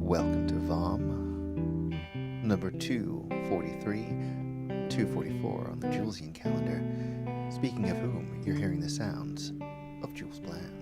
Welcome to VOM, number 243, 244 on the Julesian calendar. Speaking of whom, you're hearing the sounds of Jules Bland.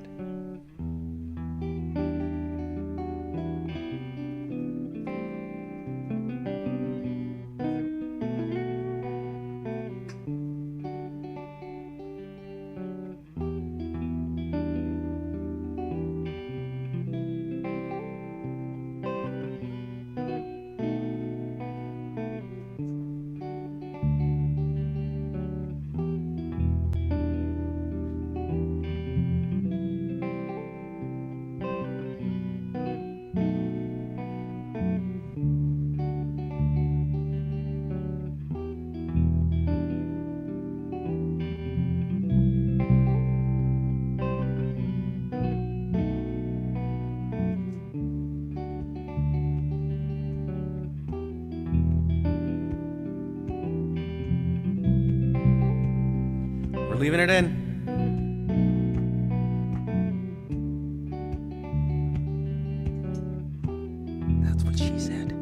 We're leaving it in. That's what she said.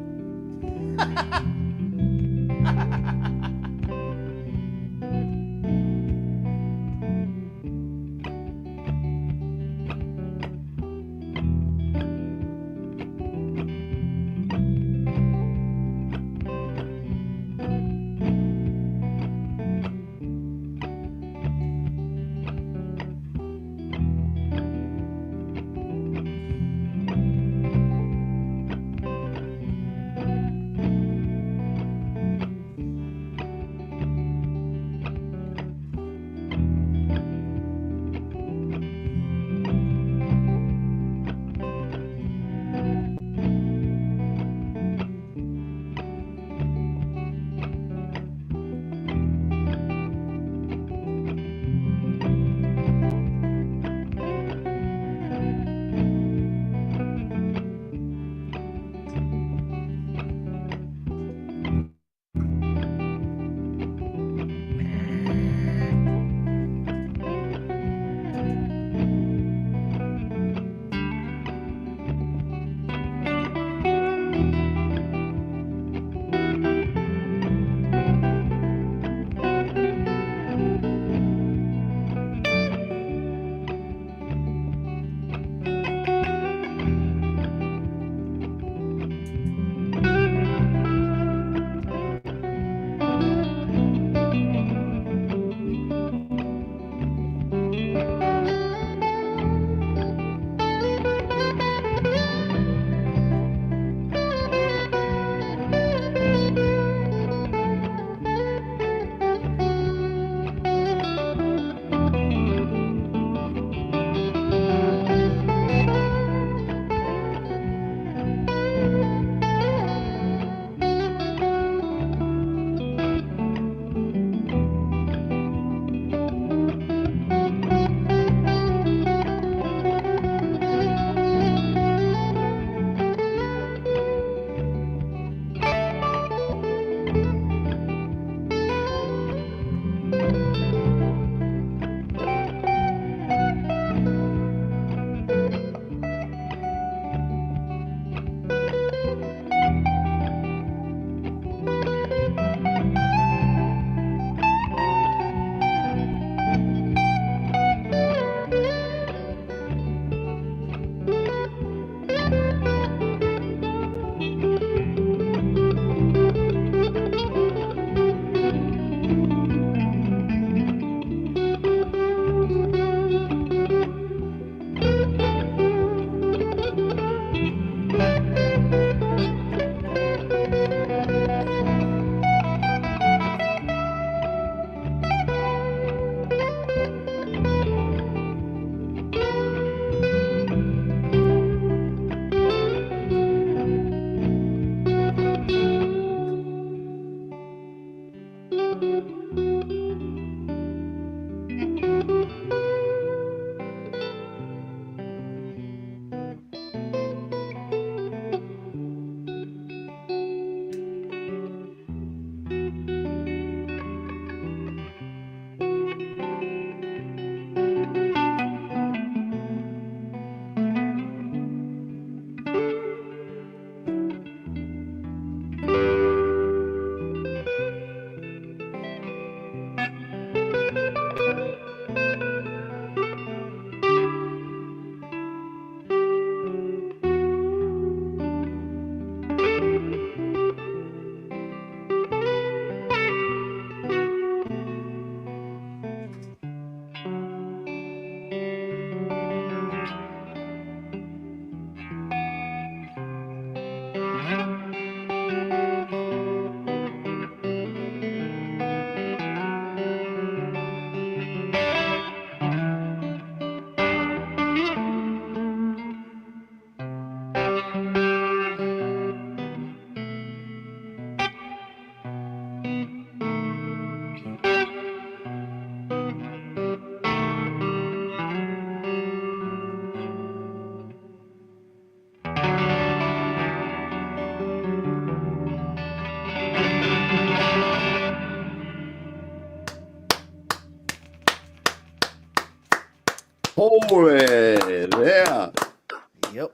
Yeah.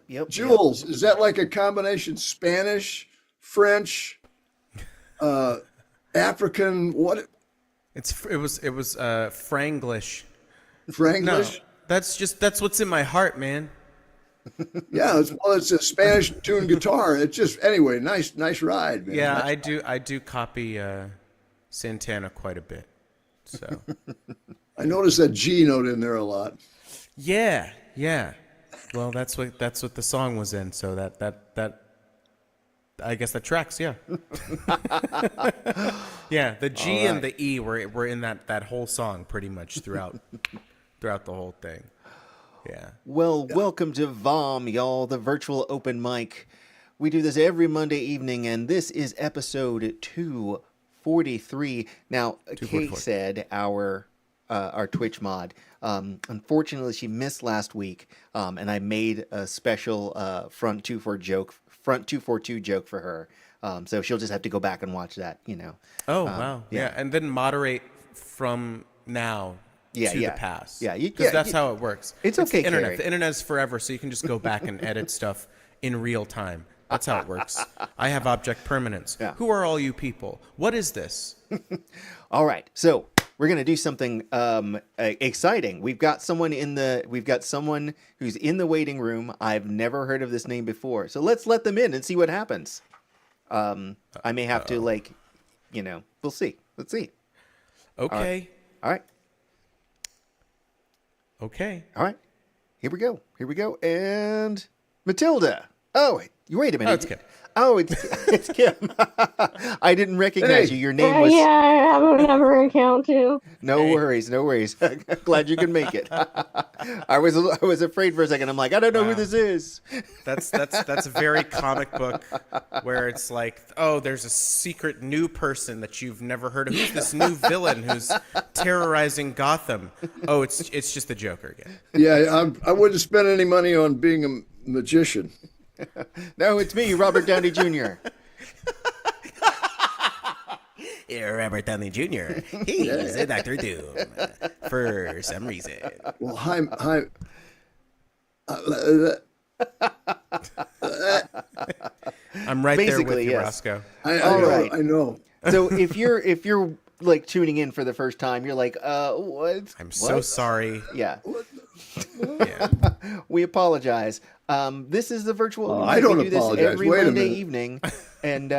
Yep. Jules, is that like a combination Spanish, French, African? What? It was Franglish. No, Franglish? that's what's in my heart, man. Yeah. It's a Spanish tuned guitar. It's just anyway. Nice ride, man. Yeah, I do copy Santana quite a bit. So I noticed that G note in there a lot. yeah. Well, that's what the song was in. So that I guess that tracks. Yeah. Yeah, the G and the E were in that whole song pretty much throughout the whole thing. Yeah. Well, welcome to VOM, y'all, the virtual open mic. We do this every Monday evening, and this is episode 243. Now, Kate said, our Twitch mod, unfortunately, she missed last week, and I made a special front 242 joke for her. So she'll just have to go back and watch that, you know. Oh, wow. Yeah, and then moderate from now to the past. Yeah, because that's how it works. It's okay, the internet. Carrie. The internet's forever, so you can just go back and edit stuff in real time. That's how it works. I have object permanence. Yeah. Who are all you people? What is this? All right, so we're gonna do something exciting. We've got someone who's in the waiting room. I've never heard of this name before, so let's let them in and see what happens. I may have to we'll see. Let's see. Okay. All right. Okay. All right. Here we go. And Matilda. Oh, wait a minute. Oh, it's Kim. Oh, it's Kim. I didn't recognize you. Your name was... Yeah, I have another account too. No worries. Glad you can make it. I was afraid for a second. I'm like, I don't know who this is. That's a very comic book where it's like, oh, there's a secret new person that you've never heard of. Who's this new villain who's terrorizing Gotham? Oh, it's just the Joker again. Yeah, I wouldn't spend any money on being a magician. No, it's me, Robert Downey Jr. Robert Downey Jr. He's a Dr. Doom for some reason. Well, hi. I'm right there with Basically, you, yes. Roscoe. I know. So if you're like tuning in for the first time, you're like, what? I'm so sorry. Yeah. Yeah. We apologize. This is the virtual. I don't we do apologize. this every Wait a Monday minute. evening, and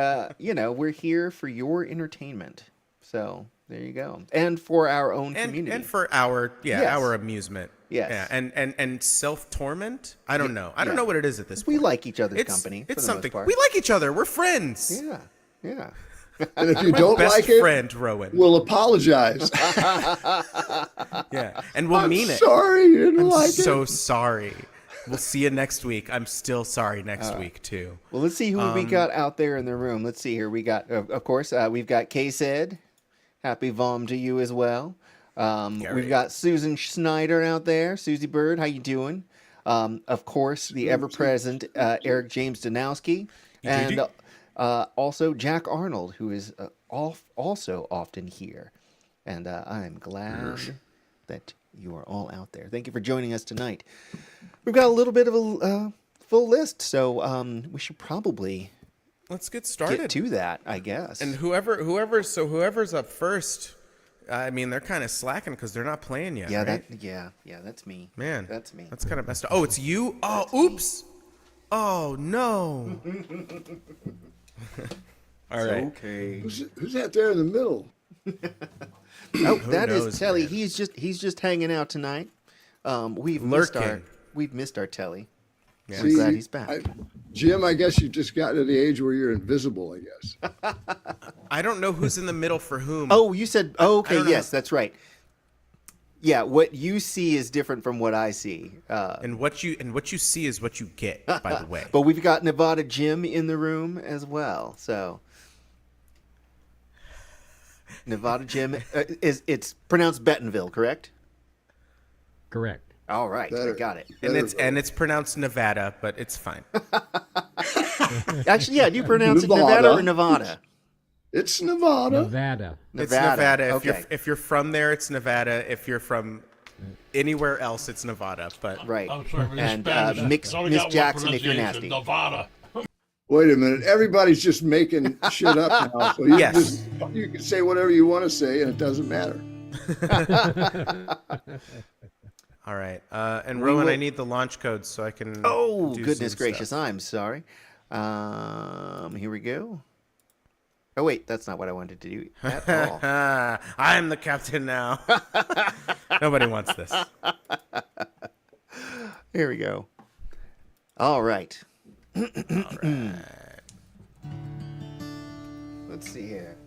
we're here for your entertainment. So there you go, and for our own community, and for our our amusement. Yes. Yeah, and self torment. I don't know. I don't know what it is at this point. we like each other's company. It's for the something. Most part. We like each other. We're friends. Yeah. And if you don't Best like it, friend, Rowan. we'll apologize. Yeah, and we'll I'm mean it. sorry you didn't I'm like so it. sorry. We'll see you next week. I'm still sorry next week too. Well, let's see who we got out there in the room. Let's see here. We got, of course, we've got K-Said. Happy VOM to you as well. We've got Susan Schneider out there. Susie Bird, how you doing? Of course, the ever-present Eric James Danowski. And also Jack Arnold, who is also often here. And I'm glad that you are all out there. Thank you for joining us tonight. We've got a little bit of a full list, so we should probably Let's get started. get to that, I guess. And whoever's up first, I mean, they're kind of slacking because they're not playing yet. yeah, right? that's me. Man, That's me. That's kind of messed up. Oh, it's you. Oh, oops. Oh no. All right. Okay. Who's that there in the middle? Oh, that knows, is Telly. man? He's just hanging out tonight. We've Lurking. missed our Telly. Yeah. We're glad he's back. Jim, I guess you've just gotten to the age where you're invisible, I guess. I don't know who's in the middle for whom. Oh, you said. Oh, I okay. don't know. Yes, that's right. Yeah, what you see is different from what I see. And what you see is what you get. By the way. But we've got Nevada Jim in the room as well. So Nevada Jim it's pronounced Bentonville, correct? Correct. All right, I got it. And it's pronounced Nevada, but it's fine. Actually, yeah, do you pronounce it Nevada or Nevada? It's Nevada. Nevada. It's Nevada. Okay. If you're from there, it's Nevada. If you're from Anywhere else, it's Nevada. But Right. I'm sorry for the And Spanish. Miss It's only got one Jackson, if you're pronunciation, nasty. Nevada. Wait a minute. Everybody's just making shit up now. So Yes. you can say whatever you want to say, and it doesn't matter. all right. And Rowan, I need the launch code so I can. Oh, do goodness some gracious. stuff. I'm sorry. Here we go. Oh, wait. That's not what I wanted to do at all. I'm the captain now. Nobody wants this. Here we go. All right. All right. Let's see here.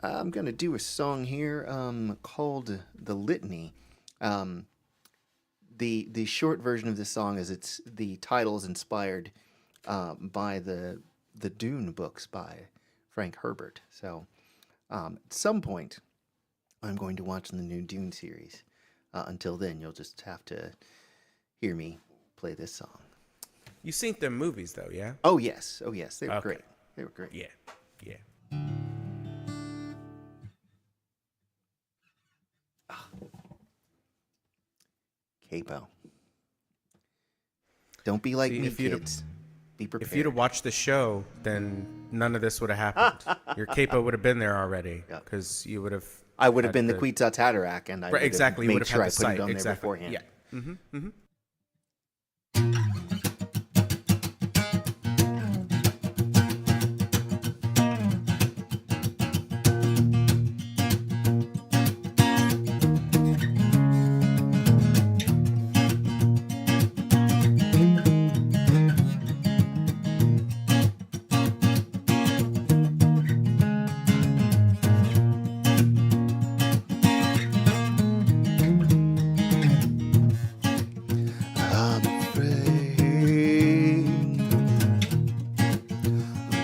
I'm going to do a song here called The Litany. The short version of this song is the title is inspired by the Dune books by Frank Herbert. So at some point, I'm going to watch the new Dune series. Until then, you'll just have to hear me play this song. You seen them movies though, yeah? Oh yes, they were Okay. great. They were great. Yeah. Yeah. Capo. Don't be like See, me, if you'd- kids. Be prepared. If you'd have watched the show, then none of this would have happened. Your capo would have been there already, Yeah. because you would have. I would have had been the the- Quetzalcoatl, and I Right, would have exactly. You made would have sure I had put the site it on exactly. there beforehand. Yeah. Mm-hmm. Mm-hmm. I'm afraid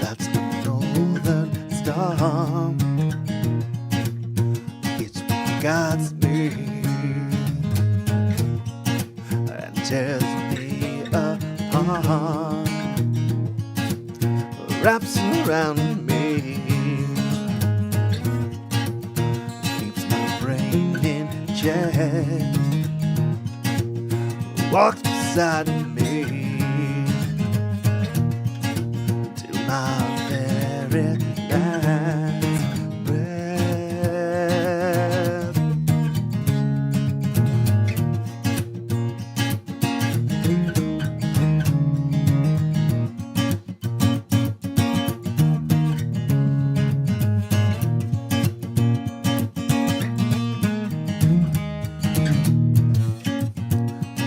that's the northern star. It's what guides me and tears me apart, wraps around me, keeps my brain in check, walks beside me till my very last breath.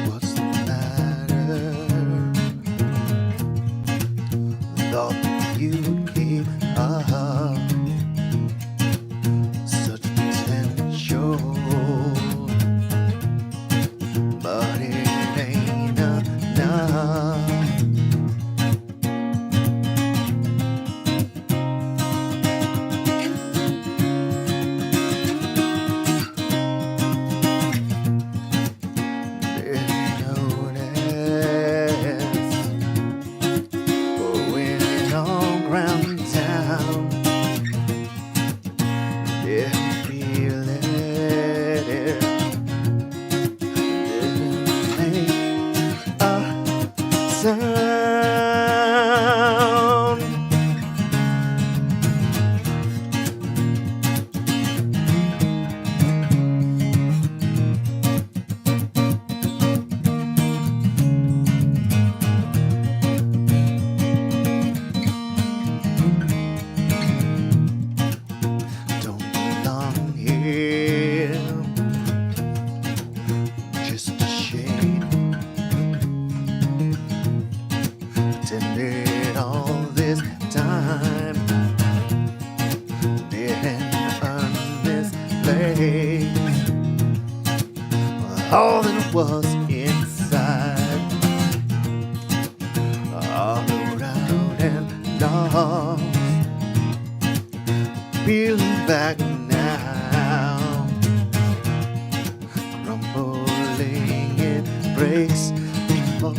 What's the matter? Thought that you'd keep up such potential, but it ain't enough. Didn't notice going on around town. Didn't feel it. Didn't make a sound. Don't belong here. Just a shade. Pretended all this time. Didn't earn this place. All that was inside. All around and lost. Peeling back now, crumbling it breaks and falls.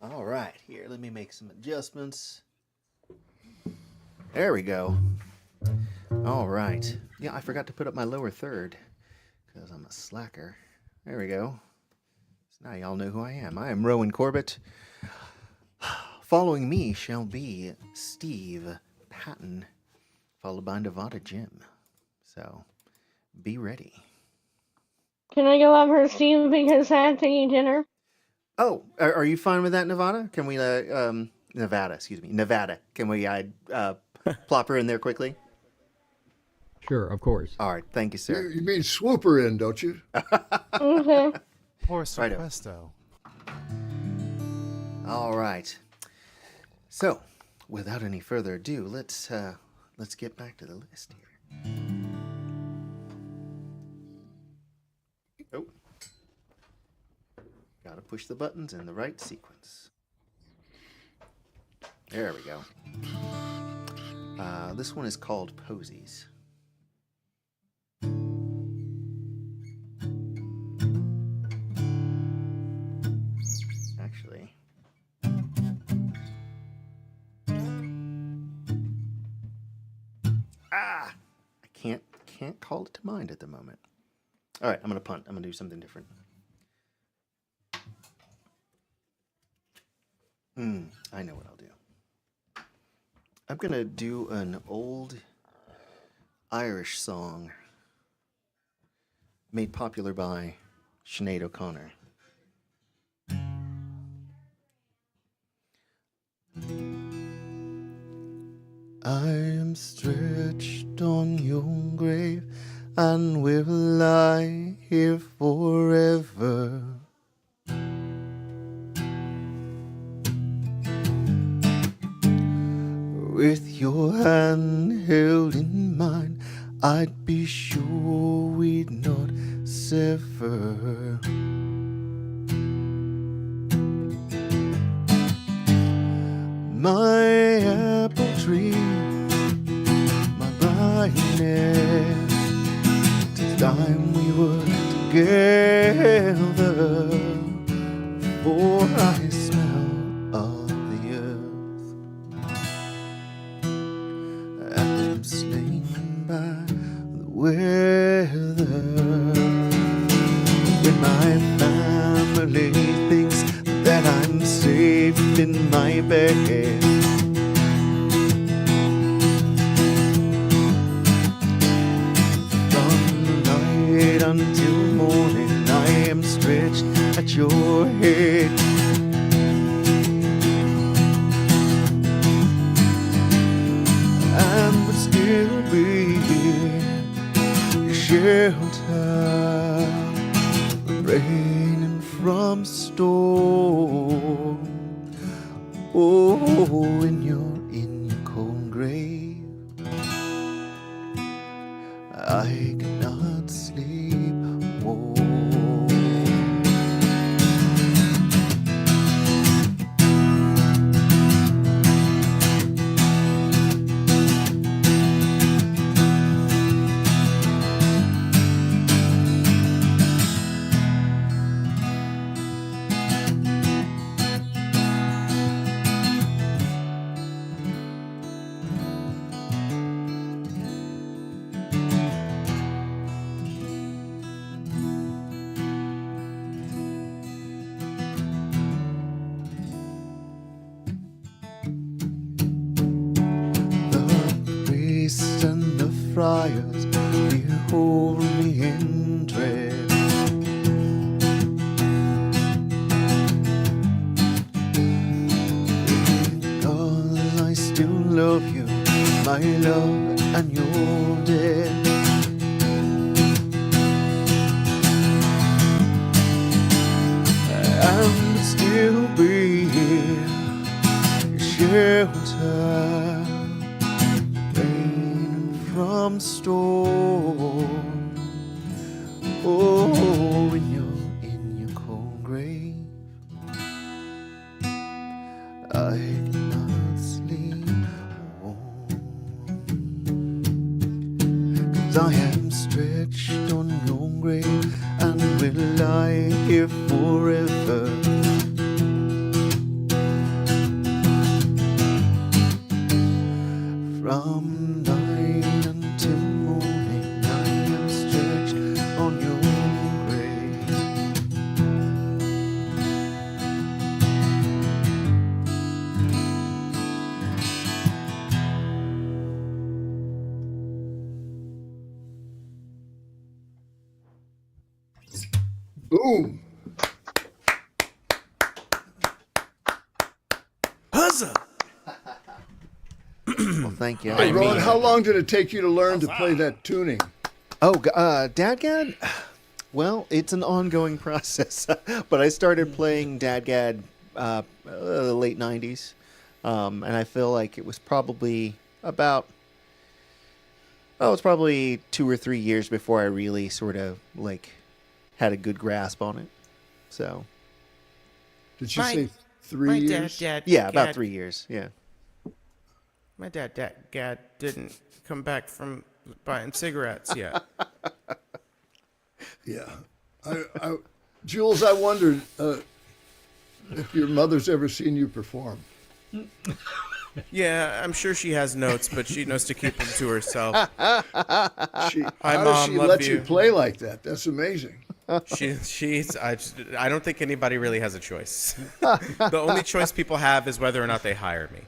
All right, here, let me make some adjustments. There we go. All right. Yeah, I forgot to put up my lower third because I'm a slacker. There we go. So now y'all know who I am. I am Rowan Corbett. Following me shall be Steve Patton, followed by Nevada Jim. So, be ready. Can I go over Steve because I have to eat dinner? Oh, are you fine with that, Nevada? Can we, Nevada, excuse me, Nevada. Can we plop her in there quickly? Sure, of course. All right, thank you, sir. You mean swoop her in, don't you? Okay. Por Righto. supuesto. All right. So, without any further ado, let's get back to the list here. Oh. Gotta push the buttons in the right sequence. There we go. This one is called Posies. Actually, I can't call it to mind at the moment. All right, I'm gonna punt. I'm gonna do something different. I know what I'll do. I'm gonna do an old Irish song made popular by Sinead O'Connor. I am stretched on your grave and will lie here forever. With your hand held in mine, I'd be sure we'd not sever. My apple tree, my brightness, 'tis time we were together, for I smell of the earth, and I'm slain by the weather. When my family thinks that I'm safe in my bed, from night until morning I am stretched at your head. And would still be shelter, raining from storm. Oh, when you're in your cold grave, I cannot sleep warm. And the friars behold me in dread. Because I still love you, my love, and you're dead. And still be shelter from storm. Oh, when you're in I cannot sleep. Oh, 'cause I am stretched on your grave and will lie here forever. From night until morning, I am stretched on your grave. Boom. Huzzah! Well, thank you. Hey, Ron, how long did it take you to learn to play that tuning? Oh, Dadgad? Well, it's an ongoing process. But I started playing Dadgad late 90s. And I feel like it was probably it's probably 2 or 3 years before I really sort of like had a good grasp on it. So, Did you say My 3 years? yeah, about 3 years. Yeah. My dad didn't come back from buying cigarettes yet. Yeah. Jules, I wondered if your mother's ever seen you perform. Yeah, I'm sure she has notes, but she knows to keep them to herself. How Mom, does she love let you you. play like that? That's amazing. I don't think anybody really has a choice. The only choice people have is whether or not they hire me.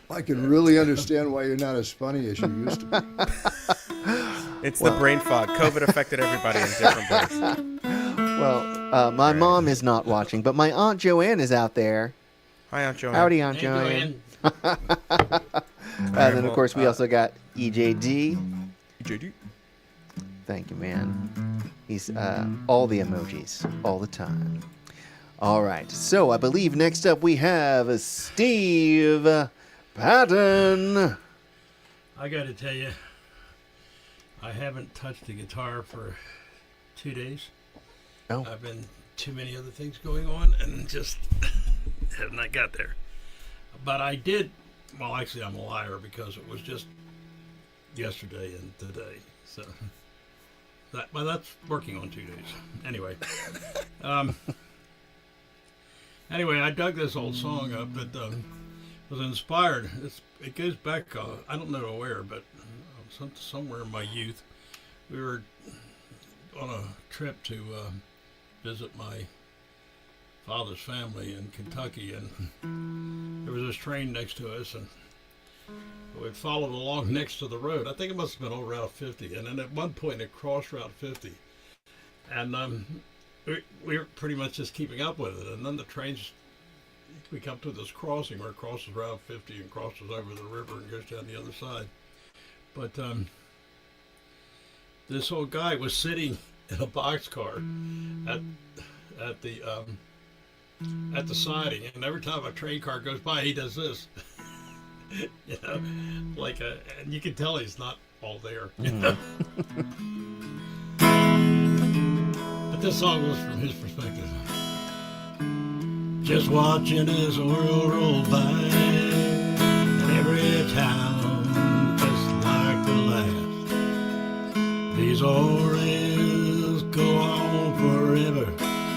I can really understand why you're not as funny as you used to be. It's the brain fog. COVID affected everybody in different ways. Well, my mom is not watching, but my Aunt Joanne is out there. Hi, Aunt Joanne. Howdy, Aunt Joanne. And then, of course, we also got EJD. JD. Thank you, man. He's all the emojis, all the time. All right, so I believe next up we have Steve Patton. I got to tell you, I haven't touched the guitar for 2 days. Oh. I've been too many other things going on and just have not got there. But I did, well, actually, I'm a liar because it was just yesterday and today. So, that's working on 2 days. Anyway. Anyway, I dug this old song up. It was inspired. It goes back, I don't know where, but somewhere in my youth. We were on a trip to visit my father's family in Kentucky, and there was this train next to us, and we followed along next to the road. I think it must have been on Route 50, and then at one point it crossed Route 50. And we were pretty much just keeping up with it, and then the trains, we come to this crossing where it crosses Route 50 and crosses over the river and goes down the other side. But this old guy was sitting in a boxcar at the siding, and every time a train car goes by, he does this. You know, and you can tell he's not all there. But this song was from his perspective. Just watching as the world rolls by, and every town just like the last. These oranges go on forever,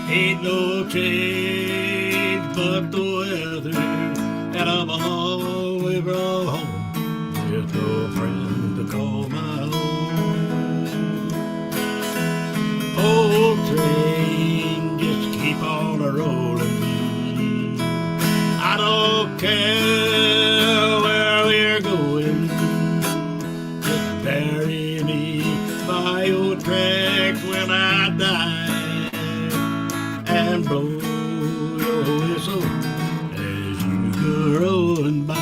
ain't no change but the weather. And I'm a long way from home, with no friend to call my own. Old train, just keep on a rolling. I don't care where we're going, just bury me by your tracks when I die, and blow your whistle as you go rolling by.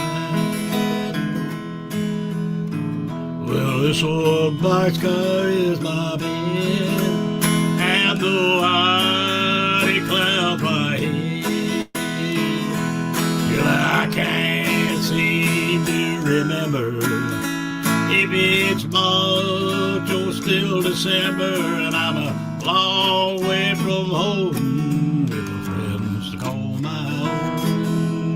Well, this old boxcar is my bed, and the white clouds my head. Till I can't seem to remember if it's March or still December, and I'm a long way from home with no friends to call my own.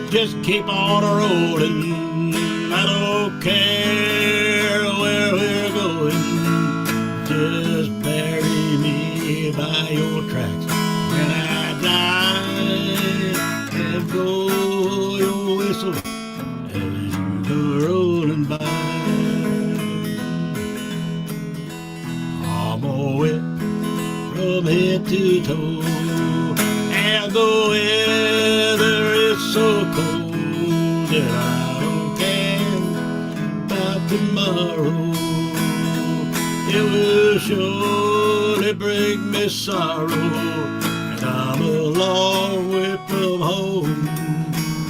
just keep on rolling. I don't care where we're going. Just bury me by your tracks when I die, and blow your whistle as you go rolling by. I'm all wet from head to toe, and the weather is so cold that I don't care about tomorrow. It will surely bring me sorrow, and I'm a long way from home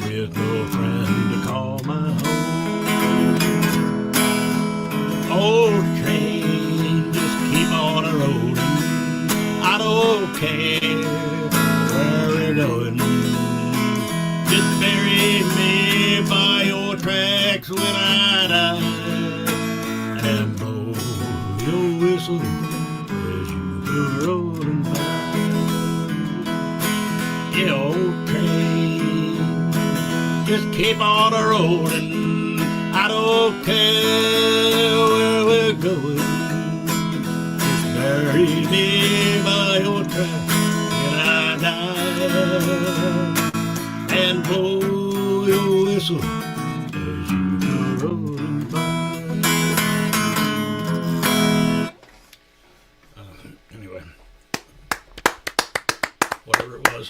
with no friend to call my home. Old train, just keep on a rolling. I don't care where we're going. Just bury me by your tracks when I die, and blow your whistle as you go rolling by. Yeah, old train, just keep on a rolling. I don't care where we're going. Just bury me by your tracks when I die, and blow your whistle as you go rolling by. Anyway, whatever it was,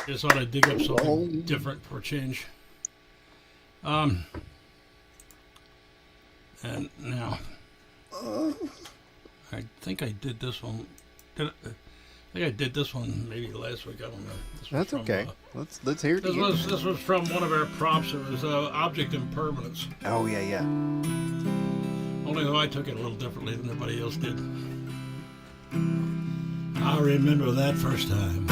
just thought I'd dig up something different for a change. And now, I think I did this one. I think I did this one maybe last week. I don't know. This was That's from, okay. Let's hear it This again. was from one of our props. It was Object Impermanence. Oh yeah, yeah. Only though I took it a little differently than everybody else did. I remember that first time.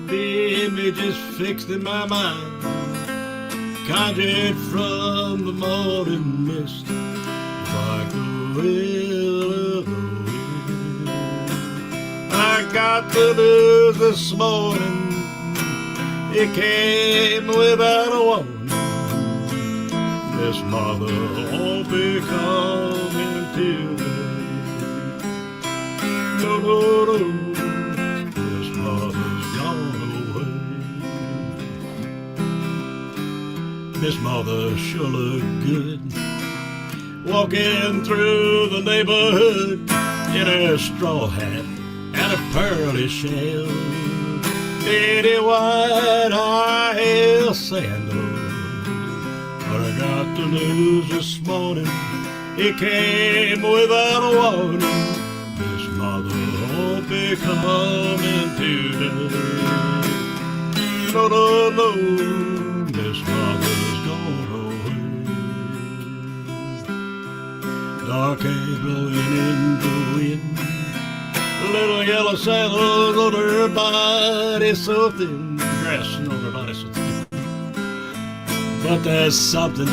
The image is fixed in my mind, conjured from the morning mist, like the will of the wind. I got the news this morning. It came without a warning. This mother won't be coming today. No, no, no. This mother's gone away. This mother sure looked good, walking through the neighborhood in her straw hat and a pearly shell, lady white high sandals. But I got the news this morning, it came without a warning. This mother won't be coming today. No, no, no, this mother's gone away. Dark hair blowing in the wind, little yellow sandals on her body so thin, dressing on her body so thin. But there's something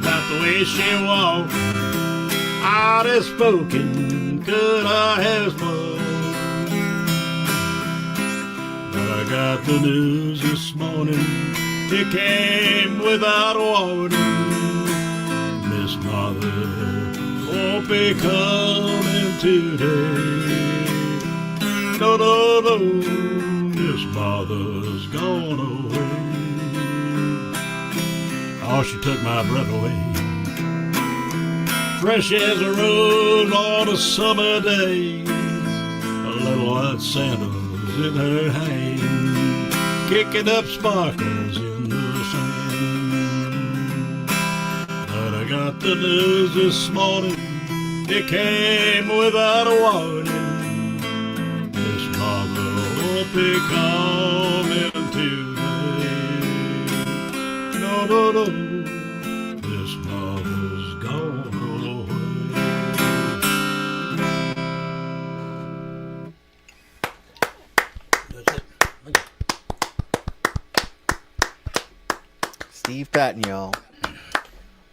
about the way she walked, outspoken, could I have spoke. But I got the news this morning, it came without warning. Miss Mother won't be coming today. No, no, no, Miss Mother's gone away. Oh, she took my breath away. Fresh as a rose on a summer day, little white sandals in her hand, kicking up sparkles in the sand. But I got the news this morning, it came without a warning. This mother won't be coming today. No, no, no, this mother's gone away. That's it. Okay. Steve Patton, y'all.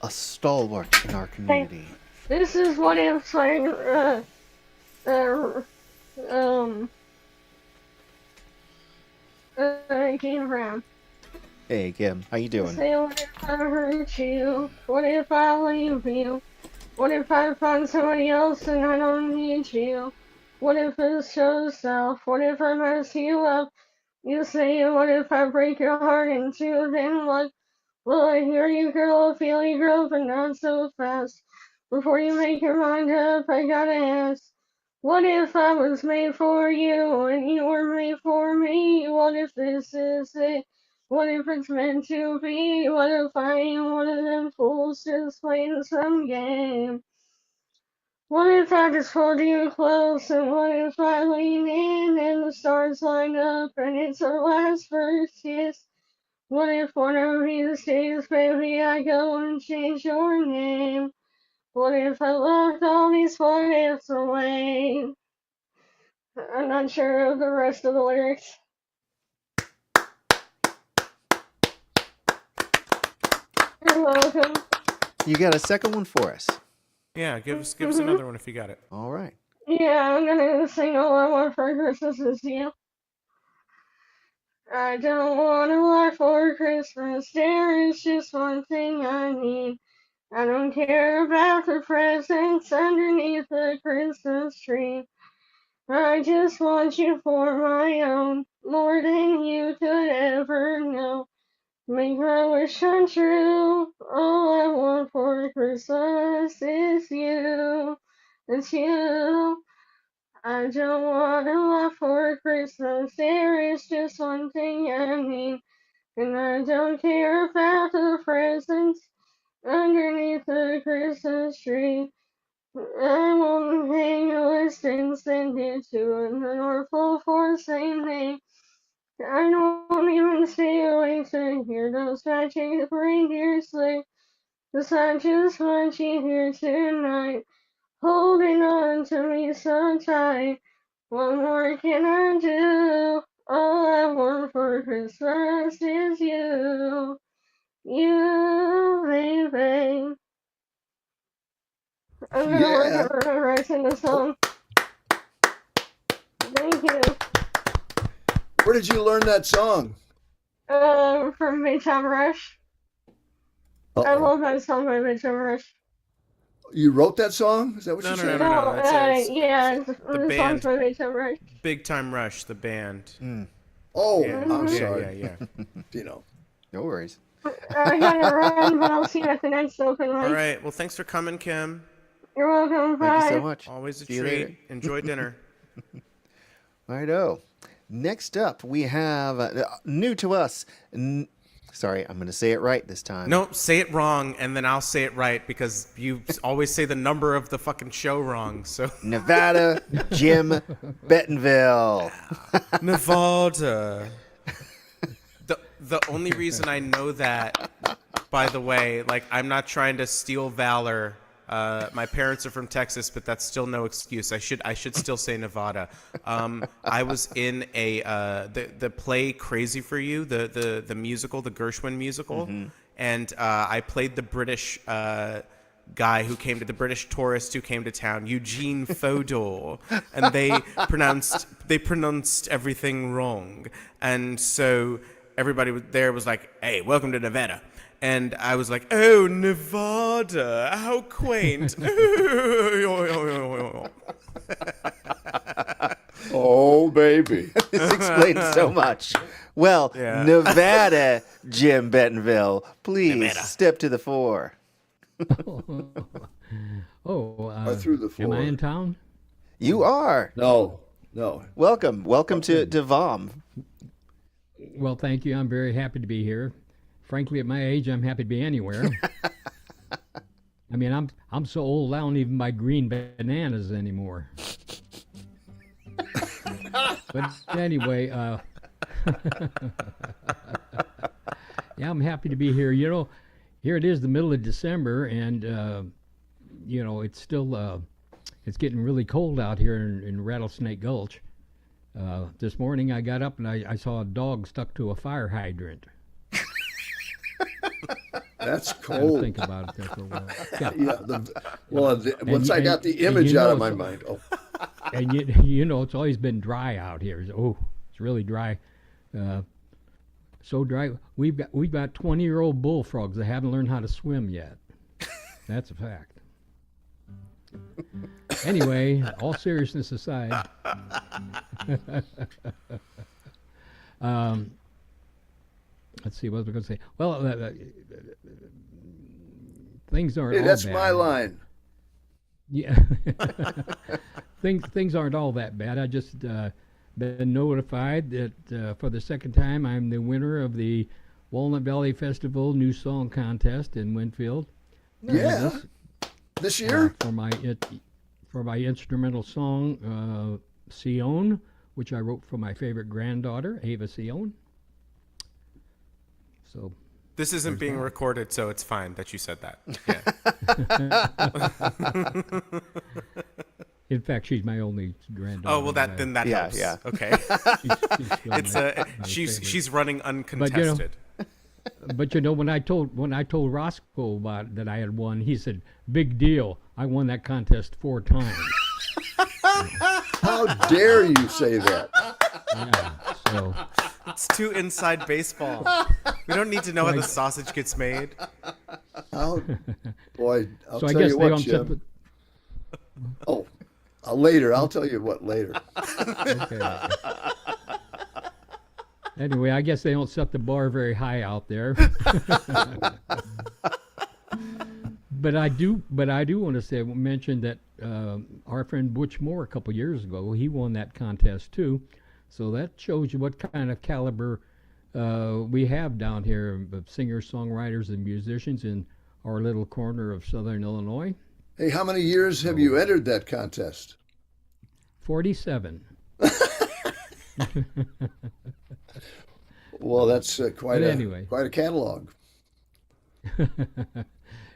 A stalwart in our community. This is what I'm saying. It came from. Hey, Kim. How you doing? Say, what if I hurt you? What if I leave you? What if I find somebody else and I don't need you? What if it shows self? What if I mess you up? You say, what if I break your heart in two? Then what? Will I hear you, girl? Feel you grow, but not so fast. Before you make your mind up, I gotta ask. What if I was made for you and you were made for me? What if this is it? What if it's meant to be? What if I am one of them fools just playing some game? What if I just hold you close, and what if I lean in and the stars line up and it's our last first kiss? What if one of these days, baby, I go and change your name? What if I left all these what ifs away? I'm not sure of the rest of the lyrics. You're welcome. You got a second one for us? Yeah, give us another one if you got it. All right. Yeah, I'm gonna sing All I Want for Christmas Is You. I don't want a lot for Christmas, there is just one thing I need. I don't care about the presents underneath the Christmas tree. I just want you for my own, more than you could ever know. Make my wish come true. All I want for Christmas is you. It's you. I don't want a lot for Christmas. There is just one thing I need. And I don't care about the presents underneath the Christmas tree. I won't hang a list and send it to an orphan for the same name. I don't even stay awake to hear those magic reindeer sleigh. 'Cause I just want you here tonight, holding on to me so tight. What more can I do? All I want for Christmas is you. You, baby. I'm gonna Yeah. work on writing the song. Thank you. Where did you learn that song? From Big Time Rush. I Uh-oh. love that song by Big Time Rush. You wrote that song? Is that what No, you no, said? no, no. It's Yeah, the the band. song's by Big Time Rush. Big Time Rush, the band. Oh, Yeah. I'm yeah, sorry. Yeah, yeah. You know. No worries. I gotta run, but I'll see you at the next open mic. All right. Well, thanks for coming, Kim. You're welcome. Bye. Thank you so much. Always a See you treat. later. Enjoy dinner. Righto. Next up, we have new to us. Sorry, I'm going to say it right this time. No, say it wrong, and then I'll say it right because you always say the number of the fucking show wrong. So Nevada Jim Bentonville. Nevada. The only reason I know that, by the way, like I'm not trying to steal valor. My parents are from Texas, but that's still no excuse. I should still say Nevada. I was in the play Crazy for You, the musical, the Gershwin musical, and I played the British guy who came to the British tourist who came to town, Eugene Fodor, and they pronounced everything wrong, and so everybody there was like, "Hey, welcome to Nevada." And I was like, "Oh, Nevada, how quaint." Oh, baby. This explains so much. Well, Yeah. Nevada Jim Bentonville, please step to the fore. Or through the am I floor. in town? You are. No. Welcome to VOM. Well, thank you. I'm very happy to be here. Frankly, at my age, I'm happy to be anywhere. I mean, I'm so old I don't even buy green bananas anymore. But anyway, yeah, I'm happy to be here. You know, here it is, the middle of December, and you know, it's still it's getting really cold out here in Rattlesnake Gulch. This morning I got up and I saw a dog stuck to a fire hydrant. That's I had to cold. think about it there for a while. Yeah. Yeah. Once I got the image you out know of my it's- mind. Oh, And you know, it's always been dry out here. It's really dry. so dry. We've got 20-year-old bullfrogs that haven't learned how to swim yet. That's a fact. Anyway, all seriousness aside, let's see what was I going to say. Well, things aren't. Hey, all that's bad. my line. Yeah, things aren't all that bad. I just been notified that for the second time I'm the winner of the Walnut Valley Festival New Song Contest in Winfield. Yeah. This year? For my instrumental song, Sion, which I wrote for my favorite granddaughter, Ava Sion. So This isn't being recorded, so it's fine that you said that. Yeah. in fact, she's my only granddaughter. Oh well, then that Yeah, helps. yeah. Okay. She's still my favorite. She's running uncontested. But when I told Roscoe about that I had won, he said, "Big deal! I won that contest 4 times." How dare you say that? Yeah, so It's too inside baseball. We don't need to know how the sausage gets made. Boy, I'll so I tell guess you they what, don't set Jim. Later. I'll tell you what later. Okay. Anyway, I guess they don't set the bar very high out there. But I do want to mention that our friend Butch Moore a couple years ago, he won that contest too. So that shows you what kind of caliber we have down here of singers, songwriters, and musicians in our little corner of Southern Illinois. Hey, how many years have you entered that contest? 47. Well, that's quite anyway. a catalog.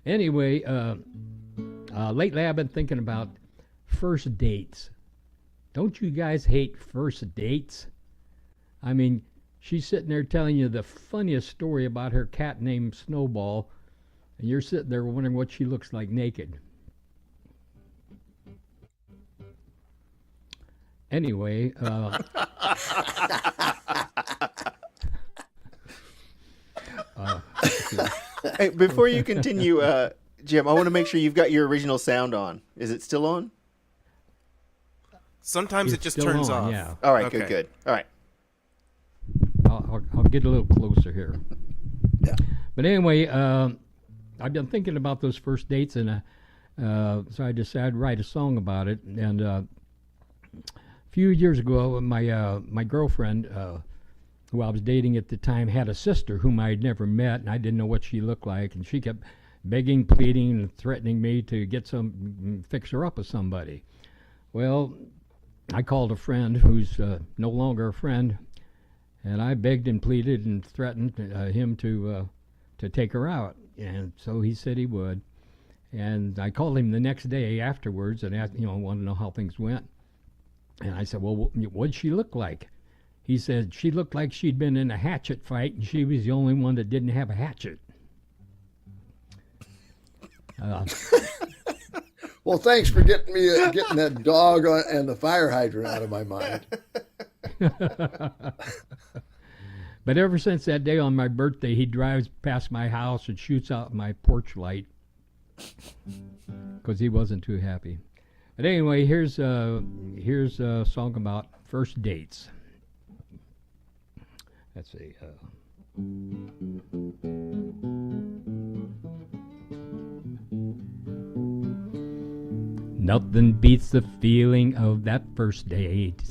Anyway, lately I've been thinking about first dates. Don't you guys hate first dates? I mean, she's sitting there telling you the funniest story about her cat named Snowball, and you're sitting there wondering what she looks like naked. Anyway, Hey, before you continue, Jim, I want to make sure you've got your original sound on. Is it still on? Sometimes it It's just still turns on, off. yeah. All right, Okay. good. All right. I'll get a little closer here. Yeah. But anyway, I've been thinking about those first dates, and so I decided to write a song about it. And a few years ago, my girlfriend, who I was dating at the time, had a sister whom I had never met, and I didn't know what she looked like. And she kept begging, pleading, and threatening me to fix her up with somebody. Well, I called a friend who's no longer a friend, and I begged and pleaded and threatened him to take her out. And so he said he would. And I called him the next day afterwards and asked, wanted to know how things went. And I said, well, what'd she look like? He said she looked like she'd been in a hatchet fight, and she was the only one that didn't have a hatchet. Well, thanks for getting that dog and the fire hydrant out of my mind. But ever since that day on my birthday, he drives past my house and shoots out my porch light because he wasn't too happy. But anyway, here's a song about first dates. Let's see. Nothing beats the feeling of that first date.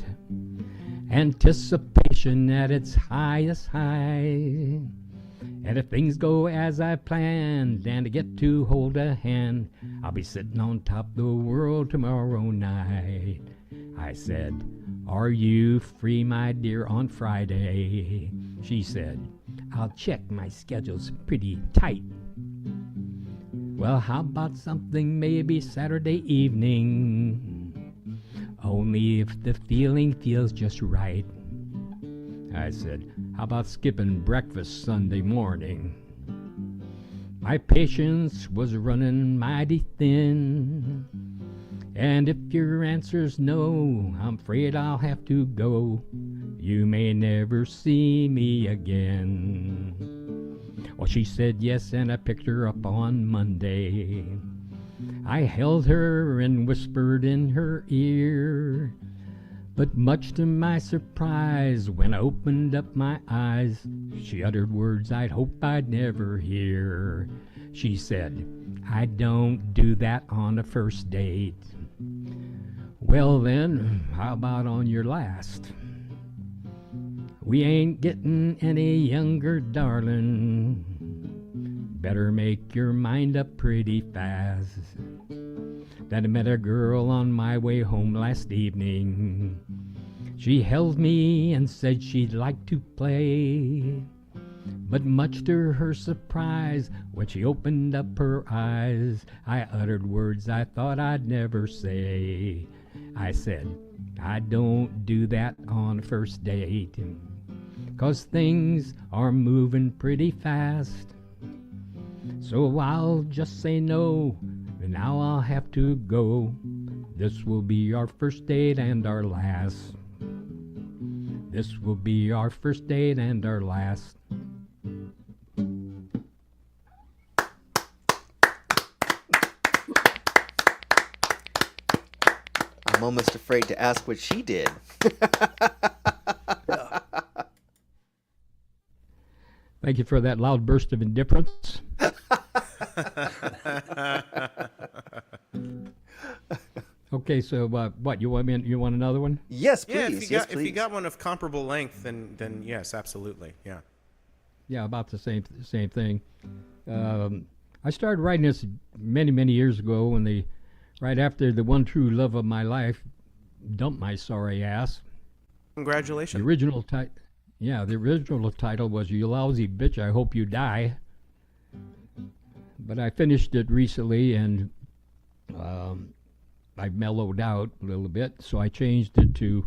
Anticipation at its highest high. And if things go as I planned, and I get to hold a hand, I'll be sitting on top of the world tomorrow night. I said, are you free, my dear, on Friday? She said, I'll check, my schedule's pretty tight. Well, how about something maybe Saturday evening? Only if the feeling feels just right. I said, how about skipping breakfast Sunday morning? My patience was running mighty thin. And if your answer's no, I'm afraid I'll have to go. you may never see me again. Well, she said yes, and I picked her up on Monday. I held her and whispered in her ear, but much to my surprise, when I opened up my eyes, she uttered words I'd hope I'd never hear. She said, I don't do that on a first date. Well then, how about on your last? We ain't getting any younger, darling. Better make your mind up pretty fast. That I met a girl on my way home last evening. She held me and said she'd like to play. But much to her surprise, when she opened up her eyes, I uttered words I thought I'd never say. I said, I don't do that on a first date, 'cause things are moving pretty fast. So I'll just say no, and now I'll have to go. This will be our first date and our last. This will be our first date and our last. I'm almost afraid to ask what she did. Thank you for that loud burst of indifference. Okay, so what you want? You want another one? Yes, Yeah, please. if you got one of comparable length, then yes, absolutely. Yeah. Yeah, about the same thing. I started writing this many years ago when right after the one true love of my life dumped my sorry ass. Congratulations. The original title was "You Lousy Bitch, I Hope You Die." But I finished it recently, and I mellowed out a little bit, so I changed it to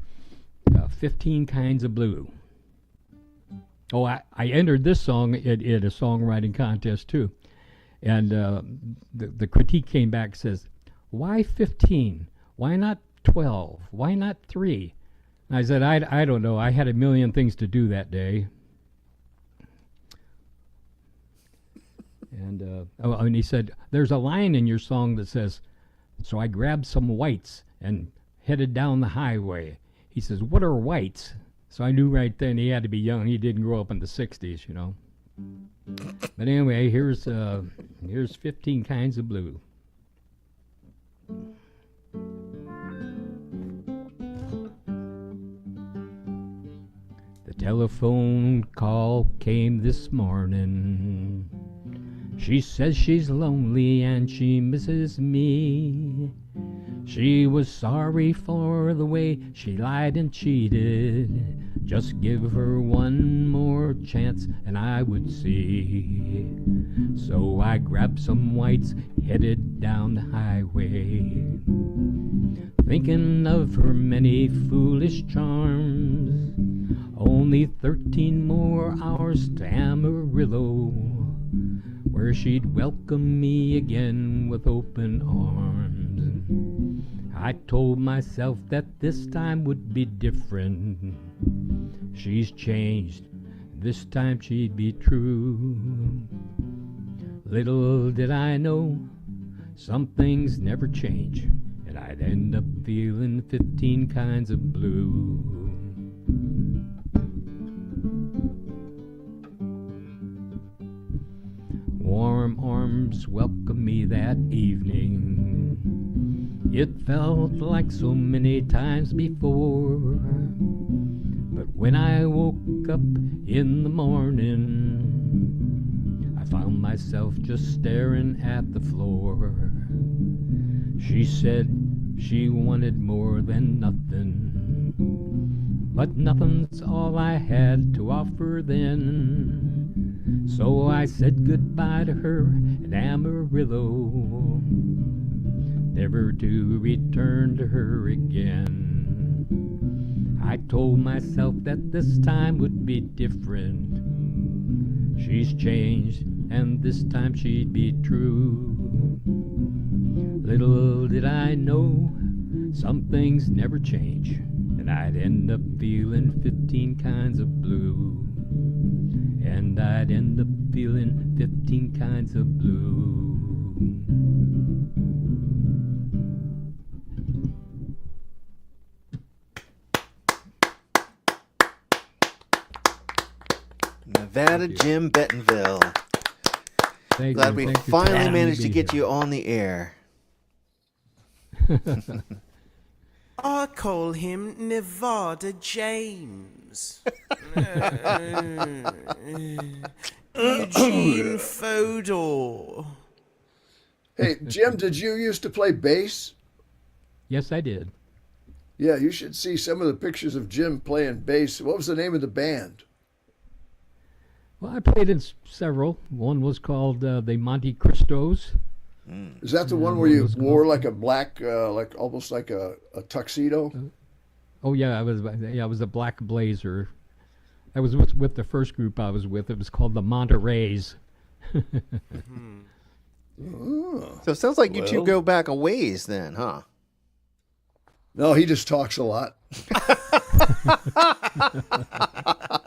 15 Kinds of Blue. Oh, I entered this song in a songwriting contest too, and the critique came back, says, "Why 15? Why not 12? Why not 3?" And I said, I don't know. I had a million things to do that day. And he said, there's a line in your song that says, so I grabbed some whites and headed down the highway. He says, what are whites? So I knew right then he had to be young. He didn't grow up in the 60s, you know. But anyway, here's 15 Kinds of Blue. The telephone call came this morning. She says she's lonely and she misses me. She was sorry for the way she lied and cheated. Just give her one more chance and I would see. So I grabbed some whites, headed down the highway, thinking of her many foolish charms. Only 13 more hours to Amarillo, where she'd welcome me again with open arms. I told myself that this time would be different. She's changed, this time she'd be true. Little did I know, some things never change, and I'd end up feeling 15 kinds of blue. Warm arms welcomed me that evening. It felt like so many times before. But when I woke up in the morning, I found myself just staring at the floor. She said she wanted more than nothing, but nothing's all I had to offer then. So I said goodbye to her in Amarillo, never to return to her again. I told myself that this time would be different. She's changed, and this time she'd be true. Little did I know, some things never change, and I'd end up feeling 15 kinds of blue. And I'd end up feeling 15 kinds of blue. Nevada Jim Bentonville. Thank Glad you. we Thank you for finally allowing me managed to be get here. you on the air. I call him Nevada James. Eugene Fodor. Hey, Jim, did you used to play bass? Yes, I did. Yeah, you should see some of the pictures of Jim playing bass. What was the name of the band? Well, I played in several. One was called the Monte Cristos. Is that the one what where you was it wore like a black, like almost like a tuxedo? Oh yeah, I was a black blazer. I was with the first group I was with. It was called the Monterey's. So it sounds like you two Well. go back a ways then, huh? No, he just talks a lot.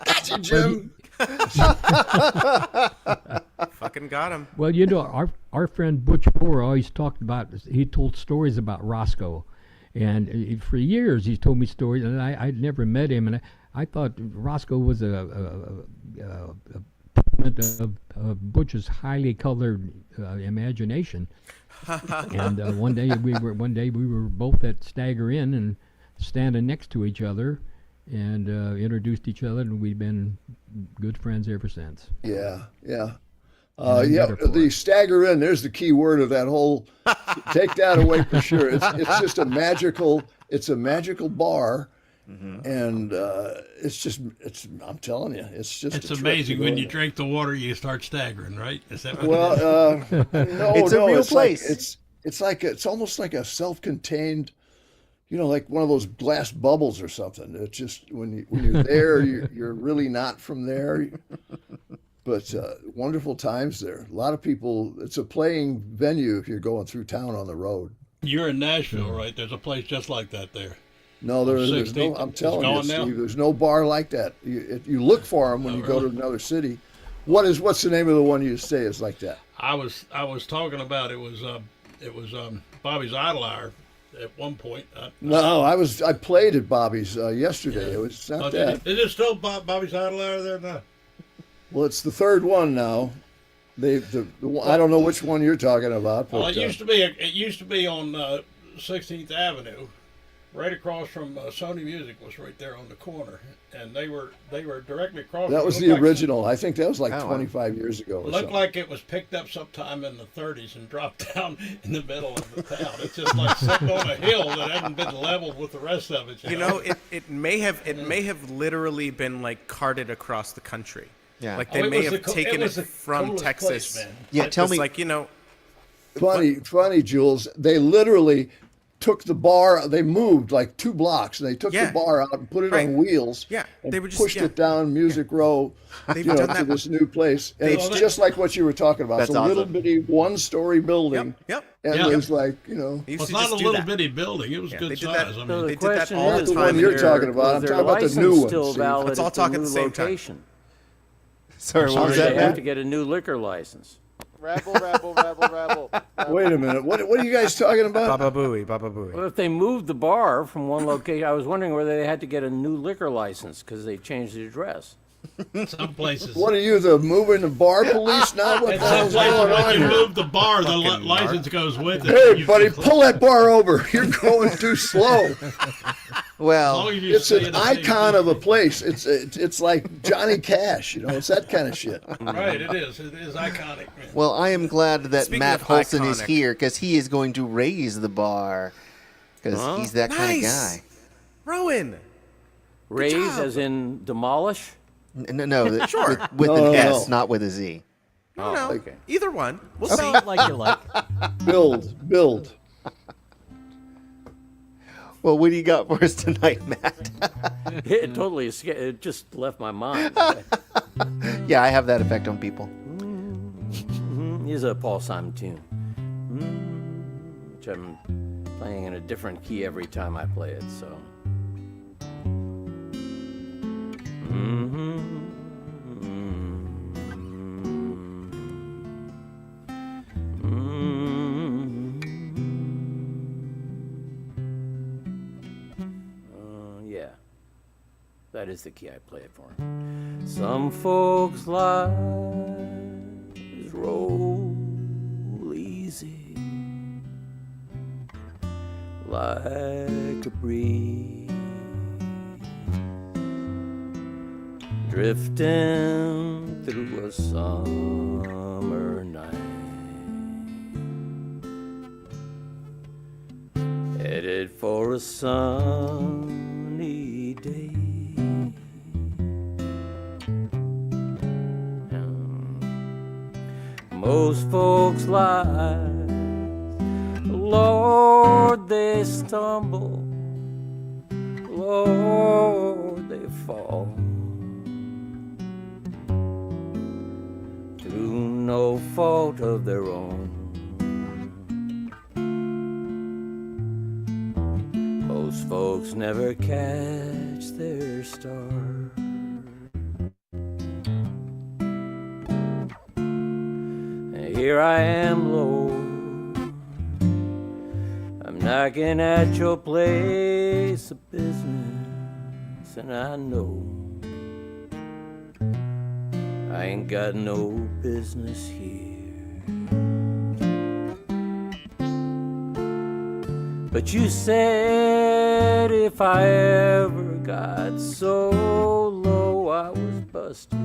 Gotcha, Jim. Fucking got him. Well, you know, our friend Butch Moore always talked about. He told stories about Roscoe, and for years he's told me stories, and I'd never met him, and I thought Roscoe was a pigment of Butch's highly colored imagination. And one day we were both at Stagger Inn and standing next to each other, and introduced each other, and we've been good friends ever since. Yeah, yeah. I'm Yeah, better for the it. stagger in, there's the key word of that whole, take that away for sure. It's just a magical bar. And I'm telling you, it's just It's a trip amazing to when go you there. drink the water, you start staggering, right? Is that what it is? Well, no, It's a no, real it's like- place. it's almost like a self-contained, like one of those glass bubbles or something. It's just when you're there, you're really not from there. But wonderful times there. A lot of people. It's a playing venue if you're going through town on the road. You're in Nashville, right? There's a place just like that there. No, there's no. 16th, I'm it's telling you, gone now? Steve. There's no bar like that. You look for them when you go to another city. What's the name of the one you say is like that? I was talking about it was Bobby's Idle Hour at one point. No, I played at Bobby's yesterday. It was not that. Is it still Bobby's Idle Hour there now? Well, it's the third one now. I don't know which one you're talking about. But, Well, it used to be on 16th Avenue, right across from Sony Music was right there on the corner, and they were directly across. that was It the looked like original. I think that was like Oh, wow. 25 years ago. Or Looked something. like it was picked up sometime in the 30s and dropped down in the middle of the town. It's just like sitting on a hill that hasn't been leveled with the rest of it. You know, it may have literally been like carted across the country. Yeah. Like Oh, they it may was have the taken it was the from coolest Texas. place, man. Yeah, tell It's me. like, funny, Jules. They literally took the bar. They moved like 2 blocks, and they took Yeah. the bar out and put it Right. on wheels. Yeah, and they were just- pushed yeah. it down Music Row. They've done to that. this new place, and it's Well, just like what you were talking about. That's it's a little awesome. bitty 1-story building. Yep. And Yeah. there's like, They used Well, it's to not just a do little that. bitty building. It was Yeah, good they did that. size. I So mean, they the did that question all the is, time one in you're their- talking about. was I'm their talking about the new license one, still Steve. valid Let's all at talk the at new the same time. location? Sorry, what Or was do that, they have Matt? to get a new liquor license? Rabble, rabble, rabble, rabble. Wait a minute. What are you guys talking about? Baba Booey. Well, if they moved the bar from one location, I was wondering whether they had to get a new liquor license because they changed the address. some places. What are you, the moving the bar police now? What In the some hell's places, going when on you here? move the bar, the Fucking license goes with it. Hey, You buddy, can- pull that bar over. You're going too slow. As long Well, as you It's stay an in the same icon of a distance. place. It's like Johnny Cash, It's that kind of shit. Right, it is. It is iconic, man. well, I am glad that Speaking Matt of Holson is iconic. here because he is going to raise the bar because he's that kind of Nice. guy. Rowan. Raise, job. as in demolish? No, Sure. with No, an no, S, no. not with a Z. No, no. okay. Either one. We'll see. Like you like. Build. Well, what do you got for us tonight, Matt? It totally escaped. It just left my mind. Yeah, I have that effect on people. Here's a Paul Simon tune, which I'm playing in a different key every time I play it. So Yeah, that is the key I play it for. Some folks' lives roll easy like a breeze, drifting through a summer night, headed for a sunny day. Most folks' lives, Lord, they stumble, Lord, they fall through no fault of their own. Most folks never catch their star. Here I am, Lord, I'm knocking at your place of business, and I know I ain't got no business here. But you said if I ever got so low I was busted,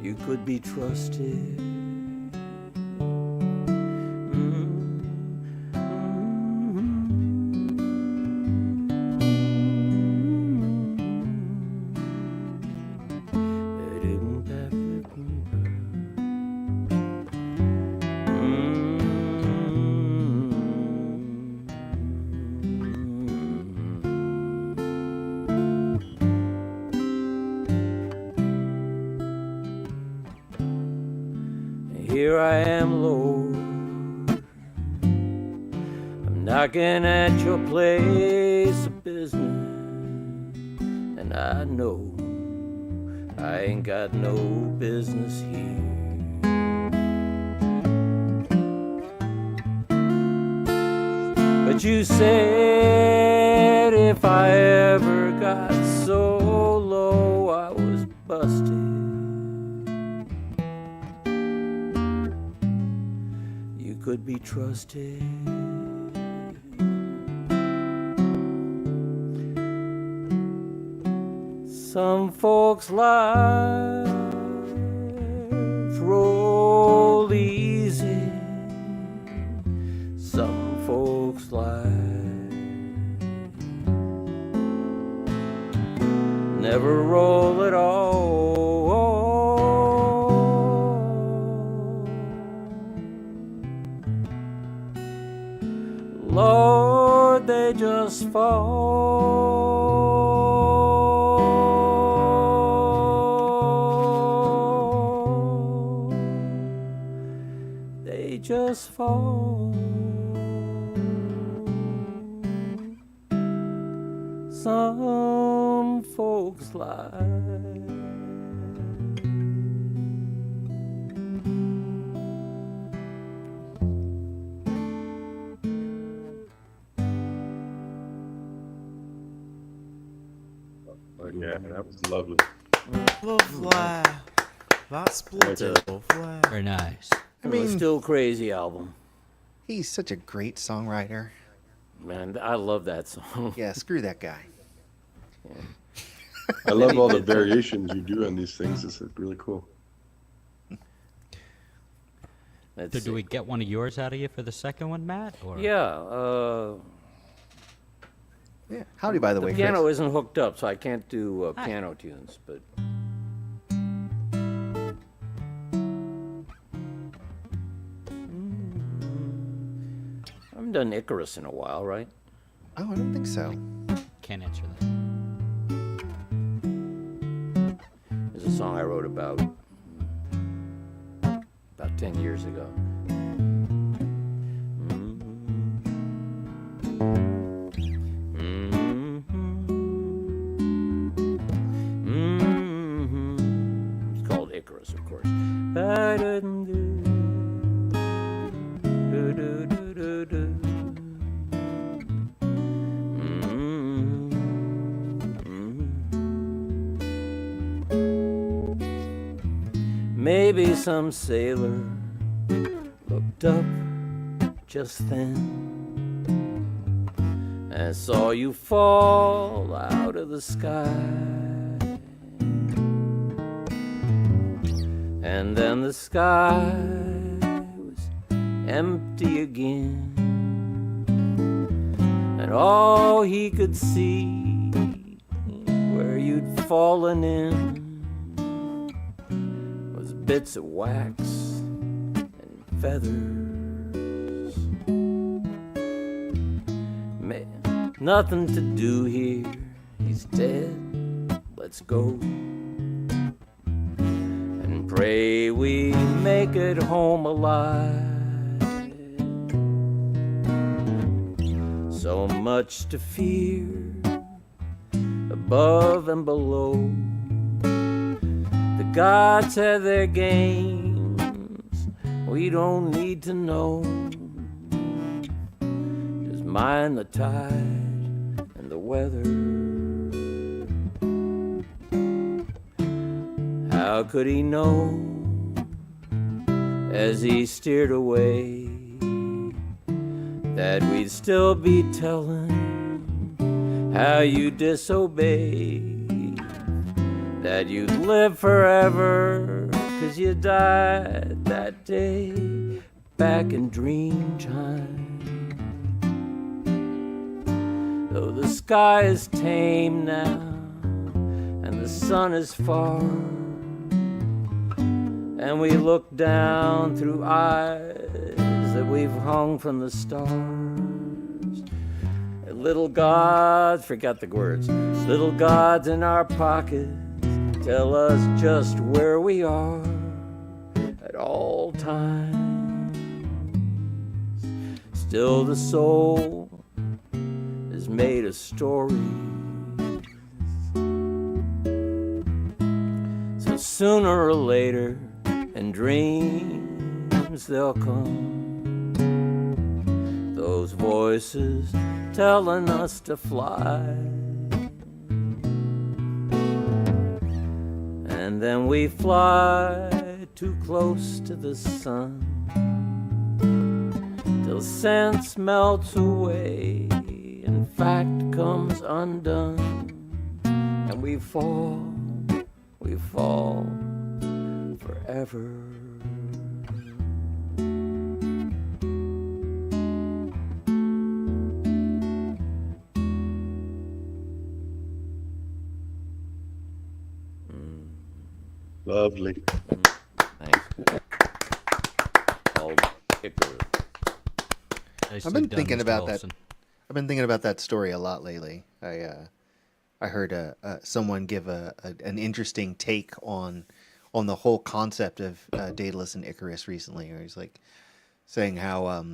you could be trusted. Here I am, Lord, I'm knocking at your place of business, and I know I ain't got no business here. But you said if I ever got so low I was busted, could be trusted. Some folks' lives roll easy, some folks' lives never roll at all. Lord, they just fall. They just fall. Some folks lie. Yeah, that was lovely. Fly, that's beautiful. Very nice. I mean, Still Crazy album. He's such a great songwriter. Man, I love that song. Yeah, screw that guy. I love all the variations you do on these things. It's really cool. So do we get one of yours out of you for the second one, Matt? Or? Yeah. Yeah. Howdy, by the way, The piano Chris. isn't hooked up, so I can't do piano tunes, but... I haven't done Icarus in a while, right? Oh, I don't think so. Can't answer that. There's a song I wrote about 10 years ago. Maybe some sailor looked up just then and saw you fall out of the sky. And then the sky was empty again, and all he could see where you'd fallen in was bits of wax and feathers. Man, nothing to do here, he's dead, let's go. And pray we make it home alive. So much to fear above and below. The gods have their games, we don't need to know. Just mind the tide and the weather. How could he know as he steered away that we'd still be telling how you disobeyed, that you'd live forever 'cause you died that day back in dream time. Though the sky is tame now and the sun is far, and we look down through eyes that we've hung from the stars. And little gods, forget the words, little gods in our pockets tell us just where we are at all times. Still the soul is made of stories. So sooner or later, in dreams they'll come, those voices telling us to fly. And then we fly too close to the sun, till sense melts away and fact comes undone. And we fall forever. Lovely. Thanks. Called Icarus. I've been thinking about that. I've been thinking about that story a lot lately. I heard someone give an interesting take on the whole concept of Daedalus and Icarus recently. Where he's like saying how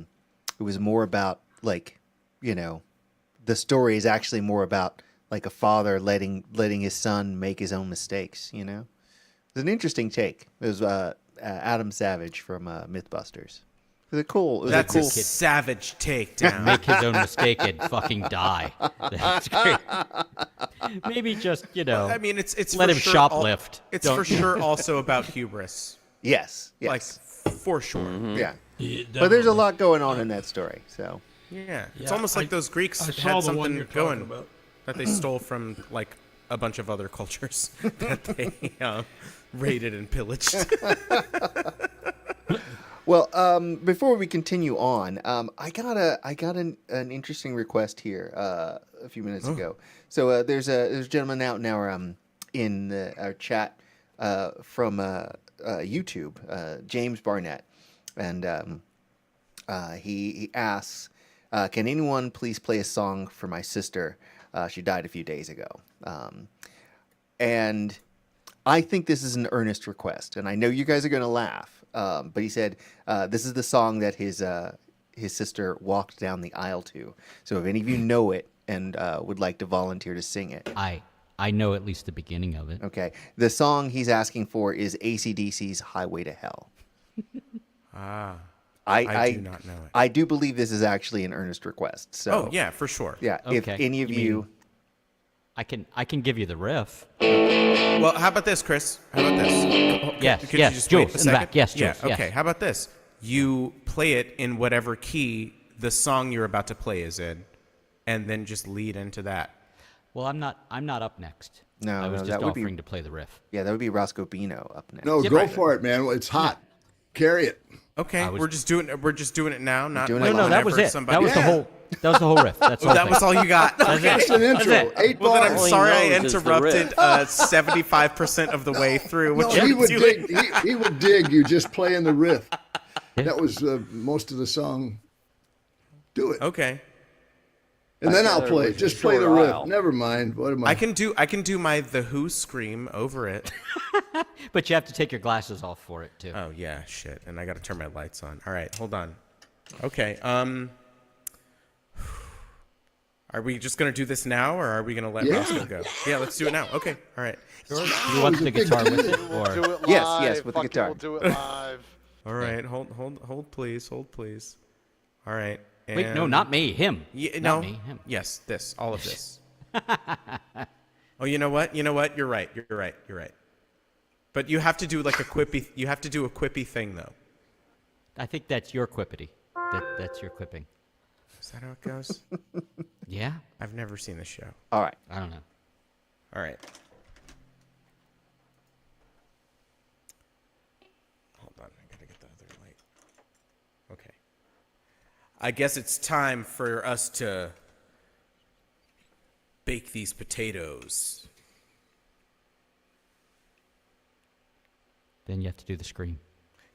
it was more about like, you know, the story is actually more about like a father letting his son make his own mistakes. You know, it's an interesting take. It was Adam Savage from MythBusters. It was a cool. That's a savage takedown. Make his own mistake and fucking die. That's great. Maybe just, you know. I mean, it's let for him sure shoplift. It's for sure also about hubris. Yes. Like for sure. Mm-hmm. Yeah. Yeah, But there's a lot going on in that story. So Yeah, it's Yeah, almost like those Greeks I had saw the one something you're going talking about. that they stole from like a bunch of other cultures that they raided and pillaged. well, before we continue on, I got an interesting request here a few minutes ago. So there's a gentleman out in our chat from YouTube, James Barnett, and he asks, can anyone please play a song for my sister? She died a few days ago, and I think this is an earnest request, and I know you guys are going to laugh, but he said this is the song that his sister walked down the aisle to. So if any of you know it and would like to volunteer to sing it. I know at least the beginning of it. Okay. The song he's asking for is AC/DC's Highway to Hell. I do not know it. I do believe this is actually an earnest request. So Oh, yeah, for sure. yeah, if Okay. any of you... I can give you the riff. Well, how about this, Chris? How about this? Yes, Could yes, you just Jules, wait a in the back. second? Yes, Yeah, Jules, yes. okay. How about this? You play it in whatever key the song you're about to play is in, and then just lead into that. Well, I'm not up next. No, I was no, just that would be- offering to play the riff. Yeah, that would be Roscoe Bino up next. No, Yeah, go right. for it, man. It's hot. Carry it. Okay, we're just doing it now. Not doing like it No, that whenever was it. somebody- That was the Yeah. whole. That was the whole riff. That's the whole That thing. was all you got. That's That's it. an intro. That's it. 8 Well, then I'm bars. All he sorry I knows is the interrupted riff. 75% of the way through. No, What he you're would doing. dig. He would dig you just playing the riff. That was most of the song. Do it, Okay, and then I'll Together play. with Just a play the short riff. aisle. Never mind. What am I? I can do my The Who scream over it. But you have to take your glasses off for it too. Oh yeah, shit. And I got to turn my lights on. All right, hold on. Okay. Are we just gonna do this now, or are we gonna let Yeah. Roscoe go? Yeah, let's do it now. Okay. All right. You want the guitar with it, We'll do or it live. Yes, with the Fuck it, guitar. We'll do it live. All right. Hold, please. Hold, please. All right. wait? No, and- not me. Him. Yeah, not no. me. Him. Yes, this. All of this. Oh, you know what? You're right. But you have to do like a quippy. You have to do a quippy thing though. I think that's your quippity. That's your quipping. Is that how it goes? Yeah. I've never seen the show. All right. I don't know. All right. Hold on, I gotta get the other light. Okay. I guess it's time for us to bake these potatoes. Then you have to do the scream.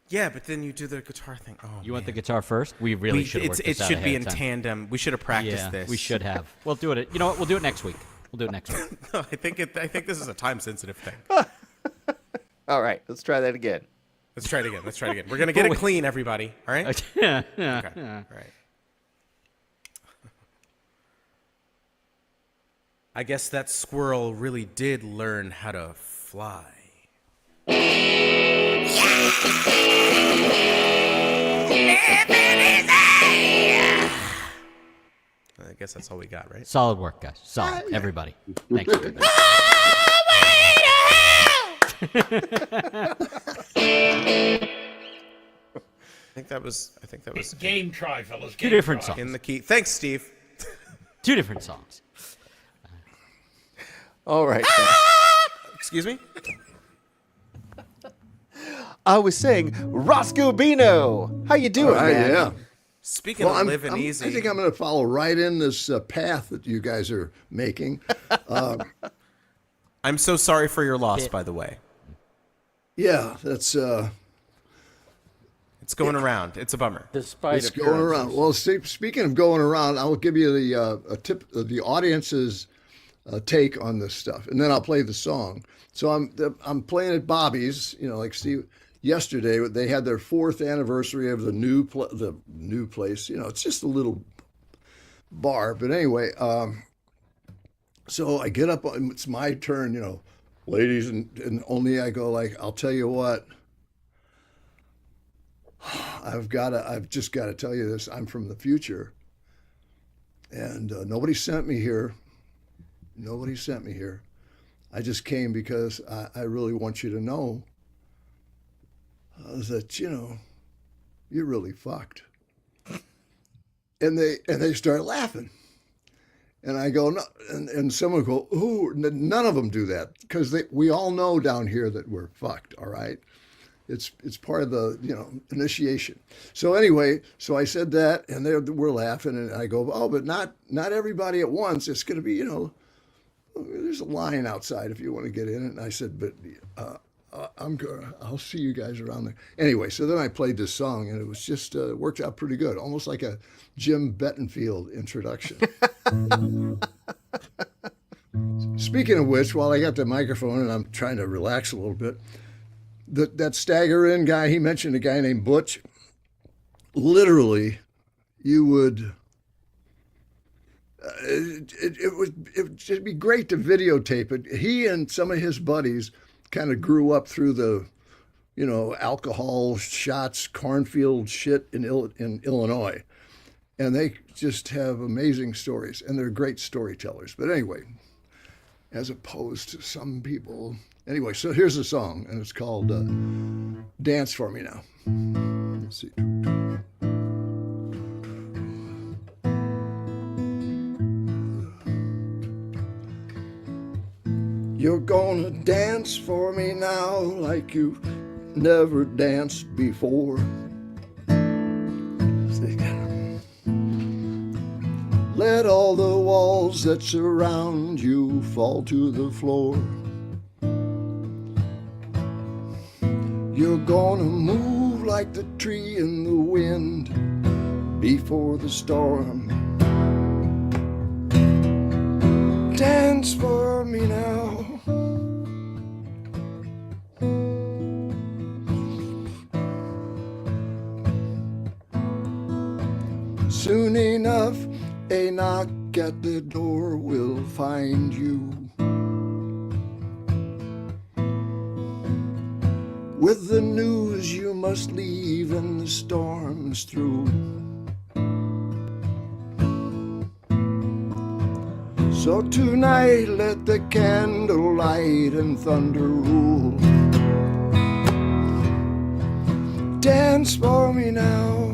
Yeah, but then you do the guitar thing. Oh, You want the man. guitar first? We really should have worked It this out should be ahead in of time. tandem. We should have practiced Yeah, this. we should have. We'll do it. You know what? We'll do it next week. We'll do it next week. I think this is a time sensitive thing. All right. Let's try that again. Let's try it again. We're gonna get it clean, everybody. All right. Okay. Okay. All right. I guess that squirrel really did learn how to fly. I guess that's all we got, right? Solid work, guys. Solid. Everybody. Thanks. Everybody. I think that was Game try, fellas. Two Game different try. songs. in the key. Thanks, Steve. Two different songs. All right. then. Excuse me? I was saying, Roscoe Bino. How you doing, All right, man? yeah. Speaking of living easy. I think I'm going to follow right in this path that you guys are making. I'm so sorry for your loss, by the way. Yeah, that's It's going around. It's a bummer. Despite it's going around. appearances. Well, speaking of going around, I'll give you the a tip, the audience's take on this stuff, and then I'll play the song. So I'm playing at Bobby's. You know, like Steve. Yesterday, they had their 4th anniversary of the new place. You know, it's just a little bar. But anyway, so I get up. It's my turn. You know, ladies, and only I go like, I'll tell you what. I've just got to tell you this. I'm from the future, and nobody sent me here. Nobody sent me here. I just came because I really want you to know that, you know, you're really fucked. And they start laughing. And I go, no, and someone go, ooh, none of them do that, because we all know down here that we're fucked, all right? It's part of the, you know, initiation. So anyway, so I said that, and we're laughing, and I go, oh, but not everybody at once. It's going to be, you know, there's a line outside if you want to get in. And I said, but I'll see you guys around there. Anyway, so then I played this song, and it was just worked out pretty good, almost like a Jim Bettenfield introduction. Speaking of which, while I got the microphone and I'm trying to relax a little bit, that Stagger In guy, he mentioned a guy named Butch. Literally, you would. It would just be great to videotape it. He and some of his buddies kind of grew up through the, you know, alcohol shots, cornfield shit in Illinois, and they just have amazing stories, and they're great storytellers. But anyway, as opposed to some people. Anyway, so here's a song, and it's called Dance For Me Now. Let's see. You're gonna dance for me now like you've never danced before. Let all the walls that surround you fall to the floor. You're gonna move like the tree in the wind before the storm. Dance for me now. Soon enough, a knock at the door will find you. With the news you must leave and the storm's through. So tonight let the candlelight and thunder rule. Dance for me now.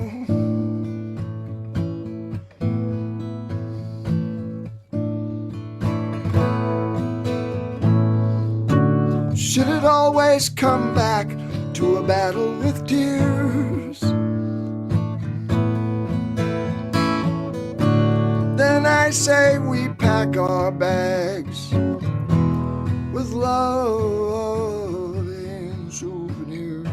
Should it always come back to a battle with tears? Then I say we pack our bags with love and souvenirs.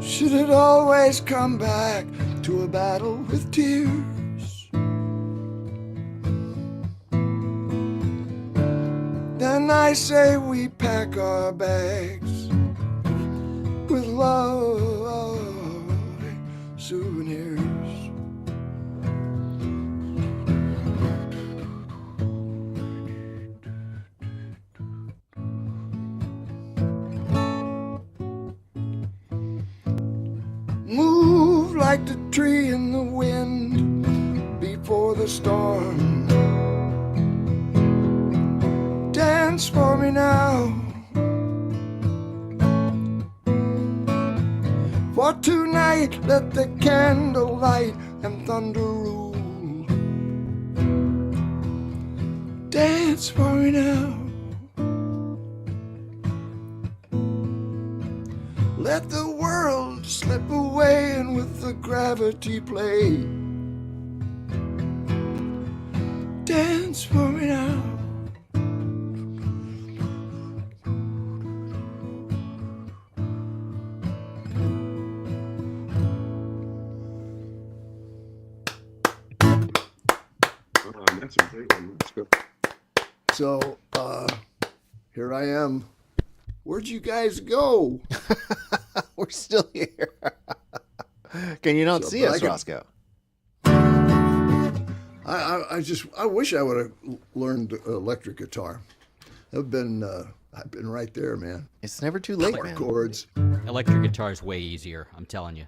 Should it always come back to a battle with tears? Then I say we pack our bags with love and souvenirs. Move like the tree in the wind before the storm. Dance for me now. For tonight let the candlelight and thunder rule. Dance for me now. Let the world slip away and with the gravity play. Dance for me now. That's a great one. That's good. So, here I am. Where'd you guys go? We're still here. Can you not see us, Roscoe? I wish I would have learned electric guitar. I've been right there, man. It's never too late, man. Chords. Electric guitar is way easier. I'm telling you.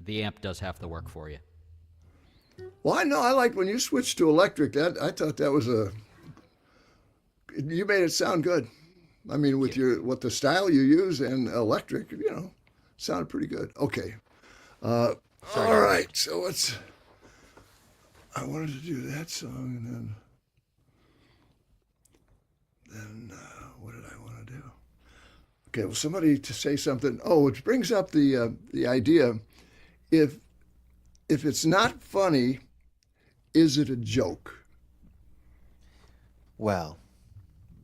The amp does half the work for you. Well, I know. I liked when you switched to electric. I thought that was you made it sound good. I mean, with what the style you use and electric, sounded pretty good. Okay. All right. So I wanted to do that song, and then what did I want to do? Okay. Well, somebody to say something. Oh, which brings up the idea: if it's not funny, is it a joke? Well,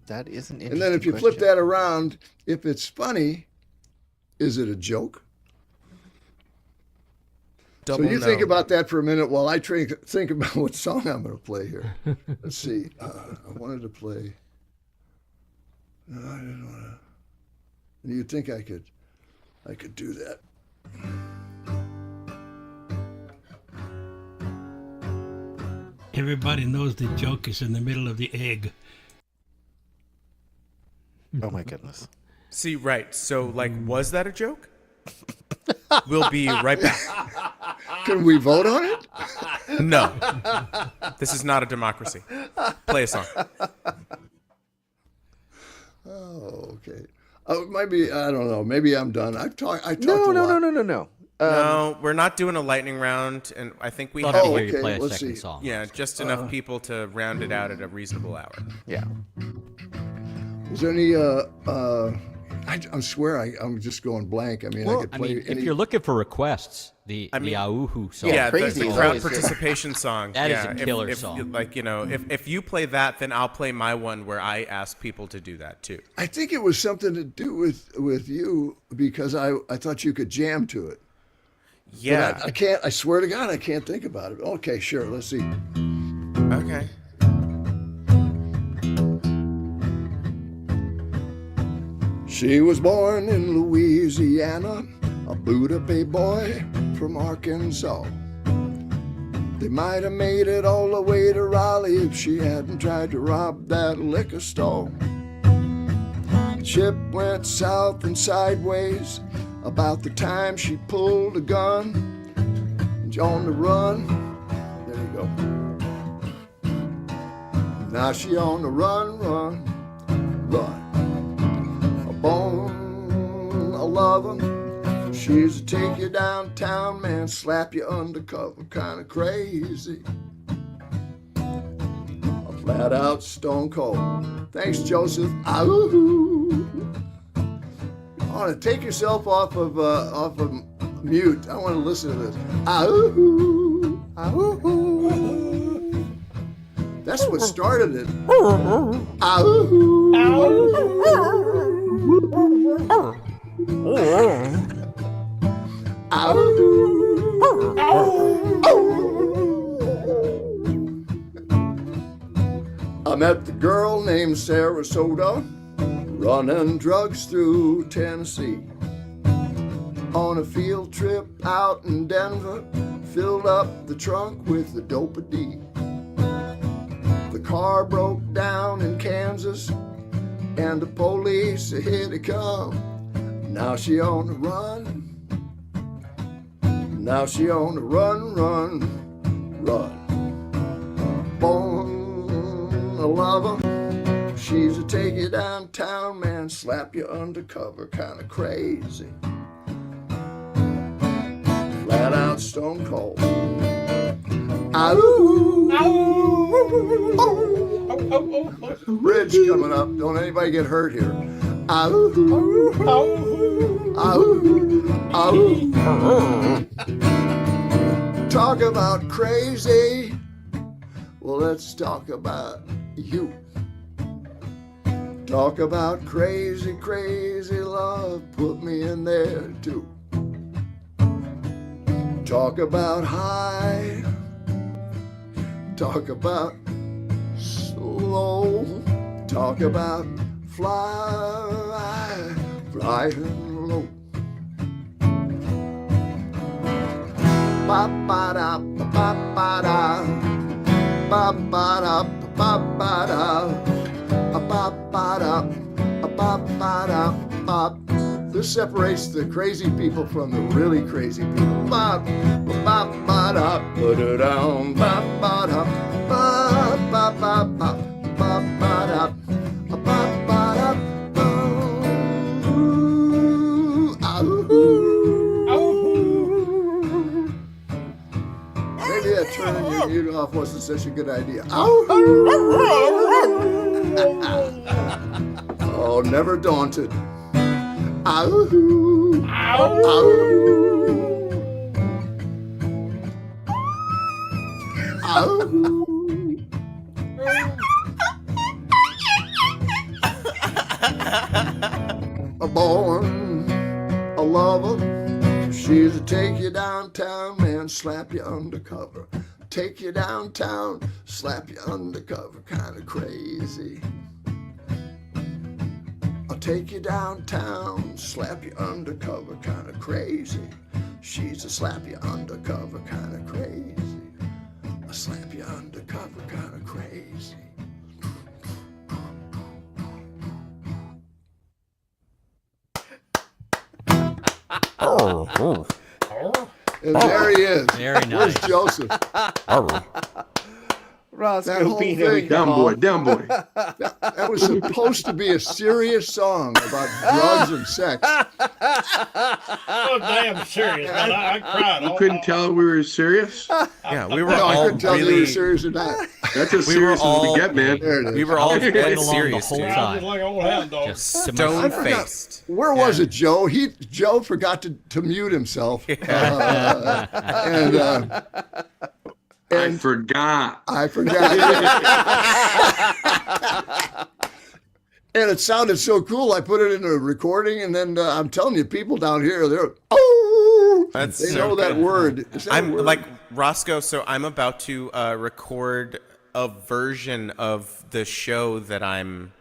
that is an interesting And then if you question. flip that around, if it's funny, is it a joke? Double so you no. think about that for a minute while I think about what song I'm going to play here. Let's see. I wanted to play. No, I didn't want to. And you'd think I could do that. Everybody knows the joke is in the middle of the egg. Oh my goodness. See, right. So, like, was that a joke? We'll be right back. Can we vote on it? No. This is not a democracy. Play a song. Oh, okay. Oh, it might be. I don't know. Maybe I'm done. I talked. No, a no, lot. no, no, no, no. No, we're not doing a lightning round, and I think we Love have to hear you okay, play a let's second see. song. yeah, just enough people to round it out at a reasonable hour. Yeah. Is there any? I swear I'm just going blank. I mean, Well, I could I play mean, any. if you're looking for requests, the Auhu song. Yeah, Crazy the is crowd always good. participation song. That is yeah, a killer if, song. Like, you know, if you play that, then I'll play my one where I ask people to do that too. I think it was something to do with you because I thought you could jam to it. But Yeah. I can't. I swear to God, I can't think about it. Okay, sure. Let's see. Okay. She was born in Louisiana, a Buddha Bay boy from Arkansas. They might have made it all the way to Raleigh if she hadn't tried to rob that liquor store. The ship went south and sideways about the time she pulled a gun. And on the run, there you go. Now she on the run, run. Born a lover, she's a take you downtown, man, slap you undercover, kind of crazy. A flat out stone cold. Thanks, Joseph. Ooh. I want to take yourself off of mute. I want to listen to this. Ooh. Ooh. That's what started it. Ooh. I met the girl named Sarasota, running drugs through Tennessee. On a field trip out in Denver, filled up the trunk with the dope-a-dee. The car broke down in Kansas, and the police here to come. Now she on the run. Now she on the run, run, run. Born a lover, she's a take you downtown, man, slap you undercover, kind of crazy. Flat out stone cold. Bridge coming up. Don't anybody get hurt here. Talk about crazy. Well, let's talk about you. Talk about crazy, crazy love. Put me in there too. Talk about high. Talk about slow. Talk about fly, flying low. Ba ba da ba ba da ba ba da ba ba da ba ba da ba ba da ba. This separates the crazy people from the really crazy people. Ba ba ba da ba da down ba ba da ba ba ba ba ba ba da ba ba da ba. Maybe that turning your mute off wasn't such a good idea. Oh, never daunted. A born a lover, she's a take you downtown, man, slap you undercover. Take you downtown, slap you undercover, kind of crazy. I'll take you downtown, slap you undercover, kind of crazy. She's a slap you undercover, kind of crazy. A slap you undercover, kind of crazy. And there he is. Very Where's nice. Joseph? That Roscoe whole Pino. thing. Down boy, down boy. That was supposed to be a serious song about drugs and sex. Oh, damn serious, man. I cried. You couldn't tell we were serious? Yeah, we were No, I all couldn't tell if you really. were serious or not. That's as We serious were as we all- get, man. There it is. We were all Playing dead along serious, the whole dude. I was time. just like an old hound dog. Just semi- Stone faced. Where was it, Joe? Joe forgot to mute himself. I forgot. I forgot. And it sounded so cool. I put it in a recording, and then I'm telling you, people down here, they're That's they so know that good. word. Is that a I'm word? like Roscoe, so I'm about to record a version of the show that I'm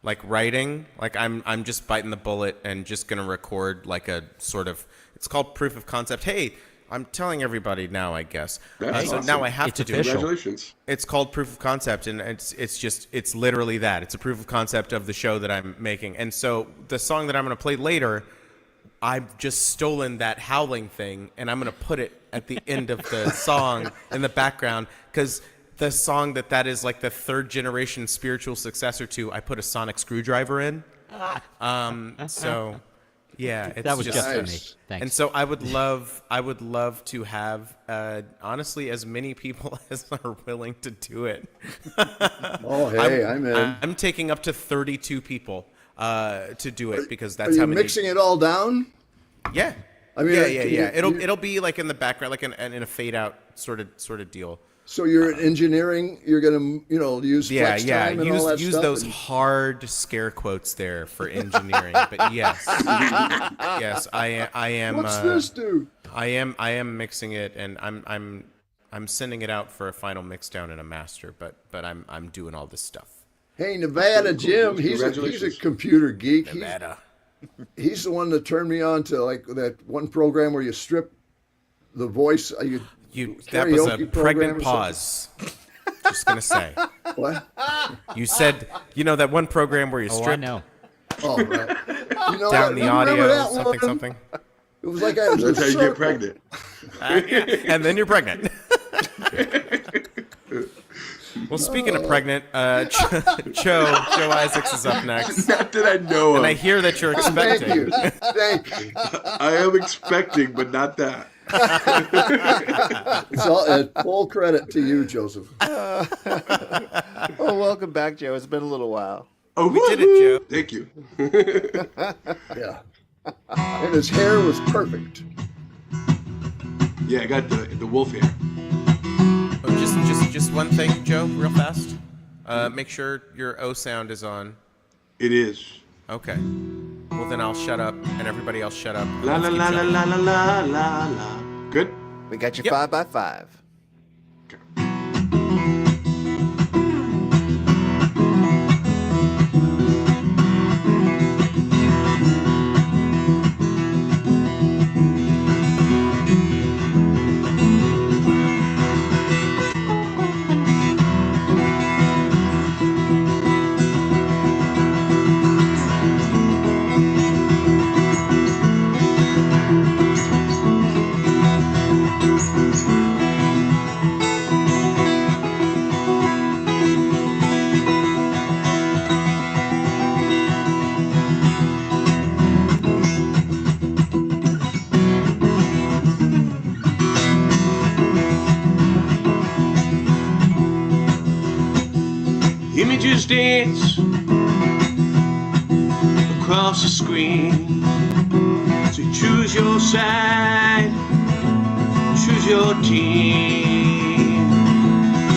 like writing. Like I'm just biting the bullet and just gonna record like a sort of. It's called proof of concept. Hey, I'm telling everybody now, I guess. That's So awesome. now I have It's to do it. official. Congratulations. It's called proof of concept, and it's literally that. It's a proof of concept of the show that I'm making. And so the song that I'm going to play later, I've just stolen that howling thing, and I'm going to put it at the end of the song in the background, because the song that is like the third generation spiritual successor to, I put a sonic screwdriver in. So yeah, it's That was just for me. Nice. Thanks. and so I would love to have, honestly, as many people as are willing to do it. Oh, hey, I'm in. I'm taking up to 32 people to do it, because Are that's you how many. mixing it all down? Yeah. I mean, yeah. can you- It'll be like in the background, like in a fade out sort of deal. So you're in engineering. You're gonna, use Yeah, flex yeah. time and all that Use stuff. those and- hard scare quotes there for engineering. But yes, yes, I am. What's this do? I am mixing it, and I'm sending it out for a final mix down and a master. But I'm doing all this stuff. Hey, Nevada Jim, he's a Congratulations. computer geek. Nevada. He's the one that turned me on to like that one program where you strip the voice. That was a karaoke program pregnant or pause. Just gonna say. something? What? You said, that one program where you Oh, I strip know. Oh, right. You know down what? the You remember audio, that something, one? something. It was like I was That's a how you circle. get pregnant. And then you're pregnant. Well, speaking of pregnant, Joe Isaacs is up next. Not that I know of. And I hear that you're Thank expecting. you. Thank you. I am expecting, but not that. It's all full credit to you, Joseph. Oh, welcome back, Joe. It's been a little while. Oh, We did it, Joe. Thank you. Yeah. And his hair was perfect. Yeah, I got the wolf hair. Oh, just one thing, Joe, real fast. Make sure your O sound is on. It is. Okay. Well, then I'll shut up, and everybody else shut up. La la Let's keep la la shutting. la la la la la. Good. We got your Yep. 5x5. Images dance across the screen. So choose your side, choose your team.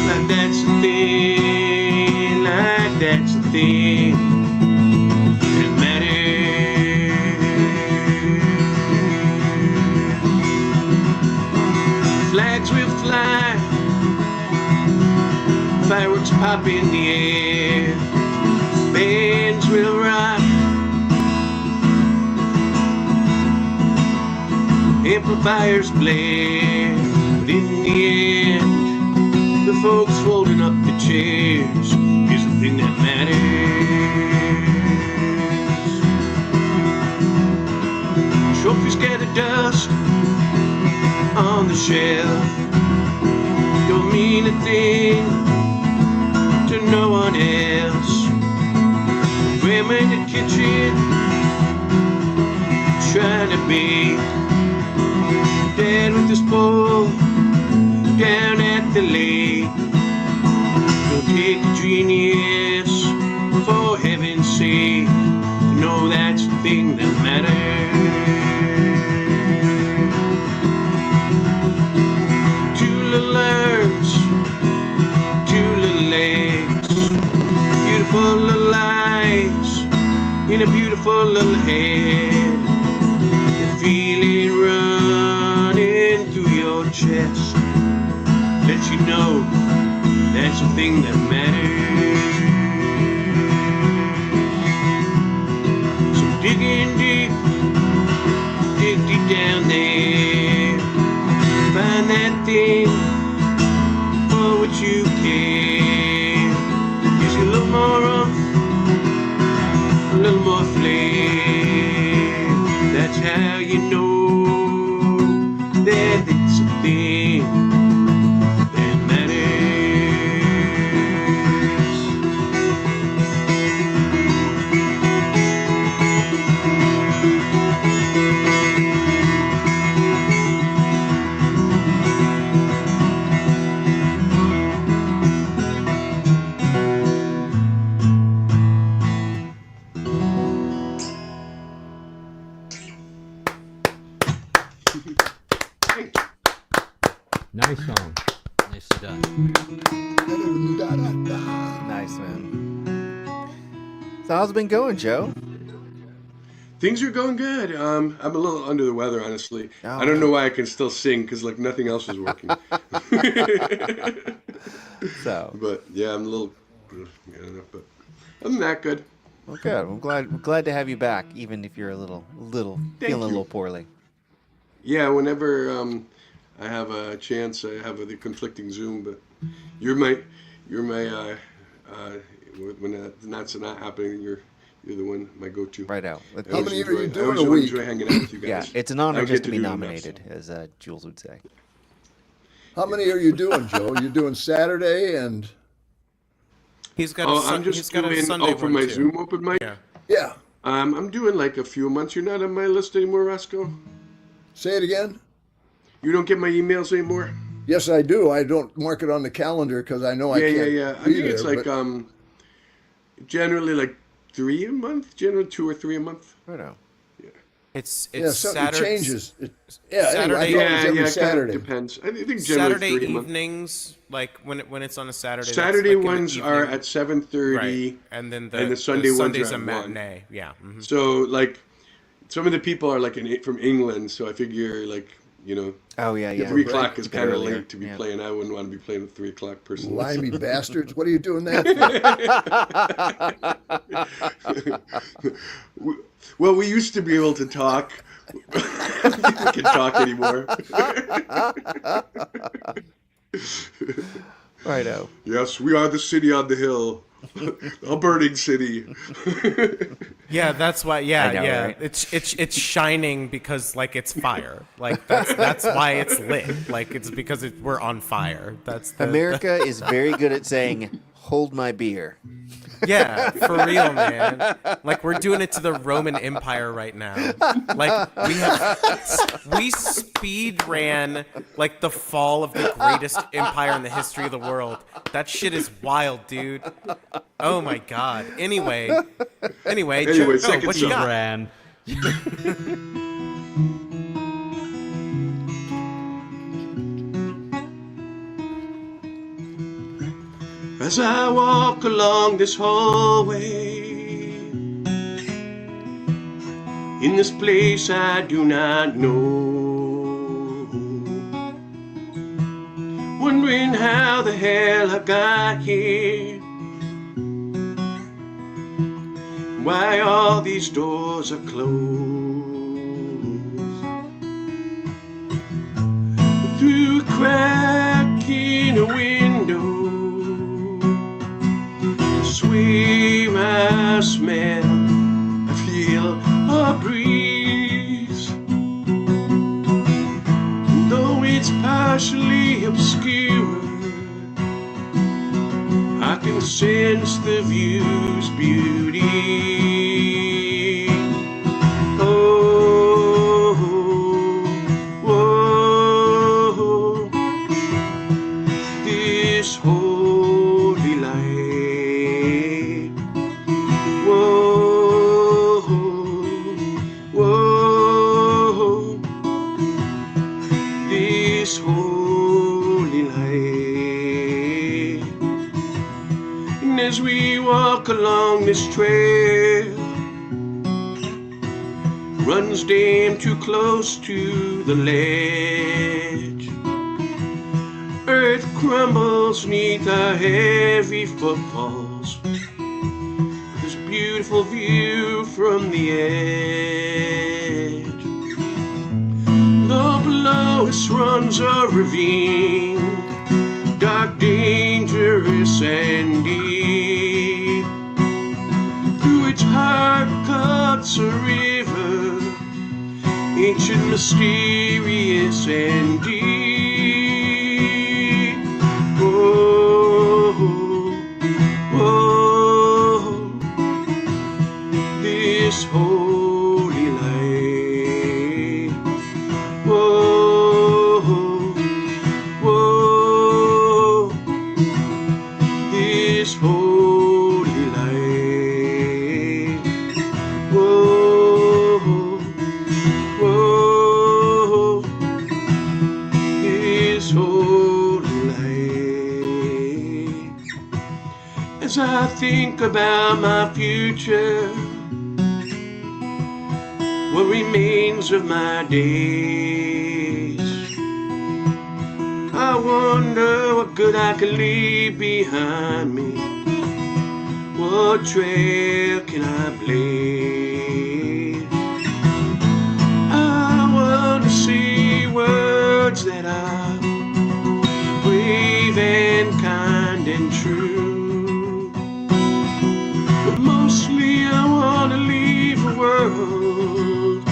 Like that's the thing, like that's the thing that matters. Flags will fly, fireworks pop in the air, bands will rock, amplifiers blare. But in the end, the folks folding up the chairs is the thing that matters. Trophies gather dust on the shelf, don't mean a thing to no one else. Grandma in the kitchen trying to bake, Dad with his pole down at the lake. Don't take a genius, for heaven's sake, to know that's the thing that matters. Two little arms, two little legs, beautiful little eyes in a beautiful little head. The feeling running through your chest let you know that's the thing that matters. So dig in deep, dig deep down there, find that thing for which you care. Gives you a little more oomph, a little more flair. That's how you know that it's a thing that matters. Nice song. Nicely done. Nice, man. So how's it been going, Joe? Things are going good. I'm a little under the weather, honestly. Oh, I don't know why I can still sing because like nothing else is working. So, But yeah, I'm a little. But other than that, good. well, good. I'm glad to have you back, even if you're a little feeling a little poorly. Yeah, whenever I have a chance, I have the conflicting Zoom. But you're my when that's not happening, you're the one, my go-to. Right out. I How always many are you enjoy- doing I always a week? enjoy hanging out with you Yeah, guys. it's an honor I just get to be do them, nominated, as Jules would say. How many are you doing, Joe? You're doing Saturday and He's got Oh, a, I'm just he's got a doing Sunday for one my too. Zoom open mic. Yeah. yeah. I'm doing like a few months. You're not on my list anymore, Roscoe. Say it again. You don't get my emails anymore. Yes, I do. I don't mark it on the calendar because I know I Yeah, can't. yeah. I be think it's there, like but- generally like 3 a month. Generally 2 or 3 a month. Right out. It's yeah, so Saturday. it changes. Anyway, I Saturday- thought it was Yeah, every yeah. It Saturday. depends. I think generally Saturday 3 a month. evenings, like when it's on a Saturday. that's Saturday like in the ones are evening. at 7:30. Right, and then and the Sunday ones Sunday's are a at 1. matinee. Yeah. Mhm. So like, some of the people are like from England, so I figure like Oh yeah, yeah. 3 o'clock is Keep it kind of earlier. late to be Yeah. playing. I wouldn't want to be playing with 3 o'clock person. Limey bastards! What are you doing that for? Well, we used to be able to talk. We can't talk anymore. Righto. Yes, we are the city on the hill, a burning city. Yeah, that's why. Yeah, I know, yeah. right? It's shining because like it's fire. Like that's why it's lit. Like it's because we're on fire. That's America is very good at saying, "Hold my beer." Yeah, for real, man. Like we're doing it to the Roman Empire right now. Like we speed ran like the fall of the greatest empire in the history of the world. That shit is wild, dude. Oh my god. Anyway, Joe, second what you song. got? Ran. As I walk along this hallway, in this place I do not know, wondering how the hell I got here, why all these doors are closed. crack in a window. I swear I smell, I feel a breeze. And though it's partially obscure, I can sense the view's beauty. Oh, whoa, this holy light. Whoa, whoa, this holy light. And as we walk along this trail, runs damn too close to the ledge. Earth crumbles neath our heavy footfalls. This beautiful view from the edge. Though below us runs a ravine, dark, dangerous, and deep. Through its heart cuts a river, ancient, mysterious, and deep. Whoa, whoa, this holy light. Whoa, whoa, this holy light. Whoa, whoa, this holy light. As I think about my future, what remains of my days, I wonder what good I can leave behind me. What trail can I blaze? I want to see words that are brave and kind and true. But mostly I want to leave a world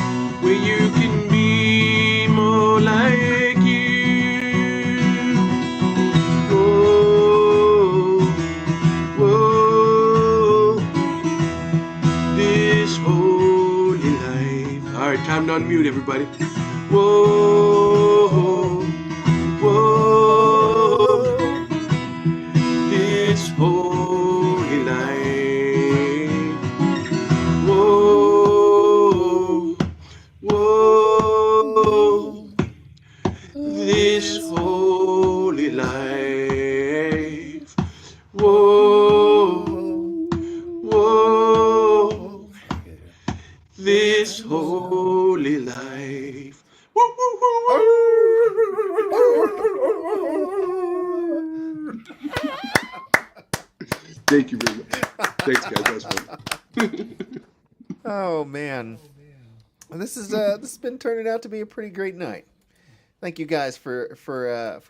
where you can be more like you. Whoa, whoa, this holy life. All right, time to unmute everybody. Whoa, whoa, this holy life. Whoa, whoa, this holy life. Whoa, whoa, this holy life. Woo, woo, woo, woo. Thank you very much. Thanks, guys. That was fun. Oh man. Well, this has been turning out to be a pretty great night. Thank you guys for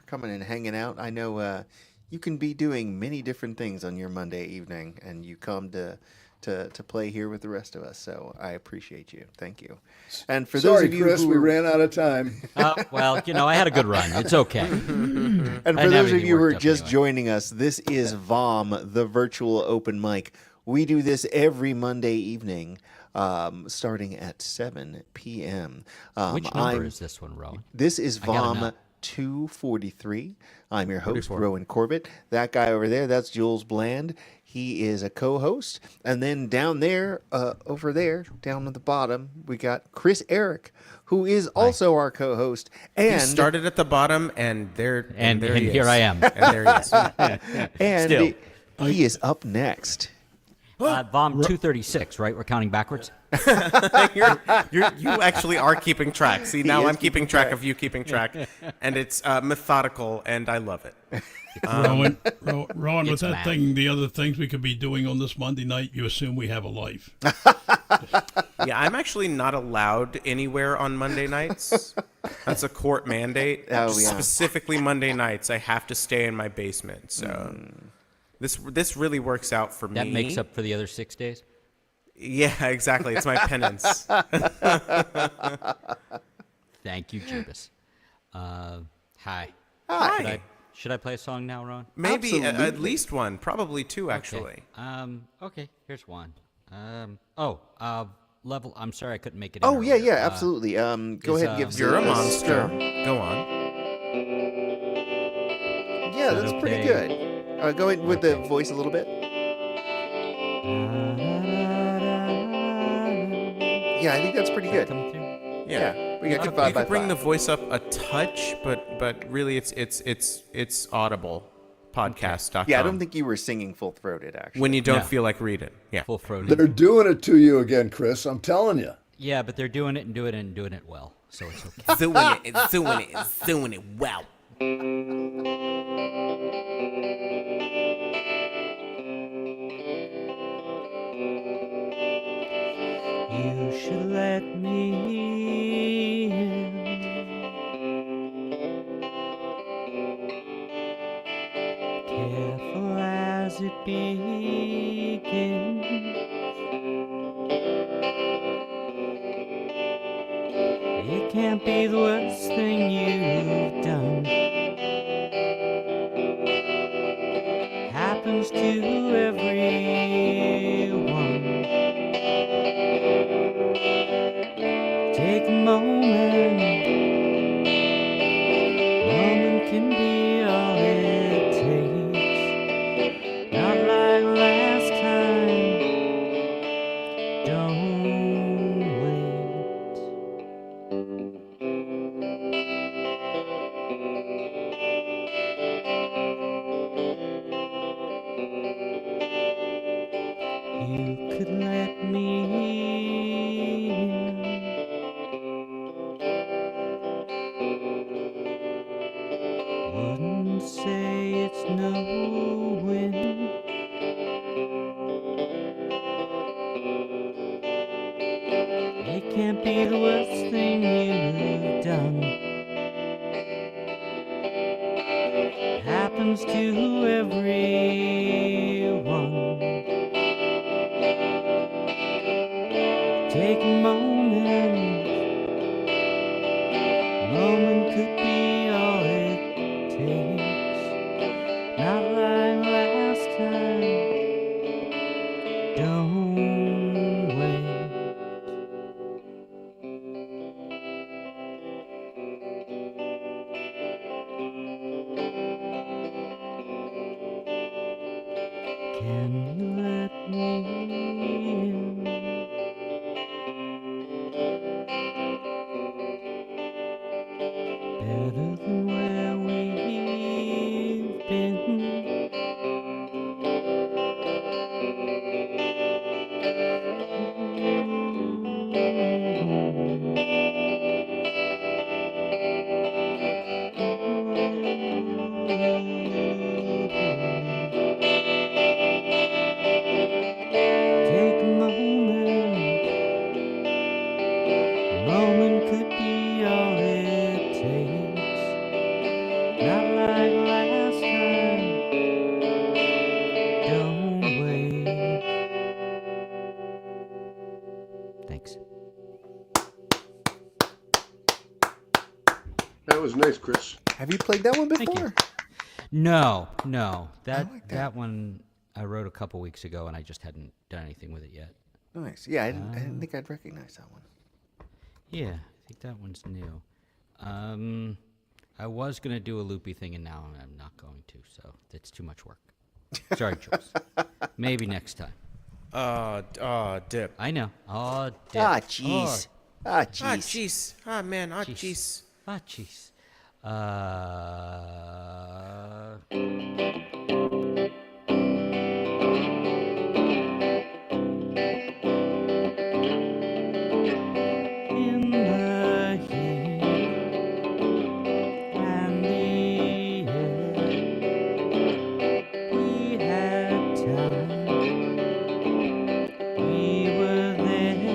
coming and hanging out. I know you can be doing many different things on your Monday evening, and you come to play here with the rest of us. So I appreciate you. Thank you. And for those Sorry, of you Chris, who we were, ran out of time. Well, I had a good run. It's okay. and I for didn't have those of anything you who are worked up just anyway. joining us, this is VOM, the virtual open mic. We do this every Monday evening, starting at 7 p.m. Which number is this one, Rowan? This is I gotta VOM know. 243. I'm your host, 44. Rowan Corbett. That guy over there, that's Jules Bland. He is a co-host. And then down there, over there, down at the bottom, we got Chris Eric, who is also our co-host. He And started at the bottom, and there And he here is. I am. And there he is. and Still. he is up next. VOM 236, right? We're counting backwards. You actually are keeping track. See, now is I'm keeping keeping track track. of you keeping track, and it's methodical, and I love it. Rowan, with It's that mad. thing, the other things we could be doing on this Monday night, you assume we have a life. Yeah, I'm actually not allowed anywhere on Monday nights. That's a court mandate. Oh, Just yeah. Specifically Monday nights, I have to stay in my basement. So this really works out for That me. makes up for the other 6 days. Yeah, exactly. It's my penance. Thank you, Jibus. Hi. Hi. Should I play a song now, Ron? Maybe at Absolutely. least one, probably two, actually. Okay, here's one. Level. I'm sorry I couldn't make it. Oh in yeah, earlier. yeah, absolutely. Go is, ahead and give You're a us monster. stir. Go on. Yeah, Is that that's pretty okay? good. Go ahead with the voice a little bit. Yeah, I think that's pretty good. Coming through? Yeah, we got You good could, 5 you by could bring 5. the voice up a touch, but really it's audible. Podcast.com. Yeah, I don't think you were singing full throated actually. when you don't No. feel like reading. Yeah. Full throated. They're doing it to you again, Chris. I'm telling you. Yeah, but they're doing it and doing it and doing it well, so it's okay. Doing it well. You should let me in. Careful as it begins. It can't be the worst thing you've done. Happens to everyone. Take a moment. Moment can be all it takes. Not like last time. Don't wait. You could let me in. Wouldn't say it's no win. It can't be the worst thing you've done. Happens to everyone. Take a moment. Moment could be all it takes. Not like last time. Don't wait. Can you let me in? Better than where we've been. Take a moment. Moment could be all it takes. Not like last time. Don't wait. Thanks. That was nice, Chris. Have you played that one Thank you. before? No. That like that one I wrote a couple weeks ago, and I just hadn't done anything with it yet. Nice. Yeah, I didn't think I'd recognize that one. Yeah, I think that one's new. I was gonna do a loopy thing, and now I'm not going to. So it's too much work. Sorry, Jules. Maybe next time. Dip. I know. Oh, dip. Ah, jeez. Ah, Ah, jeez. jeez. Ah, man. Ah, Jeez. jeez. Ah, jeez. In the heat and the air, we had time. We were there.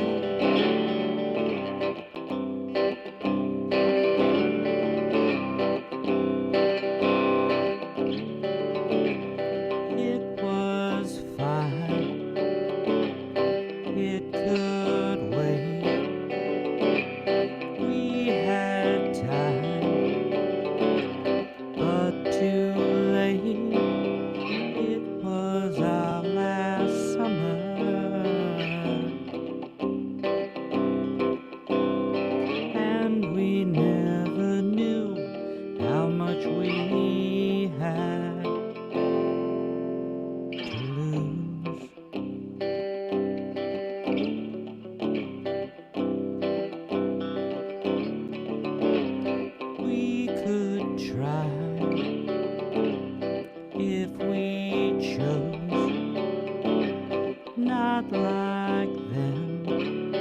not like them,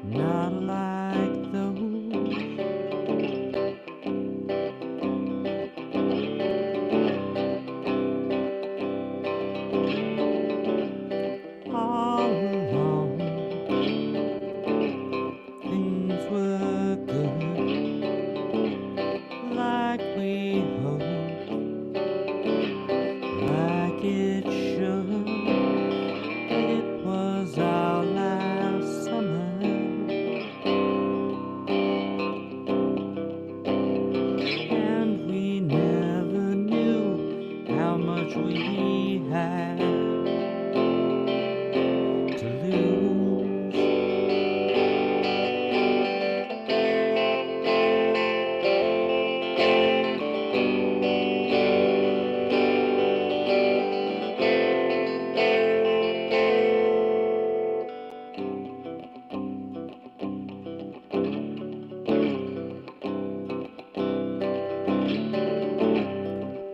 not like those. All along, things were good, like we hoped, like it should. It was our last summer, and we never knew how much we had to lose.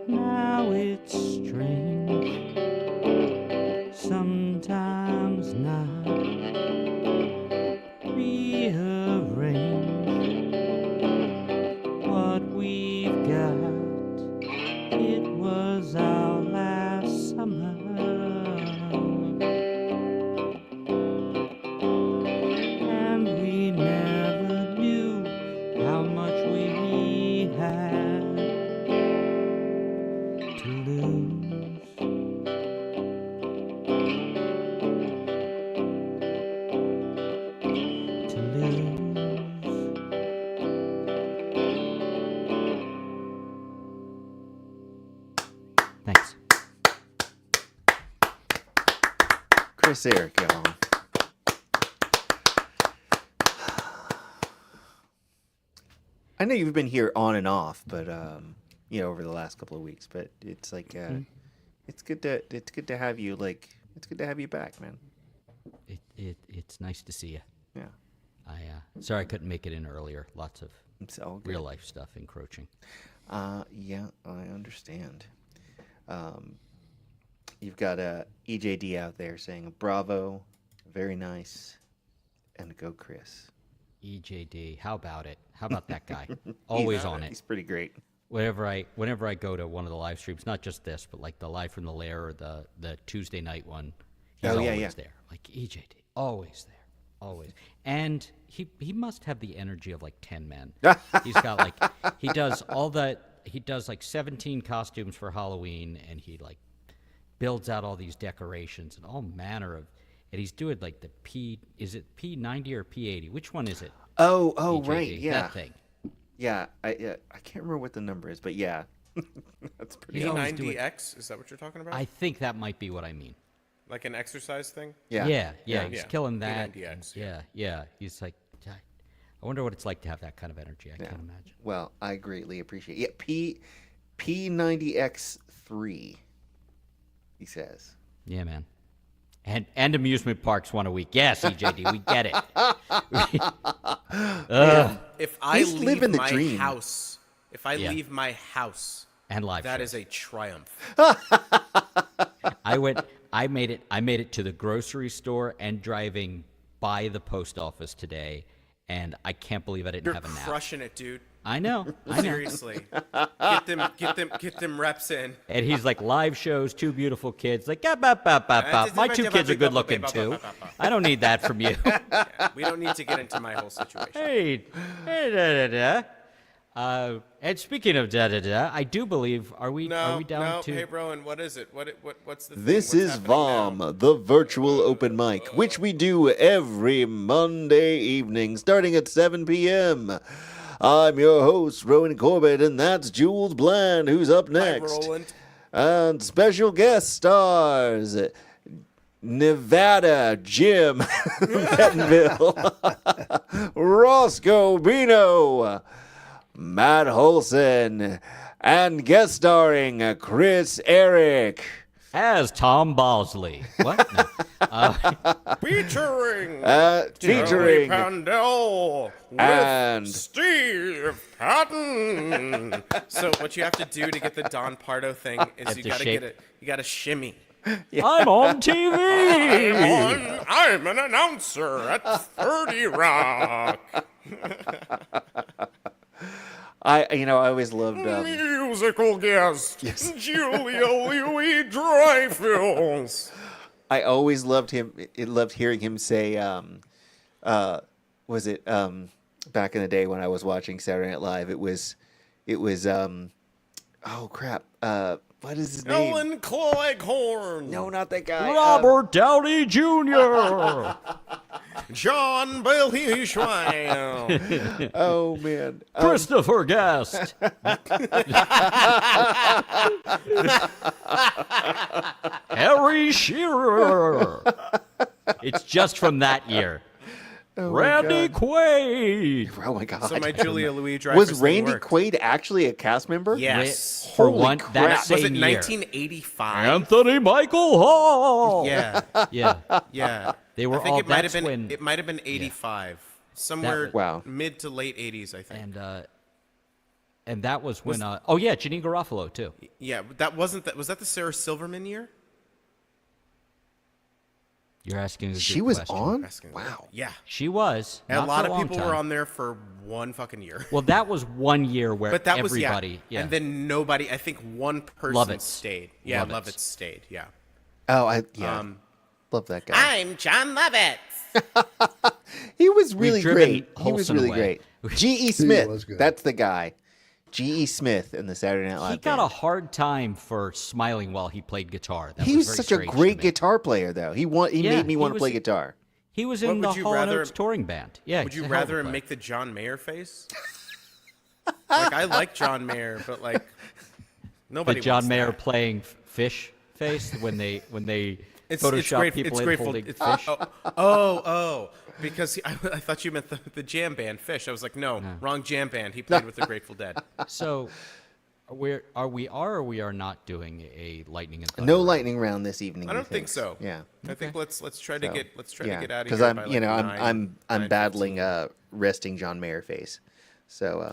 Now it's strange, sometimes not rearrange what we've got. It was our last summer, and we never knew how much we had to lose. To lose. Thanks. Chris Eric, y'all. I know you've been here on and off, but over the last couple of weeks. But it's like it's good to have you. It's good to have you back, man. It's nice to see you. Yeah. Sorry I couldn't make it in earlier. Lots of It's all good. real life stuff encroaching. Yeah, I understand. You've got a EJD out there saying bravo, very nice, and go Chris. EJD, how about it? How about that guy? Always on it. He's pretty great. Whenever I go to one of the live streams, not just this, but like the live from the lair or the Tuesday night one, he's always there. Like EJD, always there, always. And he must have the energy of like 10 men. He's got like he does like 17 costumes for Halloween, and he like builds out all these decorations and all manner of. And he's doing like the is it P90 or P80? Which one is it? Oh, EJD, right, yeah. that thing. Yeah, I can't remember what the number is, but yeah, that's pretty. He's always doing- P90X, is that what you're talking about? I think that might be what I mean. Like an exercise thing? Yeah. He's killing that. P90X, Yeah. He's like, I wonder what it's like to have that kind of energy. I can't imagine. Well, I greatly appreciate it. Yeah, P90X3, he says. Yeah, man. And amusement parks one a week. Yes, EJD, we get it. If I He's leave living the my dream. house, leave my house, And live that shows. is a triumph. I made it to the grocery store and driving by the post office today, and I can't believe I didn't You're have a nap. crushing it, dude. I know. Seriously. Get them reps in. And he's like, live shows, two beautiful kids. Like, my two kids are good looking too. I don't need that from you. Yeah, we don't need to get into my whole situation. Hey, and speaking of I do believe, are we down to? Hey, Rowan, what is it? What's the thing? This What's is happening VOM, now? the virtual open mic, which we do every Monday evening starting at 7 p.m. I'm your host, Rowan Corbett, and that's Jules Bland, who's up next. Hi, Roland. And special guest stars Nevada Jim Bentonville, Roscoe Bino, Matt Holson, and guest starring Chris Eric. As Tom Bosley. What? No. Featuring Featuring Pandel with and Steve Patton. So what you have to do to get the Don Pardo thing is Have you to gotta shake. get it. You gotta shimmy. I'm on TV. I'm an announcer at 30 Rock. I always loved. Musical guest, Julia Louis-Dreyfus. I always loved him. It loved hearing him say, was it back in the day when I was watching Saturday Night Live? It was, oh crap, what is his name? Ellen Cleghorn. No, not that guy. Robert Downey Jr. John Belushi. Oh man, Christopher Guest. Harry Shearer. It's just from that year. Randy Quaid. Oh my god. So my Julia Louis-Dreyfus was thing Randy worked. Quaid actually a cast member? Yes. For Holy one, crap. that same Was it year. 1985? Anthony Michael Hall. Yeah. Yeah. Yeah. They were I think all. it might have That's been. when. It might have been 85. Somewhere. Wow. Mid to late 80s, I think. And that was when. Oh yeah, Janine Garofalo too. Yeah, but that wasn't that. Was that the Sarah Silverman year? You're asking. A She good was question. on? Asking- Wow. Yeah. She was. And a Not lot for of long people time. were on there for one fucking year. Well, that was 1 year where But that everybody. was Yeah. And then nobody. I think one person Lovitz. stayed. Yeah, Lovitz. Lovitz stayed. Yeah. Oh, love that guy. I'm John Lovitz. He was really driven great. He was Holson really away. great. G.E. was Smith. good. That's the guy. G.E. Smith in the Saturday Night Live. He got band. a hard time for smiling while he played guitar. That He was very such a strange to great me. guitar player, though. He Yeah, made me he want to was- play guitar. He was What in the would you Hall & rather- Oates touring band. Yeah. Would he's you a hell of a rather him player. make the John Mayer face? Like I like John Mayer, but like nobody. the John wants Mayer that. playing fish face when they It's Photoshop great, people it's in grateful. holding It's- fish? Because I thought you meant the jam band Fish. I was like, no, wrong jam band. He played with the Grateful Dead. So, we are not doing a lightning and thunder. No lightning round this evening. I he don't think thinks. so. Yeah. I think let's try to get Yeah. get out of here. Because by, I'm like, I'm 9:15. battling resting John Mayer face. So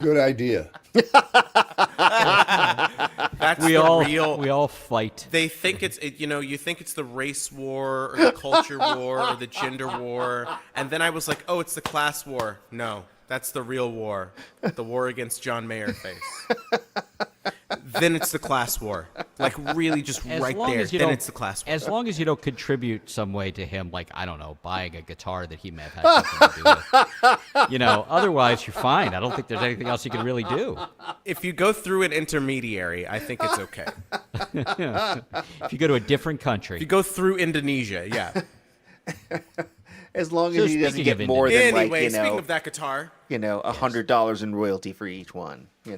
Good idea. That's We the all real. fight. They think you think it's the race war or the culture war or the gender war, and then I was like, oh, it's the class war. No, that's the real war, the war against John Mayer face. Then it's the class war, like really just As right long there. as you Then don't- it's the class war. As long as you don't contribute some way to him, like I don't know, buying a guitar that he may have had something to do with. Otherwise you're fine. I don't think there's anything else you can really do. If you go through an intermediary, I think it's okay. If you go to a different country. If you go through Indonesia, yeah. as long So as he doesn't speaking get of more than Anyway, like speaking of that guitar, $100 in royalty for each one. yeah,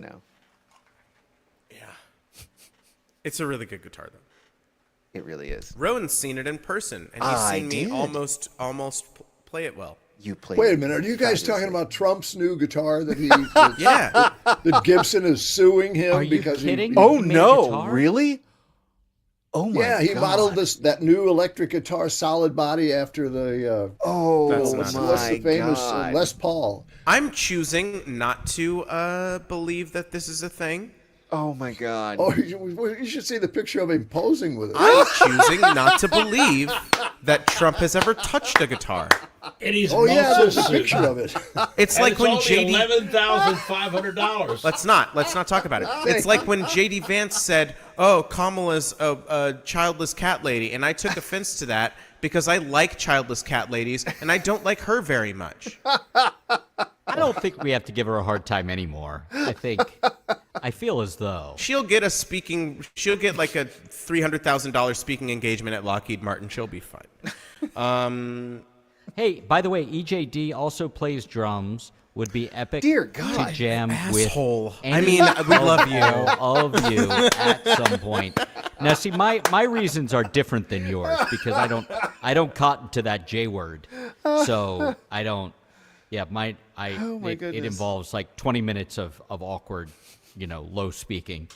it's a really good guitar though. It really is. Rowan's seen it in person, and he's I seen me did. almost play it well. You play. Wait a minute. Are you guys talking about Trump's new guitar that Yeah. that Gibson is suing him Are you because kidding? Oh He made a no! guitar? Really? Oh my Yeah, he God. modeled that new electric guitar solid body after the Oh That's what's my the famous God. Les Paul. I'm choosing not to believe that this is a thing. Oh my God. Oh, you should see the picture of him posing with it. I'm choosing not to believe that Trump has ever touched a guitar. And he's Oh yeah, there's a muscle suit. picture of it. It's And like it's when only JD. $11,500. Let's not talk about it. It's like when JD Vance said, "Oh, Kamala's a childless cat lady," and I took offense to that because I like childless cat ladies and I don't like her very much. I don't think we have to give her a hard time anymore. I feel as though She'll get like a $300,000 speaking engagement at Lockheed Martin. She'll be fine. Hey, by the way, EJD also plays drums. Would be epic Dear God. to jam Asshole. with. I mean, we love you. All of you at some point. Now, see, my reasons are different than yours because I don't cotton to that J word, so I don't. Yeah, it goodness. involves like 20 minutes of awkward, low speaking,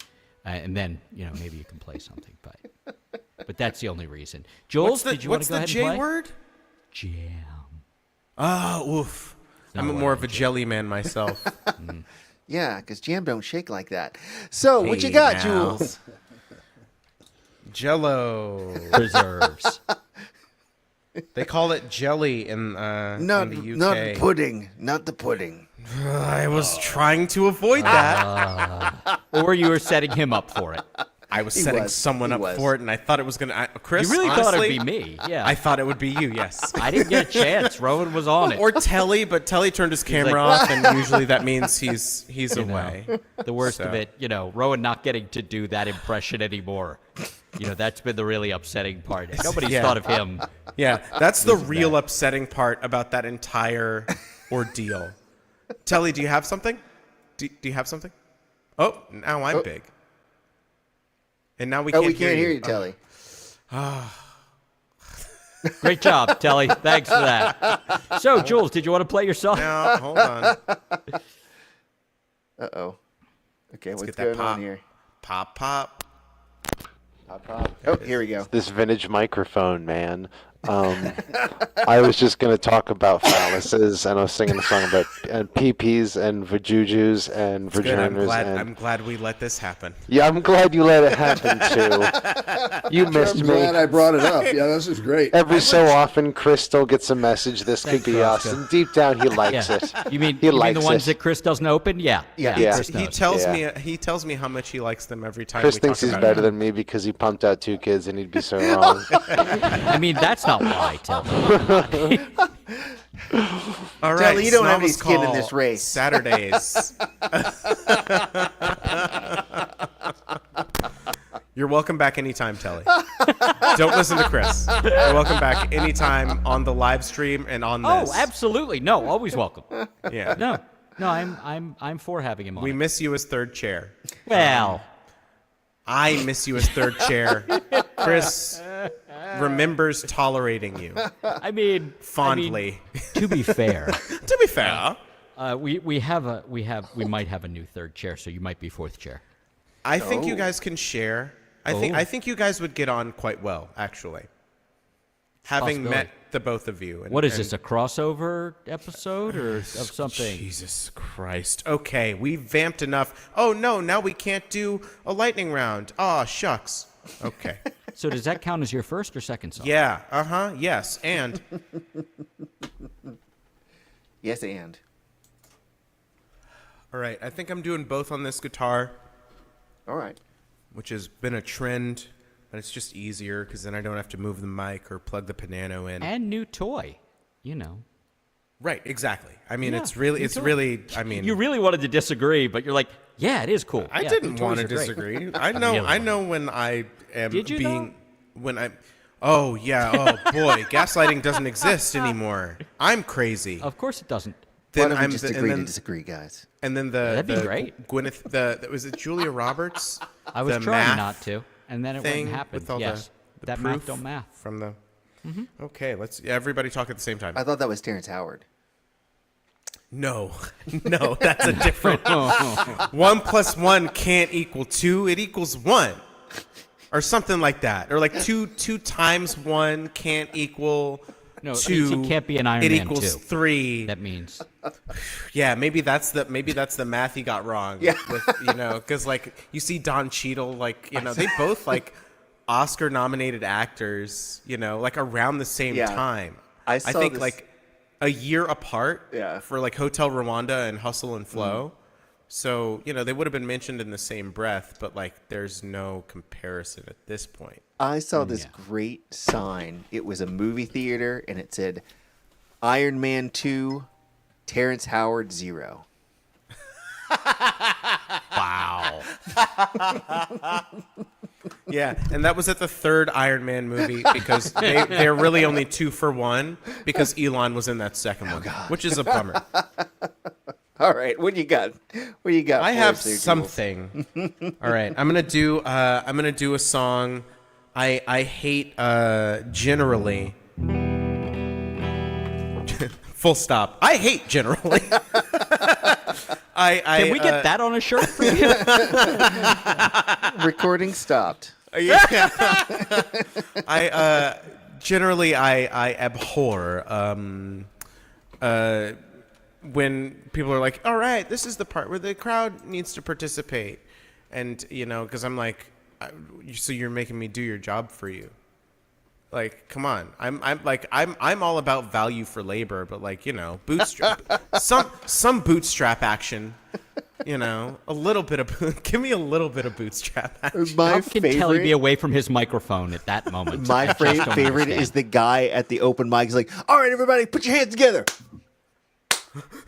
and then maybe you can play something, but that's the only reason. Jules, did you want what's to go the ahead J and play? word? Jam. Oh, oof. I'm more of a jelly man myself. Yeah, because jam don't shake like that. So, what you Hey, got, now. Jules? Jello. Preserves. They call it jelly in Not, the UK. not pudding. Not the pudding. I was trying to avoid that. Or you were setting him up for it. I was He setting was. someone He up was. for it, and I thought it was gonna. Chris, You really honestly, thought it'd be me. Yeah. I thought it would be you. Yes. I didn't get a chance. Rowan was on it. Or Telly, but Telly turned his camera like- off, and usually that means he's You know, away. the worst of So. it, Rowan not getting to do that impression anymore. That's been the really upsetting part. Nobody's Yeah. thought of him. Yeah, that's the real upsetting part about that entire ordeal. Telly, do you have something? Do you have something? Oh, now I'm big. And now we Oh, can't we can't hear you, Telly. Great job, Telly. Thanks for that. So, Jules, did you want to play your song? Now, hold on. Uh-oh. Okay, what's get that going pop. on here? Pop, pop. Pop, pop. Oh, here we go. This vintage microphone, man. I was just going to talk about phalluses, and I was singing a song about PPs and vajujus and Good. vaginas. I'm glad we let this happen. Yeah, I'm glad you let it happen, too. You missed I'm me. glad I brought it up. Yeah, this is great. Every so often, Crystal gets a message. This could Thanks, be us, Roscoe. and deep down, he likes Yeah. it. You mean He the likes ones it. that Chris doesn't open? Yeah. Yeah. Chris He knows. tells me how much he likes them every time. Chris we thinks talk he's about better it. than me because he pumped out 2 kids, and he'd be so wrong. I mean, that's not why, Telly. All right, Telly, you don't have Snob any was skin in called this race. Saturdays. You're welcome back anytime, Telly. Don't listen to Chris. You're welcome back anytime on the live stream and on this. Oh, absolutely. No, always welcome. Yeah. No, I'm for having him on. We miss you as third chair. Well, I miss you as third chair. Chris remembers tolerating you I mean, fondly. to be fair, To be fair, we might have a new third chair, so you might be fourth chair. I think you guys can share. I think you guys would get on quite well, actually. Having met Possibility. the both of you. What is this, a crossover episode or of something? Jesus Christ. Okay, we vamped enough. Oh, no, now we can't do a lightning round. Aw, shucks. Okay. So does that count as your first or second song? Yeah, uh-huh, yes, and Yes, and. all right, I think I'm doing both on this guitar, All right. which has been a trend, but it's just easier because then I don't have to move the mic or plug the piano in. And new toy, Right, exactly. I mean, Yeah, it's really, I mean, You really wanted to disagree, but you're like, yeah, it is cool. I Yeah, didn't new want toys to are great. disagree. I know when I am Did you, being, when I, oh yeah, oh boy, gaslighting doesn't exist anymore. I'm crazy. Of course it doesn't. Why don't we I'm just the- agree and to then, disagree, guys? and then That'd be the great. Gwyneth, was it Julia Roberts? I was The trying math not to, and then it thing wouldn't happen. with all Yes, the that proof math don't math. from the. Okay, let's everybody talk at the same time. I thought that was Terrence Howard. No, no, that's a different. 1 + 1 can't equal 2. It equals 1, or something like that, or like 2 times 1 can't equal No, 2. it can't be an Iron It Man equals 2. 3. That means Yeah, maybe that's the math he got wrong. Yeah. with, because like you see Don Cheadle, like they both like Oscar nominated actors, like around the same Yeah. time. I I saw think this- like a year apart. Yeah. For like Hotel Rwanda and Hustle and Flow. So they would have been mentioned in the same breath, but like there's no comparison at this point. I saw this Yeah. great sign. It was a movie theater, and it said, Iron Man 2, Terrence Howard 0. wow. Yeah, and that was at the third Iron Man movie because they're really only 2 for 1 because Elon was in that second one, which is a bummer. All right, what do you got? What do you got? I for have us there, Jules? something. All right, I'm gonna do a song. I hate generally. Full stop. I hate generally. Can we get that on a shirt for you? Recording stopped. Yeah. I generally I abhor when people are like, all right, this is the part where the crowd needs to participate. And, because I'm like, so you're making me do your job for you. Like, come on. I'm all about value for labor, but bootstrap, some bootstrap action, a little bit of, give me a little bit of bootstrap action. How can Kelly be away from his microphone at that moment? My favorite is the guy at the open mic. He's like, all right, everybody, put your hands together.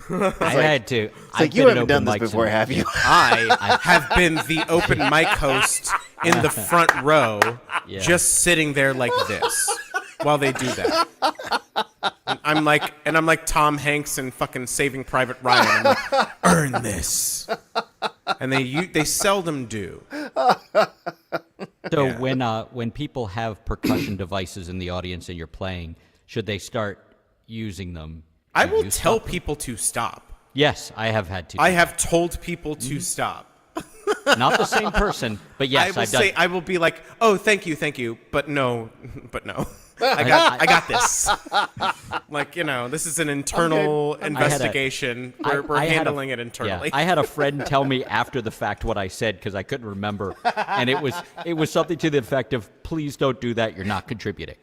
I had to. It's like, you haven't done this before, have you? I have been the open mic host in the front row, just sitting there like this while they do that. I'm like Tom Hanks in fucking Saving Private Ryan. I'm like, earn this, and they seldom do. So when people have percussion devices in the audience and you're playing, should they start using them? I will tell people to stop. Yes, I have had to. I have told people to stop. Not the same person, but yes, I've done. I will be like, oh, thank you, but no. I got this. This is an internal investigation. We're handling it internally. Yeah, I had a friend tell me after the fact what I said because I couldn't remember, and it was something to the effect of, "Please don't do that. You're not contributing."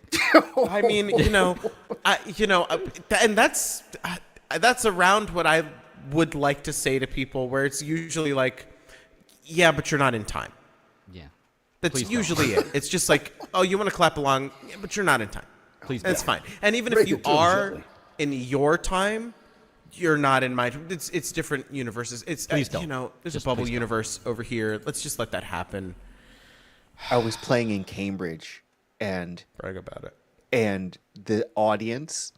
I mean, and that's around what I would like to say to people, where it's usually like, yeah, but you're not in time. Yeah. That's usually it. It's just like, oh, you want to clap along, yeah, but you're not in time. Please That's fine. And even if you are in your time, you're not in my time. It's different universes. It's please don't. There's Just a bubble please universe over here. Let's just let that happen. I was playing in Cambridge, and brag about it. And the audience,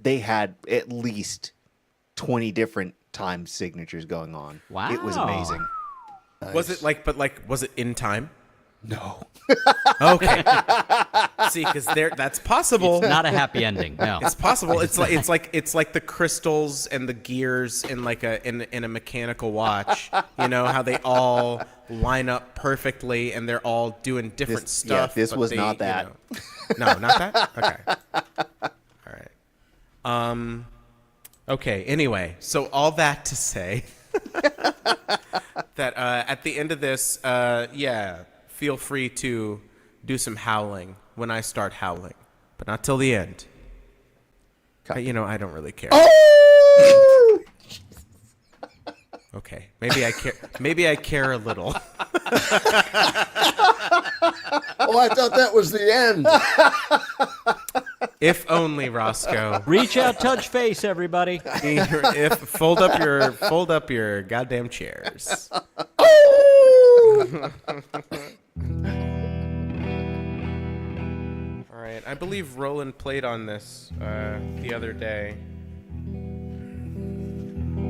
they had at least 20 different time signatures going on. Wow. It was amazing. Nice. Was it was it in time? No. Okay. See, because that's possible. It's not a happy ending. No. It's possible. It's like the crystals and the gears in in a mechanical watch. You know how they all line up perfectly and they're all doing different stuff. Yeah, this was not that. No, not that. Okay. All right. Okay. Anyway, so all that to say that at the end of this, feel free to do some howling when I start howling, but not till the end. I don't really care. Oh! Okay, maybe I care. Maybe I care a little. Oh, I thought that was the end. If only, Roscoe. Reach out, touch face, everybody. Fold up your goddamn chairs. Oh! All right, I believe Roland played on this the other day.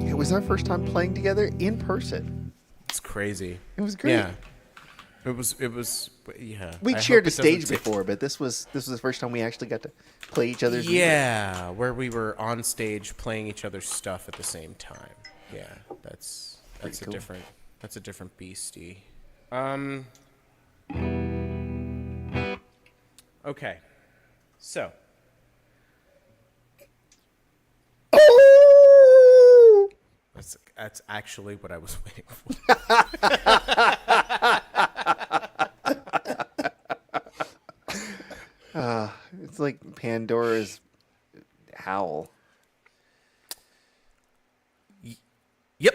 It was our first time playing together in person. It's crazy. It was great. Yeah. It was. Yeah. We shared a stage before, but this was the first time we actually got to play each other's music. Yeah, where we were on stage playing each other's stuff at the same time. Yeah, that's cool. a different beastie. Okay. So. Oh! That's actually what I was waiting for. It's like Pandora's howl. Yep.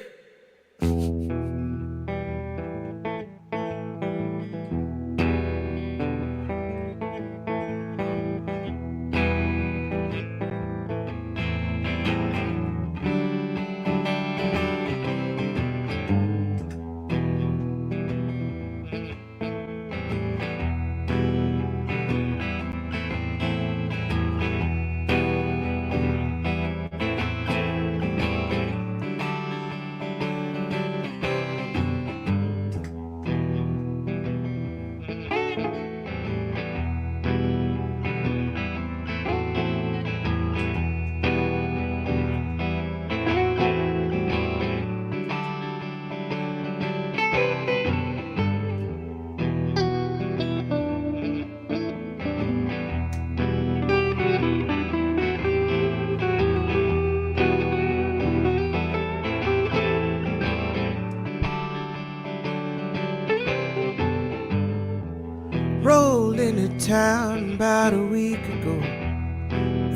town about a week ago.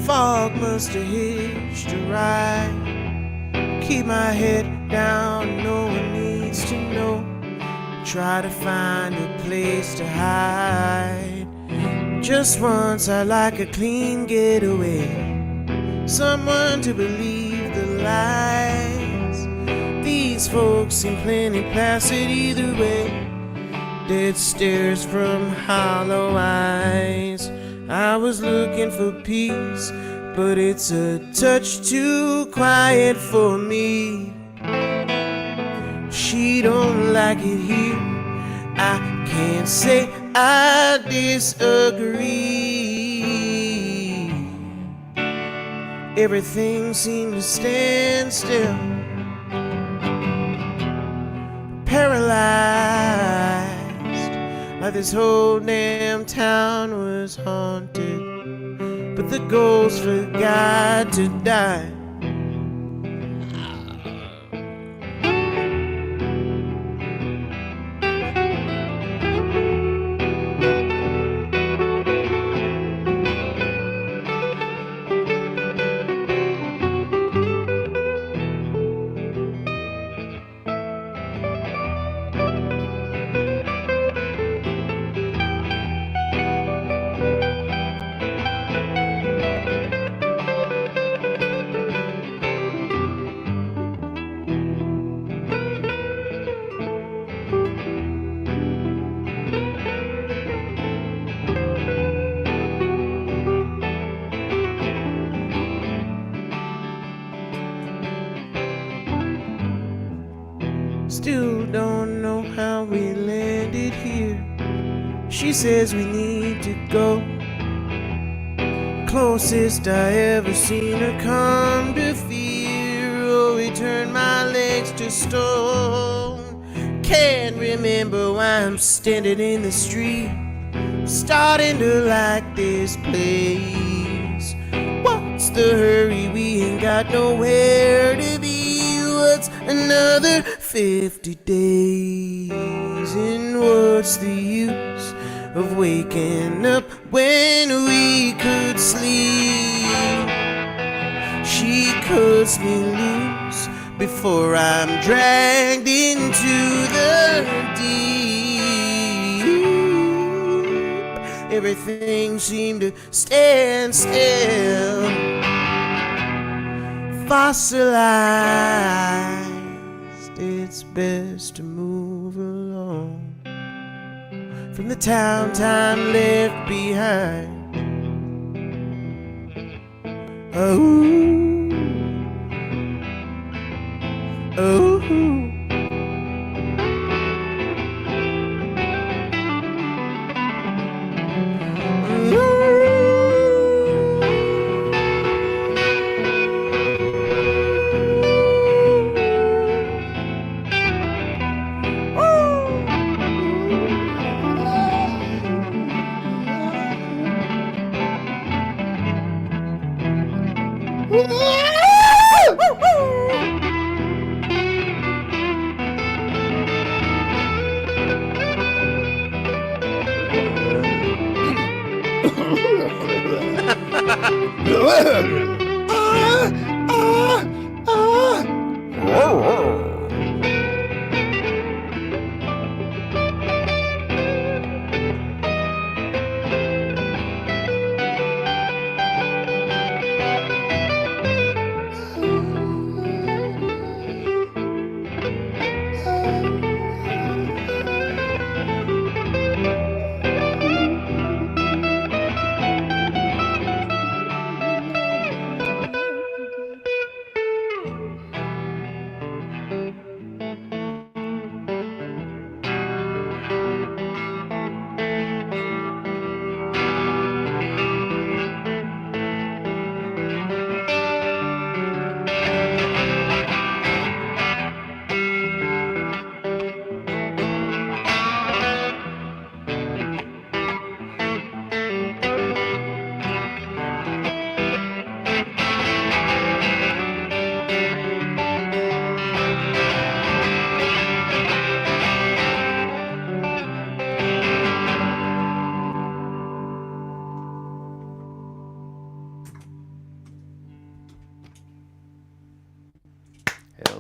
Fog must have hitched a ride. Keep my head down, no one needs to know. Try to find a place to hide. Just once I'd like a clean getaway. Someone to believe the lies. These folks seem plenty placid either way. Dead stares from hollow eyes. I was looking for peace, but it's a touch too quiet for me. She don't like it here. I can't say I disagree. Everything seemed to stand still, paralyzed, like this whole damn town was haunted. But the ghost forgot to die. Still don't know how we landed here. She says we need to go. Closest I ever seen her come to fear. Oh, it turned my legs to stone. Can't remember why I'm standing in the street, starting to like this place. What's the hurry? We ain't got nowhere to be. What's another 50 days? And what's the use of waking up when we could sleep? She cuts me loose before I'm dragged into the deep. Everything seemed to stand still, fossilized. It's best to move along from the town time left behind. Oh, oh.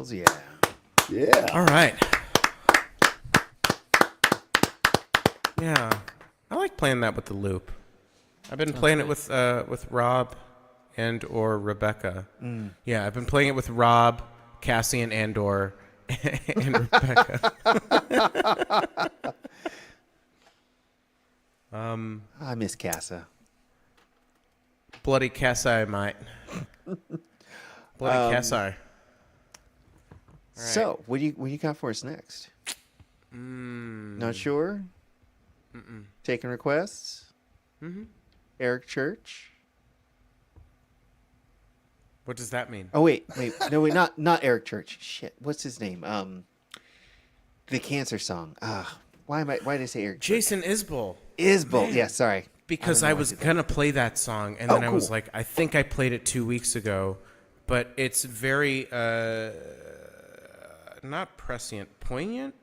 Hells yeah. Yeah. All right. Yeah, I like playing that with the loop. I've been playing it with Rob and or Rebecca. Yeah, I've been playing it with Rob, Cassian, and/or and Rebecca. I miss Casa. Bloody Cassi, mate. Bloody Cassi. So, what do you got for us next? Not sure. Taking requests. Eric Church. What does that mean? Oh wait, no wait, not Eric Church. Shit, what's his name? The Cancer song. Why did I say Eric? Jason Isbell. Isbell. Yeah, sorry. Because I was gonna play that song, and then I was like, I think I played it 2 weeks ago, but it's very not prescient, poignant.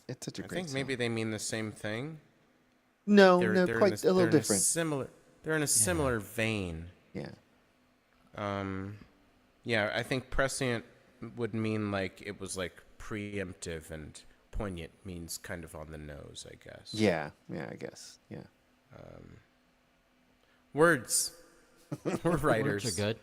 It's such a I great think song. maybe they mean the same thing. No, They're quite a little different. They're in a similar vein. Yeah. Yeah, I think prescient would mean like it was like preemptive, and poignant means kind of on the nose, I guess. Yeah, I guess. Yeah. Words. We're writers. Words are good.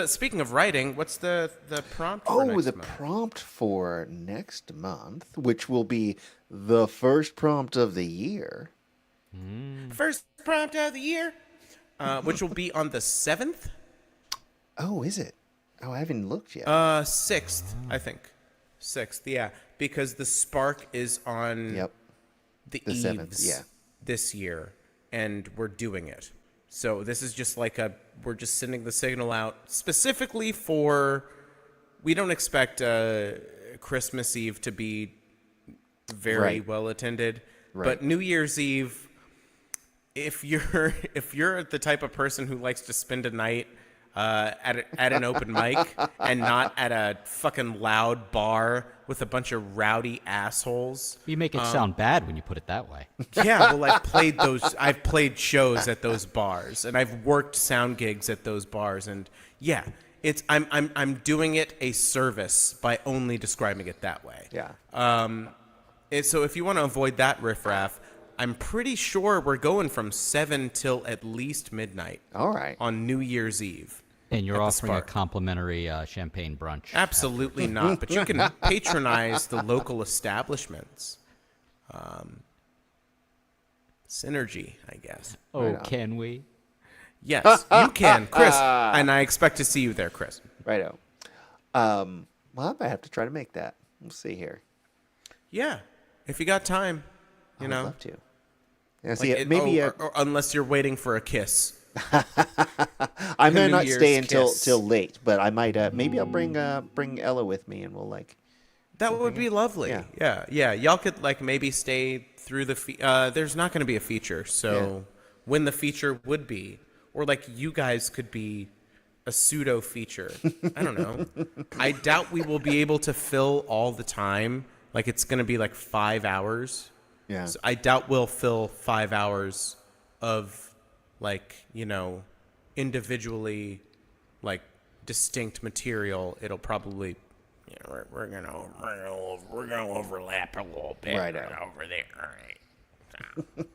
Speaking of writing, what's the prompt for next the month? prompt for next month, which will be the first prompt of the year. First prompt of the year, which will be on the 7th? Oh, is it? Oh, I haven't looked yet. 6th, I think. 6th, yeah. Because the Spark is on the eaves 7th, yeah. this year, and we're doing it. So this is just like we're just sending the signal out specifically for, we don't expect Christmas Eve to be very well attended, but New Year's Eve, if you're the type of person who likes to spend a night at an open mic and not at a fucking loud bar with a bunch of rowdy assholes. You make it sound bad when you put it that way. Yeah, well, I've played shows at those bars, and I've worked sound gigs at those bars, and yeah, I'm doing it a service by only describing it that way. Yeah. So if you want to avoid that riffraff, I'm pretty sure we're going from 7 till at least midnight. All right. On New Year's Eve. And you're at the offering a Spark. champagne brunch. Absolutely not. But you can patronize the local establishments. Synergy, I guess. Oh, can we? Yes, you can, Chris. And I expect to see you there, Chris. Righto. Well, I might have to try to make that. We'll see here. Yeah, if you got time, you know. I'd love to. Yeah, see, maybe or unless you're waiting for a kiss. I may New not Year's stay kiss. till late, but I might. Maybe I'll bring Ella with me, and we'll like. That would be lovely. Yeah. Y'all could like maybe stay through the. There's not going to be a feature, so when the feature would be, or like you guys could be a pseudo feature. I don't know. I doubt we will be able to fill all the time. Like it's going to be like 5 hours. Yeah. So I doubt we'll fill 5 hours of like, you know, individually like distinct material. It'll probably we're gonna overlap a little bit over there. All right.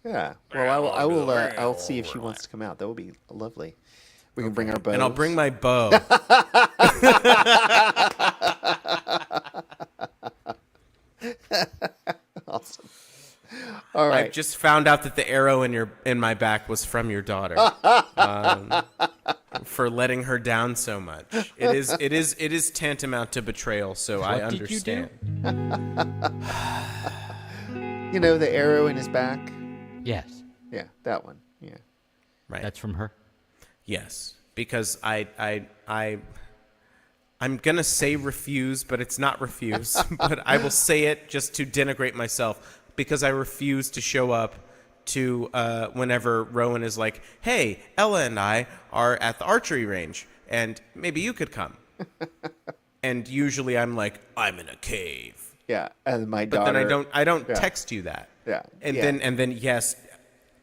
Yeah. Well, I will. I'll see if she wants to come out. That would be lovely. We can bring our bows. And I'll bring my bow. Awesome. All right. I just found out that the arrow in my back was from your daughter, for letting her down so much. It is tantamount to betrayal. So I understand. You know the arrow in his back. Yes. Yeah, that one. Yeah. Right. That's from her. Yes, because I'm gonna say refuse, but it's not refuse. But I will say it just to denigrate myself, because I refuse to show up to whenever Rowan is like, "Hey, Ella and I are at the archery range, and maybe you could come." And usually I'm like, "I'm in a cave." Yeah, and my But daughter. then I don't text you that. Yeah. And yeah. then yes,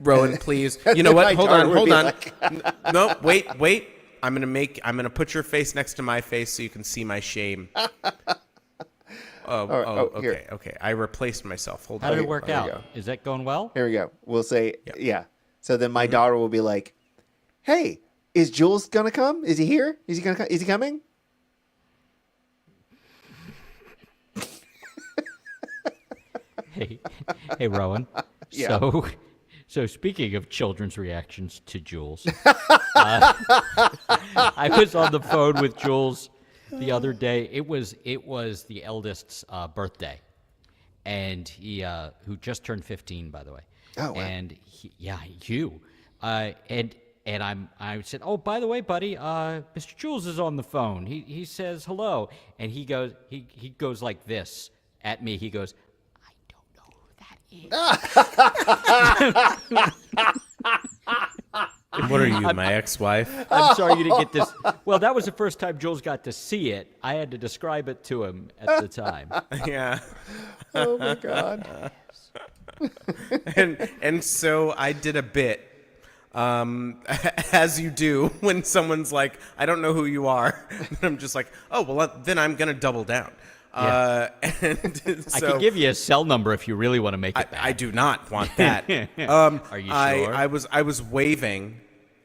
Rowan, please. You know what? My Hold daughter on, would hold be on. like- No, wait. gonna put your face next to my face so you can see my shame. Here. Okay. I replaced myself. Hold How on. did it work There you out? go. Is that going well? Here we go. We'll say, yeah. So then Mm-hmm. my daughter will be like, "Hey, is Jules gonna come? Is he here? Is he gonna? Is he coming?" Hey, Rowan. Yeah. So speaking of children's reactions to Jules, I was on the phone with Jules the other day. It was the eldest's birthday, and he who just turned 15, by the way. Oh, wow. And I said, "Oh, by the way, buddy, Mr. Jules is on the phone. He says hello," and he goes like this at me. He goes, "I don't know who that is." What are you, my ex-wife? I'm sorry you didn't get this. Well, that was the first time Jules got to see it. I had to describe it to him at the time. Yeah. Oh my God. And so I did a bit, as you do when someone's like, "I don't know who you are," and I'm just like, "Oh well, then I'm gonna double down." Yeah. And I so could give you a cell number if you really want to make it bad. I do not want that. Are you sure? I was waving,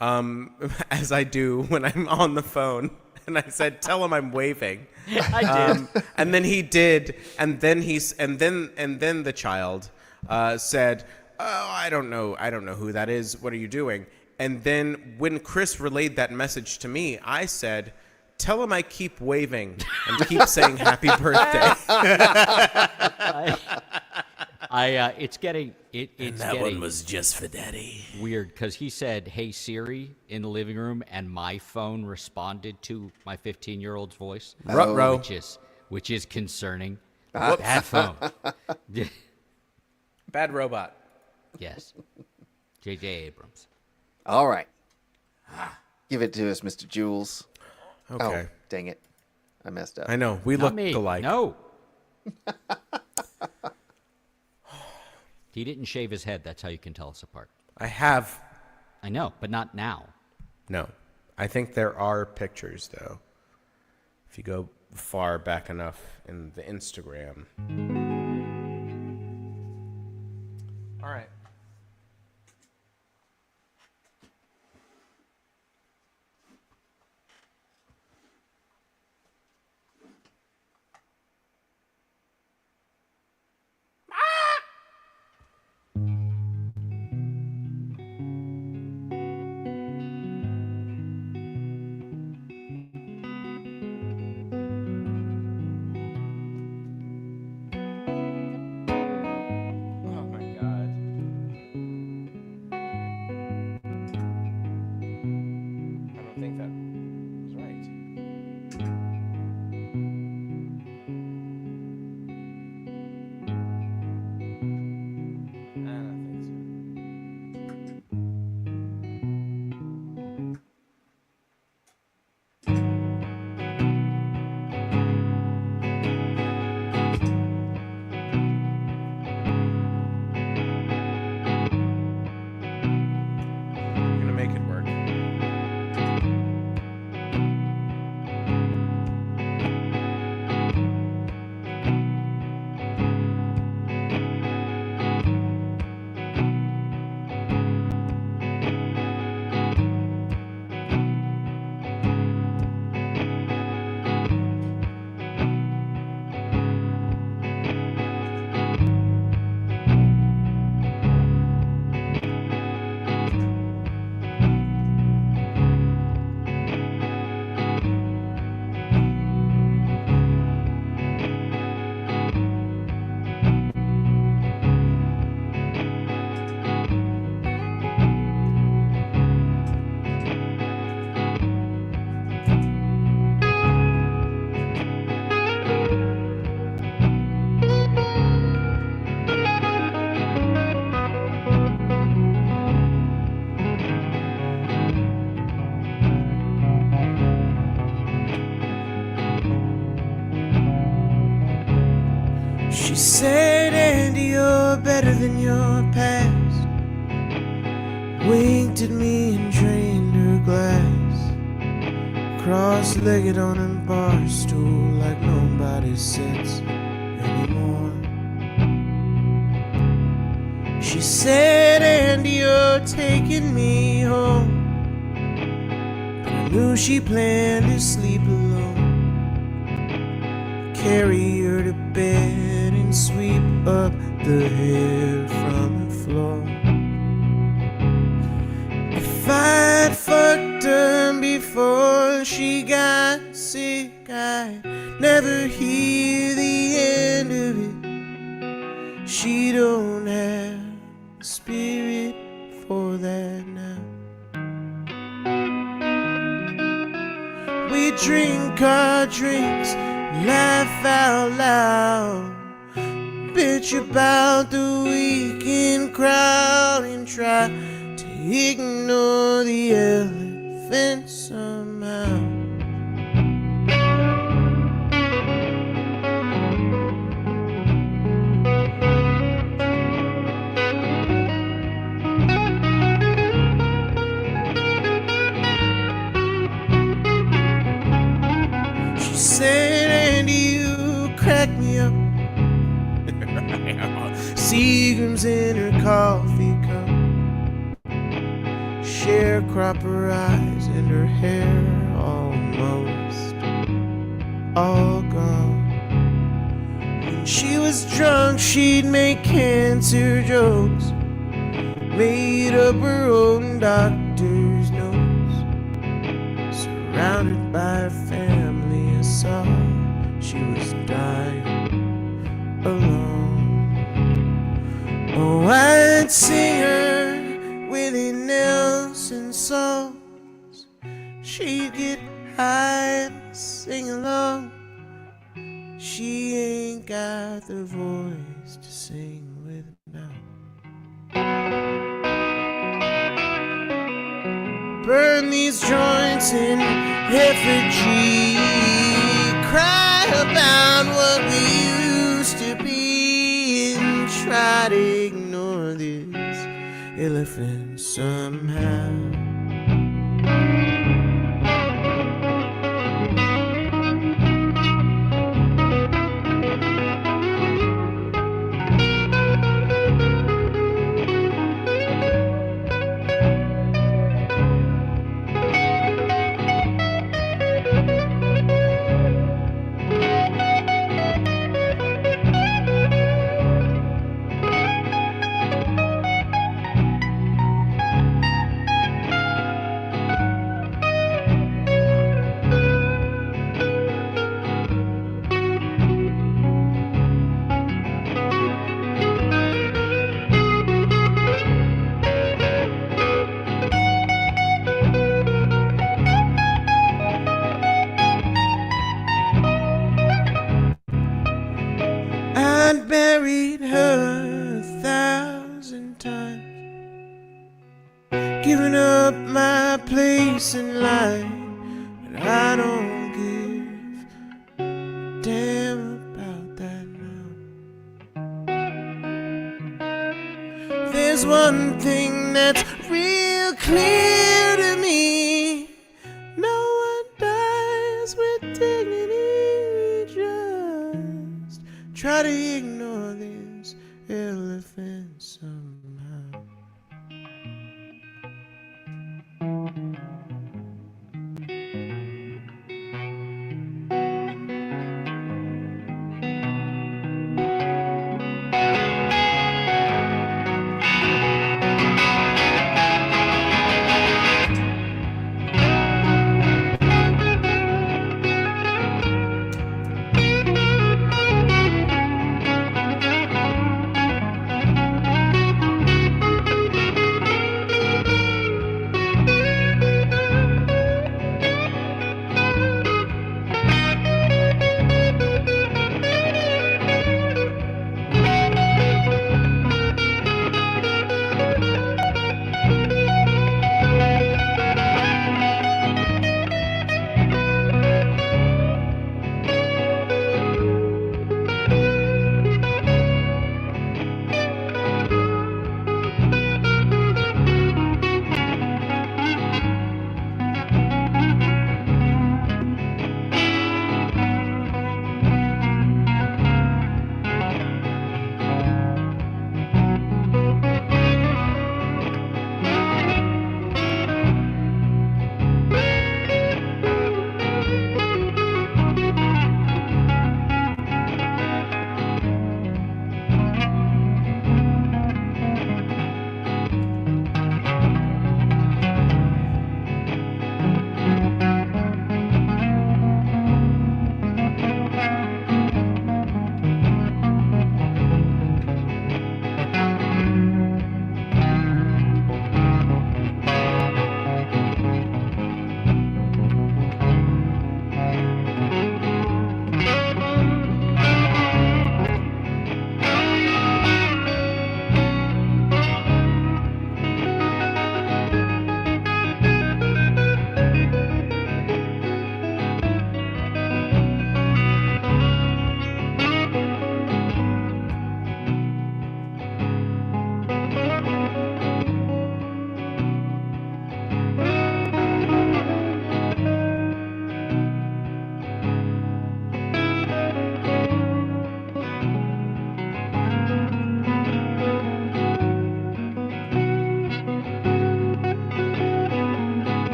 as I do when I'm on the phone, and I said, "Tell him I'm waving." I did. And then he did, and then the child said, "Oh, I don't know who that is. What are you doing?" And then when Chris relayed that message to me, I said, "Tell him I keep waving and keep saying happy birthday." It's getting just for Daddy. weird because he said, "Hey Siri" in the living room, and my phone responded to my 15-year-old's voice, Ruh-roh. which is concerning. Bad phone. Bad robot. Yes, J.J. Abrams. All right. Give it to us, Mr. Jules. Okay. Oh, dang it. I messed up. I know. We Not look me. alike. No. He didn't shave his head. That's how you can tell us apart. I have. I know, but not now. No. I think there are pictures, though. If you go far back enough in the Instagram. All right. Oh my God. I don't think that was right. I don't think so. We're gonna make it work. She said, "Andy, you're better than your past." Winked at me and drained her glass. cross-legged on a bar stool like nobody sits anymore. She said, Andy, you're taking me home. But I knew she planned to sleep alone. Carry her to bed and sweep up the hair from her floor. If I'd fucked her before she got sick, I'd never hear the end of it. She don't have the spirit for that now. We drink our drinks, laugh out loud, bitch about the weekend crowd, and try to ignore the elephant somehow. She said, Andy, you crack me up. Seagram's in her coffee cup, sharecropper eyes and her hair almost all gone. When she was drunk, she'd make cancer jokes, made up her own doctor's notes. Surrounded by her family, I saw she was dying alone. Oh, I'd sing her Willie Nelson songs. She'd get high and sing along. She ain't got the voice to sing with now. Burn these joints in effigy. Cry about what we used to be and try to ignore this elephant somehow. I'd buried her 1,000 times, given up my place in line, but I don't give a damn about that now. There's one thing that's real clear to me: no one dies with dignity. Just try to ignore this elephant somehow.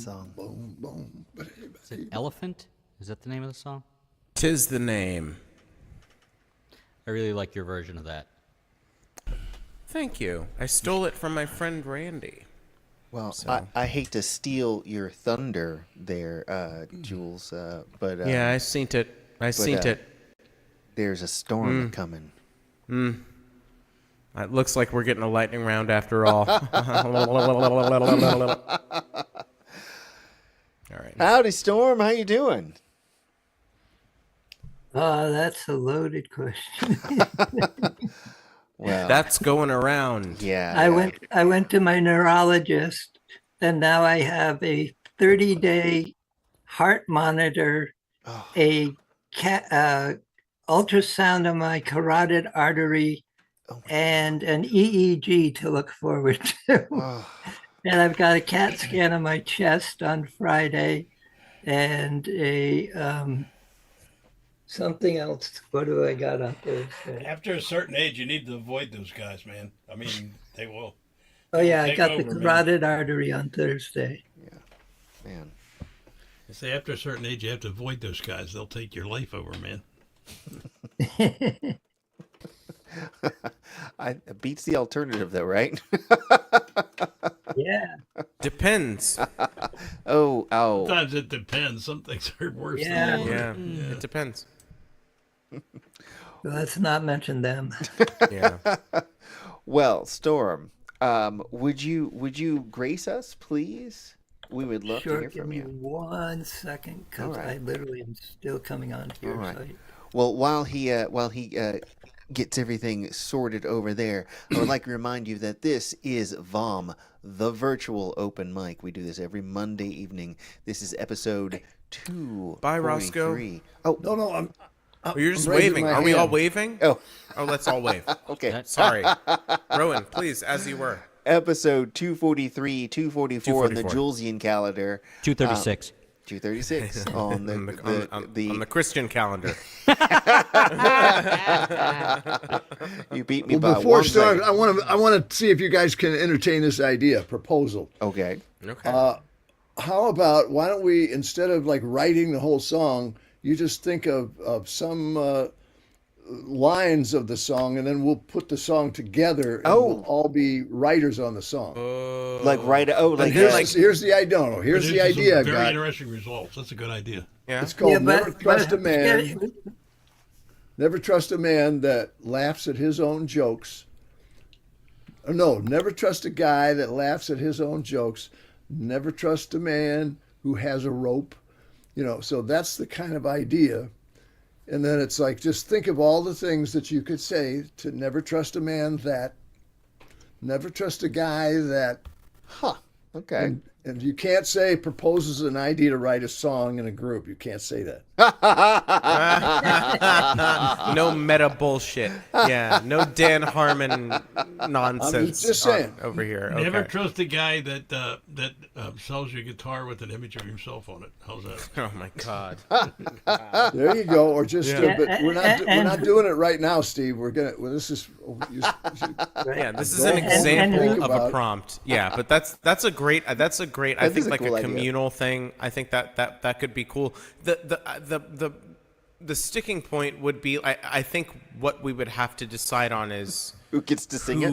song. Boom, boom. Is it Elephant? Is that the name of the song? 'Tis the name. I really like your version of that. Thank you. I stole it from my friend Randy. Well, So- I hate to steal your thunder there, Jules, but Yeah, I seen it. I seen it. there's a storm coming. It looks like we're getting a lightning round after all. All right. Howdy, Storm. How you doing? That's a loaded question. Well, That's going around. yeah. I went to my neurologist, and now I have a 30-day heart monitor, Oh. a ultrasound of my carotid artery, Oh my and an EEG to look forward to. Oh. And I've got a CAT scan of my chest on Friday, and a something else. What do I got on Thursday? After a certain age, you need to avoid those guys, man. I mean, they will. Oh yeah, I Take got over, the man. carotid artery on Thursday. Man. I say after a certain age, you have to avoid those guys. They'll take your life over, man. It beats the alternative, though, right? Yeah. Depends. Oh. Sometimes it depends. Some things are worse Yeah. than others. Yeah, it depends. Let's not mention them. Yeah. Well, Storm, would you grace us, please? We would love to Sure, hear give from me you. 1 second, because All right. I literally am still coming on to your All right. site. Well, while he gets everything sorted over there, I would like to remind you that this is VOM, the virtual open mic. We do this every Monday evening. This is episode 243. Bye, Roscoe. Oh, No, I'm You're just I'm raising waving. my Are we all hand. waving? Oh. Oh, let's all wave. okay. Sorry. Rowan, please, as you were. Episode 243, 244 on the 244. Julesian calendar. 236. 236 on the, On the Christian calendar. You beat me Well, by before one starting, second. I want to see if you guys can entertain this idea proposal. Okay. Okay. How about why don't we, instead of like writing the whole song, you just think of some lines of the song, and then we'll put the song together, and we'll all be writers on the song. Like right? Oh, And like here's the idea. No, here's the Produces some idea, very guy. interesting results. That's a good idea. Yeah. It's called Yeah, Never Trust a Man. forget- Never trust a man that laughs at his own jokes. No, never trust a guy that laughs at his own jokes. Never trust a man who has a rope. So that's the kind of idea. And then it's like, just think of all the things that you could say to never trust a man that, never trust a guy that, okay. and you can't say proposes an idea to write a song in a group. You can't say that. No meta bullshit. Yeah. No Dan Harmon nonsense just saying. over here. Never Okay. trust a guy that sells you a guitar with an image of himself on it. How's that? Oh my God. There you go. Or just, Yeah. but we're not doing it right now, Steve. This is. Yeah, this is Go an home and example think of about a it. prompt. Yeah, but that's a great. I That think is a like cool a idea. communal thing. I think that could be cool. The sticking point would be. I think what we would have to decide on is Who gets to sing it?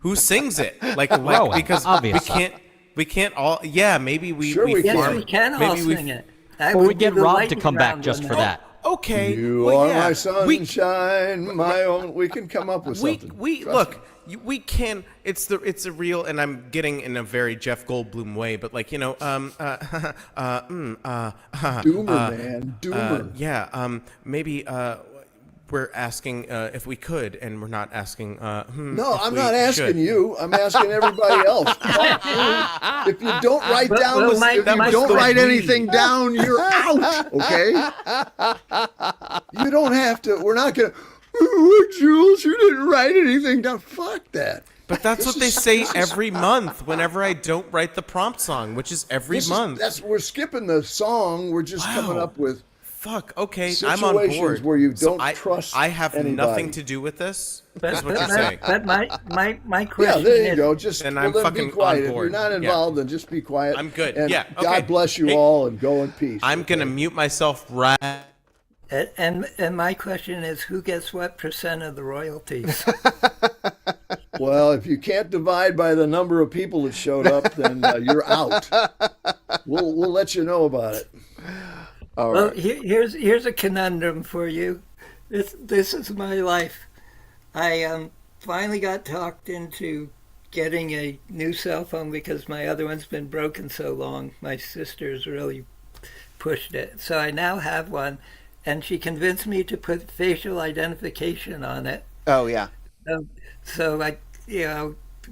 who sings it. Like Rowan, because obviously. we can't all. Yeah, maybe we. Sure we Yes, can. we can all Maybe we- sing it. That Or would we be get the Rob to lightning come back round just on for that. Okay. You well, are yeah. my We- sunshine, my own. We can come up with something. We Trust look. me. We can. It's a real, and I'm getting in a very Jeff Goldblum way, but like Doomer, man, Doomer. yeah. Maybe we're asking if we could, and we're not asking. No, if I'm we not asking should. you. I'm asking everybody else. If you don't write But- down, well, Mike- if you Mike- don't Mike- write anything down, you're out. Okay. You don't have to. We're not gonna. Oh, Jules, you didn't write anything down. Fuck that. But that's what they say every month. Whenever I don't write the prompt song, which is every month. We're skipping the song. We're just coming up with. Fuck. Okay, I'm on situations board. where you So don't trust I have anybody. nothing to do with this. Is what you're saying. But my Yeah, question there you is, go. Just And well, I'm then fucking be quiet. on If you're board. not Yeah. involved, then just be quiet. I'm good. And Yeah, okay. God bless you Hey. all, and go in peace. I'm gonna mute myself right. and my question is, who gets what percent of the royalties? Well, if you can't divide by the number of people that showed up, then you're out. We'll let you know about it. All Well, right. here's a conundrum for you. This is my life. I finally got talked into getting a new cell phone because my other one's been broken so long. My sister's really pushed it. So I now have one, and she convinced me to put facial identification on it. Oh yeah. So I,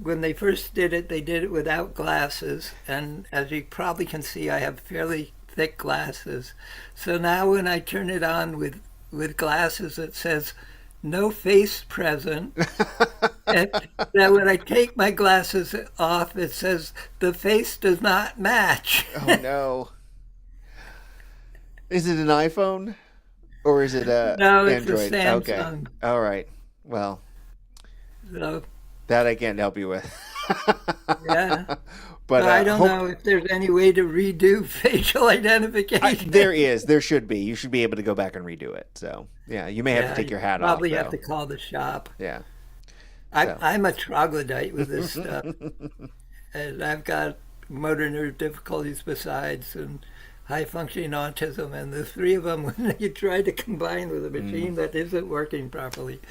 when they first did it, they did it without glasses, and as you probably can see, I have fairly thick glasses. So now when I turn it on with glasses, it says no face present. And then when I take my glasses off, it says the face does not match. Oh no. Is it an iPhone or is it a No, it's a Android? Okay. Samsung. All right. Well, So, that I can't help you with. yeah. But I don't hope- know if there's any way to redo facial identification. There is. There should be. You should be able to go back and redo it. So yeah, you may have to take your hat off. Probably have though. to call the shop. Yeah. I'm a troglodyte with this stuff. And I've got motor nerve difficulties besides, and high functioning autism, and the three of them, when you try to combine with a machine that isn't working properly,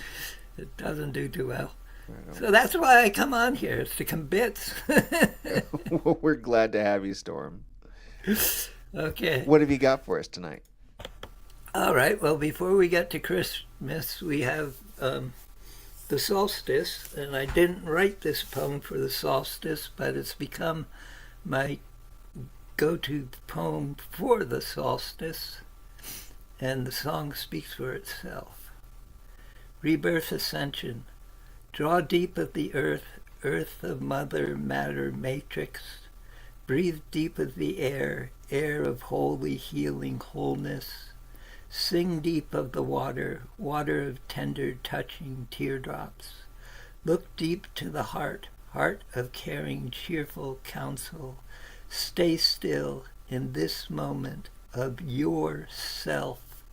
it doesn't do too well. So that's why I come on here, is to come bits. We're glad to have you, Storm. Okay. What have you got for us tonight? All right. Well, before we get to Christmas, we have the solstice, and I didn't write this poem for the solstice, but it's become my go-to poem for the solstice, and the song speaks for itself. Rebirth Ascension. Draw deep of the earth, earth of mother matter matrix. Breathe deep of the air, air of holy healing wholeness. Sing deep of the water, water of tender touching teardrops. Look deep to the heart, heart of caring cheerful counsel. Stay still in this moment of yourself,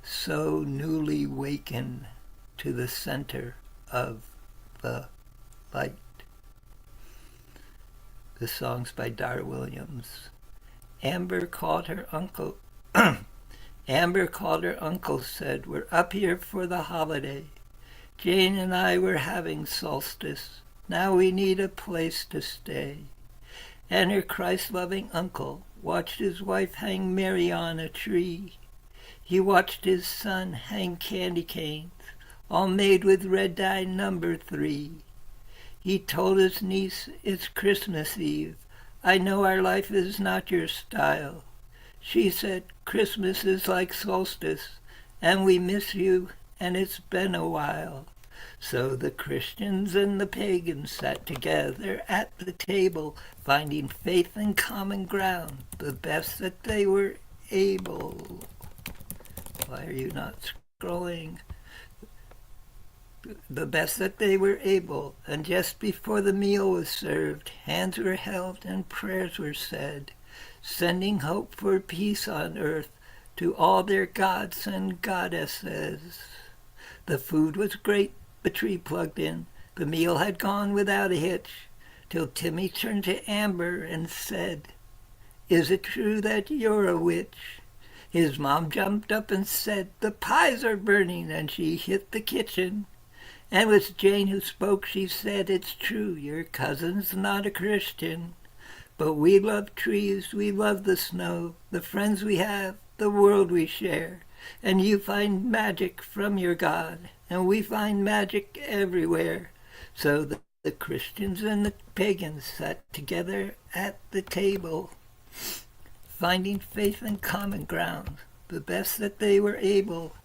so newly waken to the center of the light. The song's by Dar Williams. Amber called her uncle. Amber called her uncle, said, "We're up here for the holiday. Jane and I were having solstice. Now we need a place to stay." And her Christ-loving uncle watched his wife hang Mary on a tree. He watched his son hang candy canes, all made with red dye number 3. He told his niece, "It's Christmas Eve. I know our life is not your style." She said, "Christmas is like solstice, and we miss you, and it's been a while." So the Christians and the pagans sat together at the table, finding faith and common ground, the best that they were able. Why are you not scrolling? The best that they were able, and just before the meal was served, hands were held and prayers were said, sending hope for peace on earth to all their gods and goddesses. The food was great, the tree plugged in, the meal had gone without a hitch, till Timmy turned to Amber and said, "Is it true that you're a witch?" His mom jumped up and said, "The pies are burning," and she hit the kitchen. And it was Jane who spoke. She said, "It's true, your cousin's not a Christian. But we love trees, we love the snow, the friends we have, the world we share. And you find magic from your God, and we find magic everywhere." So the Christians and the pagans sat together at the table, finding faith and common ground, the best that they were able.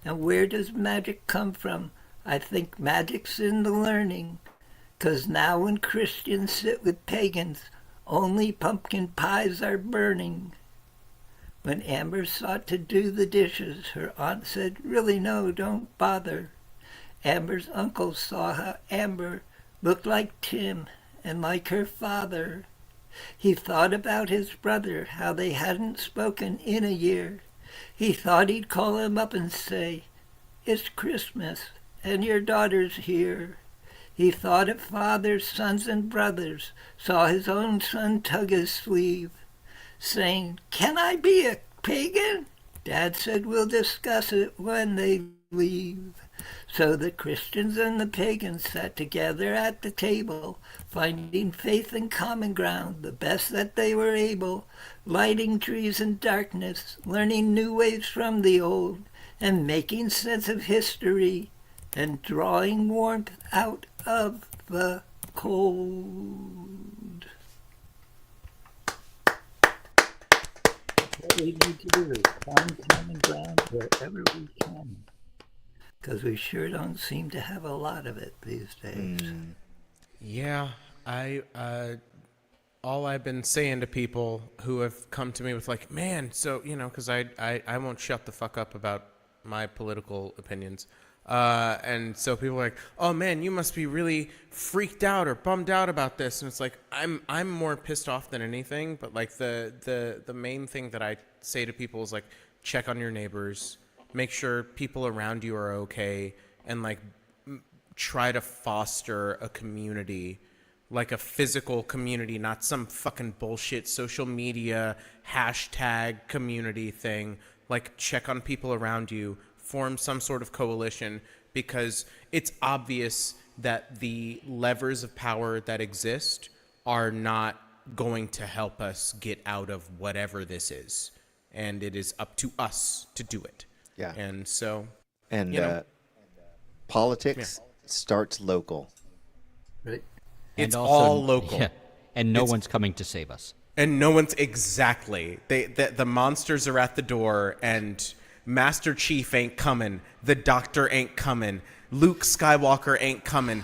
And where does magic come from? I think magic's in the learning, 'cause now when Christians sit with pagans, only pumpkin pies are burning. When Amber sought to do the dishes, her aunt said, "Really, no, don't bother." Amber's uncle saw how Amber looked like Tim and like her father. He thought about his brother, how they hadn't spoken in a year. He thought he'd call him up and say, "It's Christmas, and your daughter's here." He thought of fathers, sons, and brothers, saw his own son tug his sleeve, saying, "Can I be a pagan?" Dad said, "We'll discuss it when they leave." So the Christians and the pagans sat together at the table, finding faith and common ground, the best that they were able, lighting trees in darkness, learning new ways from the old, and making sense of history, and drawing warmth out of the cold. What we need to do is find common ground wherever we can, because we sure don't seem to have a lot of it these days. Yeah, all I've been saying to people who have come to me with like, man, so, because I won't shut the fuck up about my political opinions. And so people are like, "Oh man, you must be really freaked out or bummed out about this." And it's like, I'm more pissed off than anything. But like the main thing that I say to people is like, check on your neighbors, make sure people around you are okay, and like try to foster a community, like a physical community, not some fucking bullshit social media hashtag community thing. Like, check on people around you, form some sort of coalition, because it's obvious that the levers of power that exist are not going to help us get out of whatever this is. And it is up to us to do it. Yeah. And so, And politics starts local. Right. It's And also- all local. Yeah, and no one's coming to save us. And no one's exactly. The monsters are at the door, and Master Chief ain't coming. The Doctor ain't coming. Luke Skywalker ain't coming.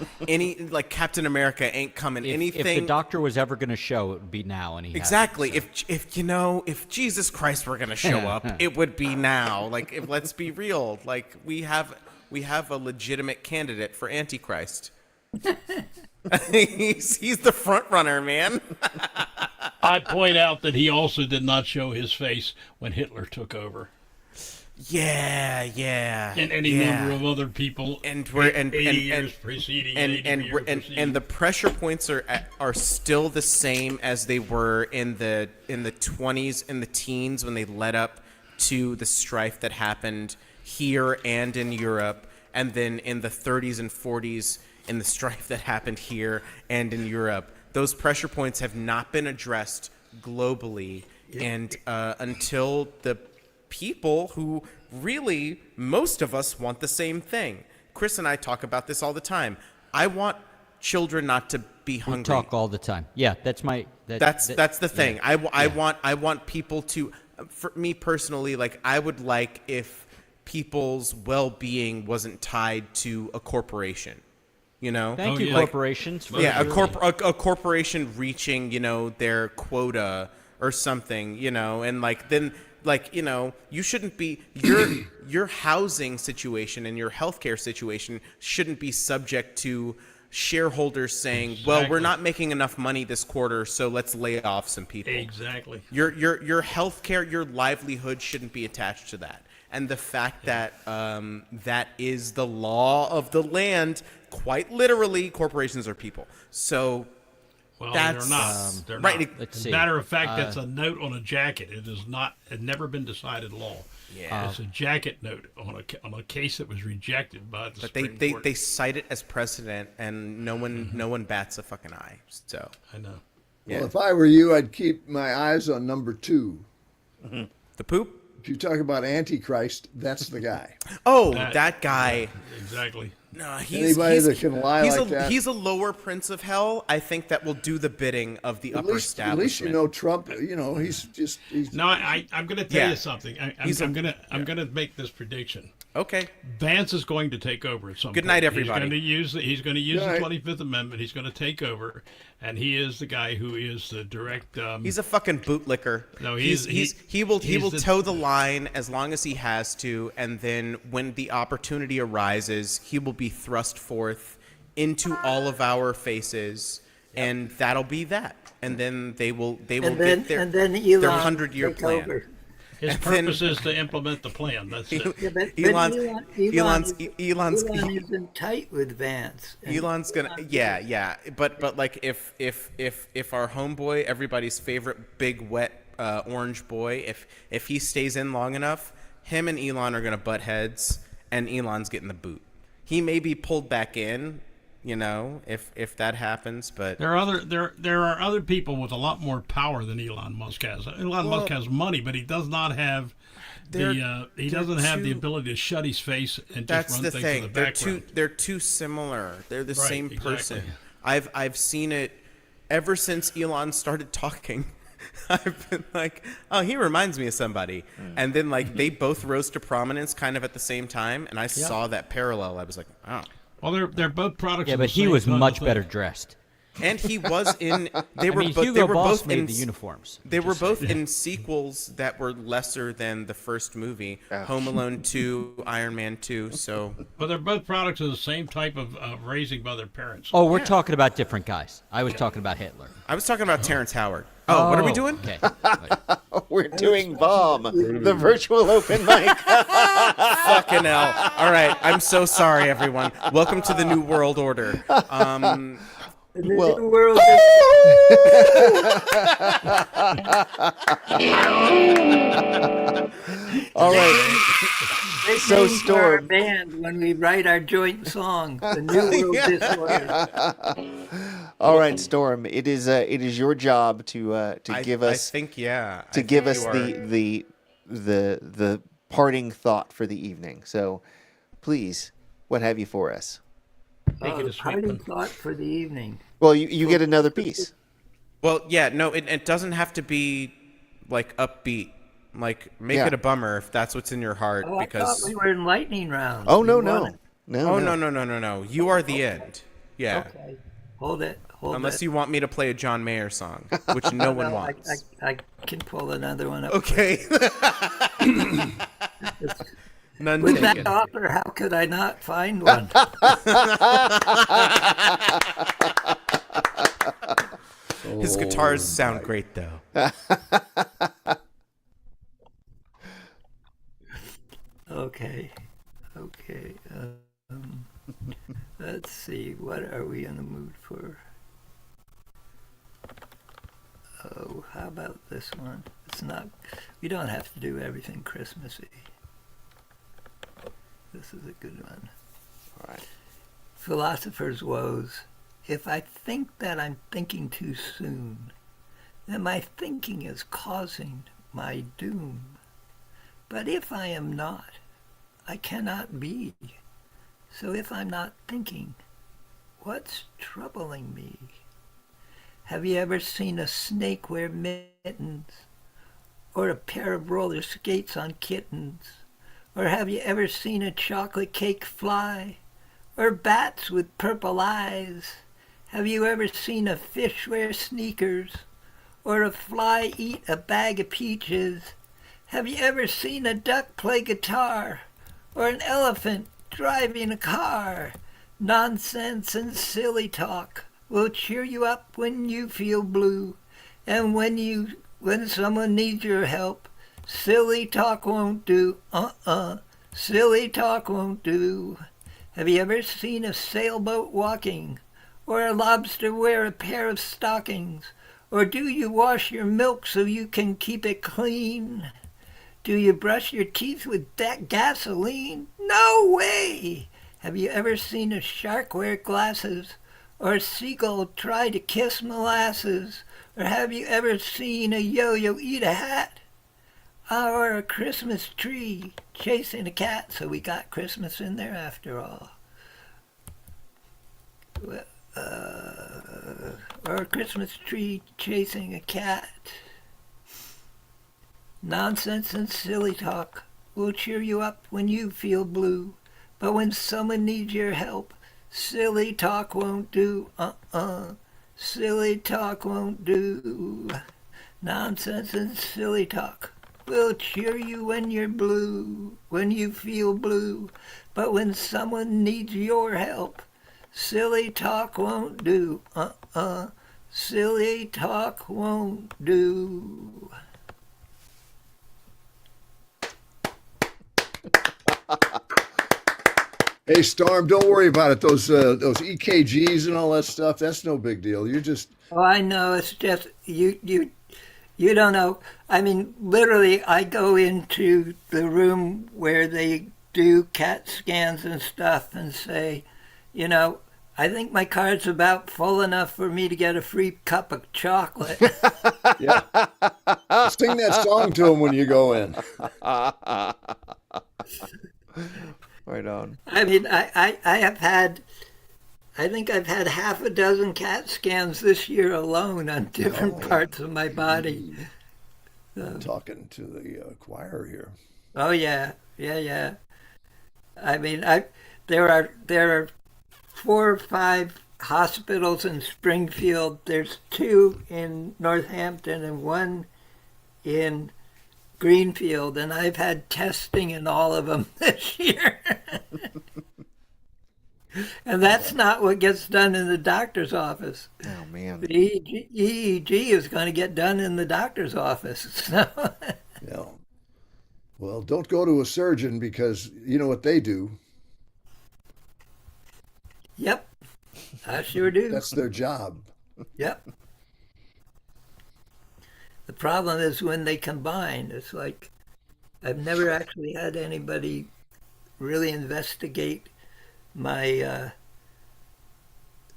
Like Captain America ain't coming. If the Doctor was ever going to show, it would be now, and he exactly. hasn't, so. If Jesus Christ were gonna show up, it would be now. Like, let's be real. Like, we have a legitimate candidate for Antichrist. he's the front runner, man. I point out that he also did not show his face when Hitler took over. Yeah. And any number of other people, and we're 80 years preceding, and the pressure points are still the same as they were in the 20s and the teens when they led up to the strife that happened here and in Europe, and then in the 30s and 40s in the strife that happened here and in Europe. Those pressure points have not been addressed globally, and until the people who really, most of us want the same thing. Chris and I talk about this all the time. I want children not to be hungry. We talk all the time. Yeah, that's my. That's the thing. Yeah. I want people to. For me personally, like, I would like if people's well-being wasn't tied to a corporation. Thank you, corporations. Yeah, a corporation reaching, their quota or something, and like then. Like, you shouldn't be your housing situation and your healthcare situation shouldn't be subject to shareholders saying, exactly. Well, we're not making enough money this quarter, so let's lay off some people. Exactly. Your healthcare, your livelihood shouldn't be attached to that. And the fact that that is the law of the land, quite literally, corporations are people. So well, that's they're not. They're right. not. As a matter of fact, that's a note on a jacket. It is not. It never been decided law. Yeah, it's a jacket note on a case that was rejected by the Supreme Court. Court. They cite it as precedent, and no one bats a fucking eye. So I know. Yeah. Well, if I were you, I'd keep my eyes on number 2. Mm-hmm. The poop. If you talk about Antichrist, that's the guy. Oh, that guy. Yeah, exactly. No, anybody that can lie like that. He's a lower prince of hell. I think that will do the bidding of the upper establishment. At least Trump. He's. No, I'm going to tell you something. I'm going to make this prediction. Okay. Vance is going to take over at some Good point. night, everybody. He's going to use Good the night. 25th Amendment. He's going to take over, and he is the guy who is the direct. He's a fucking bootlicker. No, he will the- toe the line as long as he has to, and then when the opportunity arises, he will be thrust forth into all of our faces, and that'll be that. And then they will And get their then Elon their 100-year take plan. over. His and then- purpose is to implement the plan. That's it. Yeah, but Elon's Elon isn't tight with Vance. And Elon's gonna but like if our homeboy, everybody's favorite big wet orange boy, if he stays in long enough, him and Elon are gonna butt heads, and Elon's getting the boot. He may be pulled back in, if that happens, but There are other people with a lot more power than Elon Musk has. Elon Musk has money, but he does not have he doesn't have the ability to shut his face and just that's run the things thing. in the background. They're too similar. They're the Right, same exactly. person. I've seen it ever since Elon started talking. I've been like, oh, he reminds me of somebody. And then like they both rose to prominence kind of at the same time, and I saw that parallel. I was like, oh. Well, they're both products. Yeah, of but the he same was kind of much thing. better dressed. And he was in. They were both. Hugo They were Boss both made in the uniforms. They were both in sequels that were lesser than the first movie, Home Alone 2, Iron Man 2. So, But they're both products of the same type of raising by their parents. Oh, we're talking about different guys. I was talking about Hitler. I was talking about Terrence Howard. Oh, what are we doing? Okay. We're doing VOM, the virtual open mic. Fucking hell! All right, I'm so sorry, everyone. Welcome to the new world order. the new world All right. They So, named for our Storm. band when we write our joint song, the New World Disorder. All right, Storm. It is your job to give I us think, yeah. to I give think us you are. the parting thought for the evening. So, please, what have you for us? Make it a sweet Parting one. thought for the evening. Well, you get another piece. Well, yeah, no, it doesn't have to be like upbeat. Like, make Yeah. it a bummer if that's what's in your heart. Oh, I because thought we were in lightning round. Oh no You no want it? no oh no. no, you are the end. Yeah. Okay. Hold it. Unless you want me to play a John Mayer song, which no one wants. I can pull another one up. Okay. None With taken. that offer, how could I not find one? His guitars sound great, though. Okay. Let's see. What are we in the mood for? Oh, how about this one? It's not. We don't have to do everything Christmassy. This is a good one. All right. Philosopher's Woes. If I think that I'm thinking too soon, then my thinking is causing my doom. But if I am not, I cannot be. So if I'm not thinking, what's troubling me? Have you ever seen a snake wear mittens? Or a pair of roller skates on kittens? Or have you ever seen a chocolate cake fly? Or bats with purple eyes? Have you ever seen a fish wear sneakers? Or a fly eat a bag of peaches? Have you ever seen a duck play guitar? Or an elephant driving a car? Nonsense and silly talk will cheer you up when you feel blue. And when someone needs your help, silly talk won't do. Silly talk won't do. Have you ever seen a sailboat walking? Or a lobster wear a pair of stockings? Or do you wash your milk so you can keep it clean? Do you brush your teeth with that gasoline? No way! Have you ever seen a shark wear glasses? Or a seagull try to kiss molasses? Or have you ever seen a yo-yo eat a hat? Or a Christmas tree chasing a cat? So we got Christmas in there after all. Or a Christmas tree chasing a cat. Nonsense and silly talk will cheer you up when you feel blue. But when someone needs your help, silly talk won't do. Silly talk won't do. Nonsense and silly talk will cheer you when you're blue, when you feel blue. But when someone needs your help, silly talk won't do. Silly talk won't do. Hey, Storm, don't worry about it. Those EKGs and all that stuff, that's no big deal. You just Oh, I know. It's just you don't know. I mean, literally, I go into the room where they do CAT scans and stuff and say, I think my card's about full enough for me to get a free cup of chocolate. yeah. Sing that song to them when you go in. Right on. I mean, I think I've had half a dozen CAT scans this year alone on different parts of my body. Talking to the choir here. Oh yeah. I mean, there are 4 or 5 hospitals in Springfield. There's 2 in Northampton and 1 in Greenfield, and I've had testing in all of them this year. And that's not what gets done in the doctor's office. Oh, man. The EEG is going to get done in the doctor's office. So. Yeah. Well, don't go to a surgeon because you know what they do. Yep, I sure do. That's their job. Yep. The problem is when they combine. It's like I've never actually had anybody really investigate my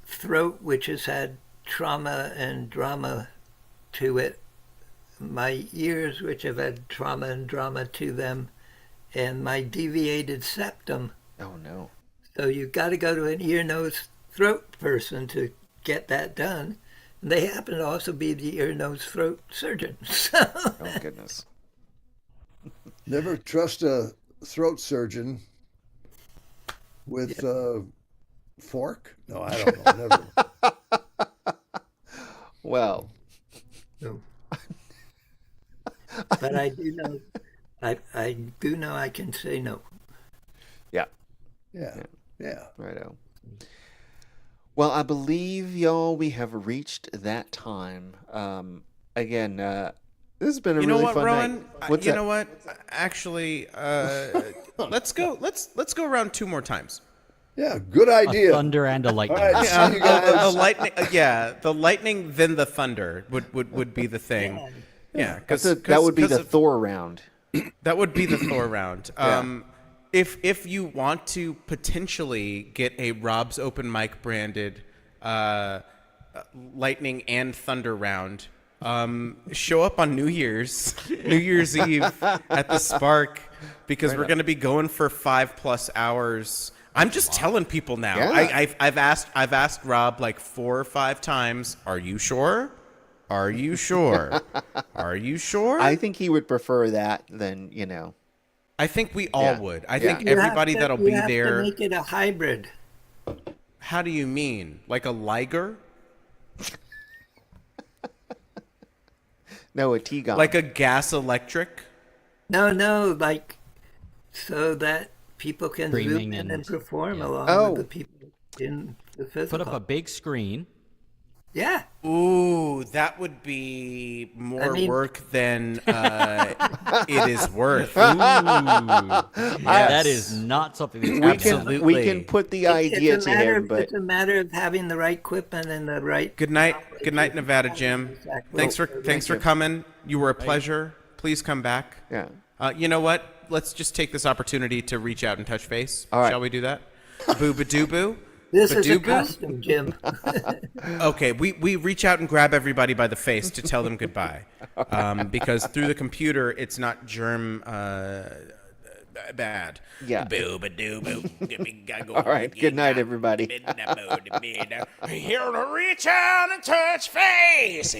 throat, which has had trauma and drama to it, my ears, which have had trauma and drama to them, and my deviated septum. Oh, no. So you've got to go to an ear, nose, throat person to get that done. And they happen to also be the ear, nose, throat surgeon. Oh, goodness. Never trust a throat surgeon with a fork? No, I don't know. Never. Well. No. But I do know, I do know I can say no. Yeah. Yeah. Righto. Well, I believe, y'all, we have reached that time. Again, this has been a You know really what, fun Rowan? night. What's You that? know what? Actually, let's go around 2 more times. Yeah, good idea. A thunder and a lightning. All right, see you guys. The lightning, the lightning, then the thunder would be the thing. Yeah, because that would be the Thor round. That would be the Thor round. If you want to potentially get a Rob's Open Mic branded lightning and thunder round, show up on New Year's Eve at the Spark, because we're going to be going for 5+ hours. I'm just telling people now. Yeah. I've asked Rob like 4 or 5 times. Are you sure? Are you sure? Are you sure? I think he would prefer that than, I think we all would. I think You everybody have to- that'll you be have there. to make it a hybrid. How do you mean? Like a Liger? No, a T-Gon. Like a gas electric? No, like so that people can zoom Screaming in and and- perform yeah. along with the people in the physical. Put up a big screen. Yeah. Ooh, that would be more I mean- work than it is worth. That is not something that's Absolutely. we can put the idea to him, but It's a matter of having the right equipment and the right. Good night, Nevada Jim. Exactly. Thanks for coming. You were a pleasure. Please come back. yeah. You know what? Let's just take this opportunity to reach out and touch base. All right. Shall we do that? Boo ba doo boo. This is a Badoo-boo? custom, Jim. Okay, we reach out and grab everybody by the face to tell them goodbye, because through the computer it's not germ bad. Yeah. Boo ba doo boo. All right. Good night, everybody. Here to reach out and touch face.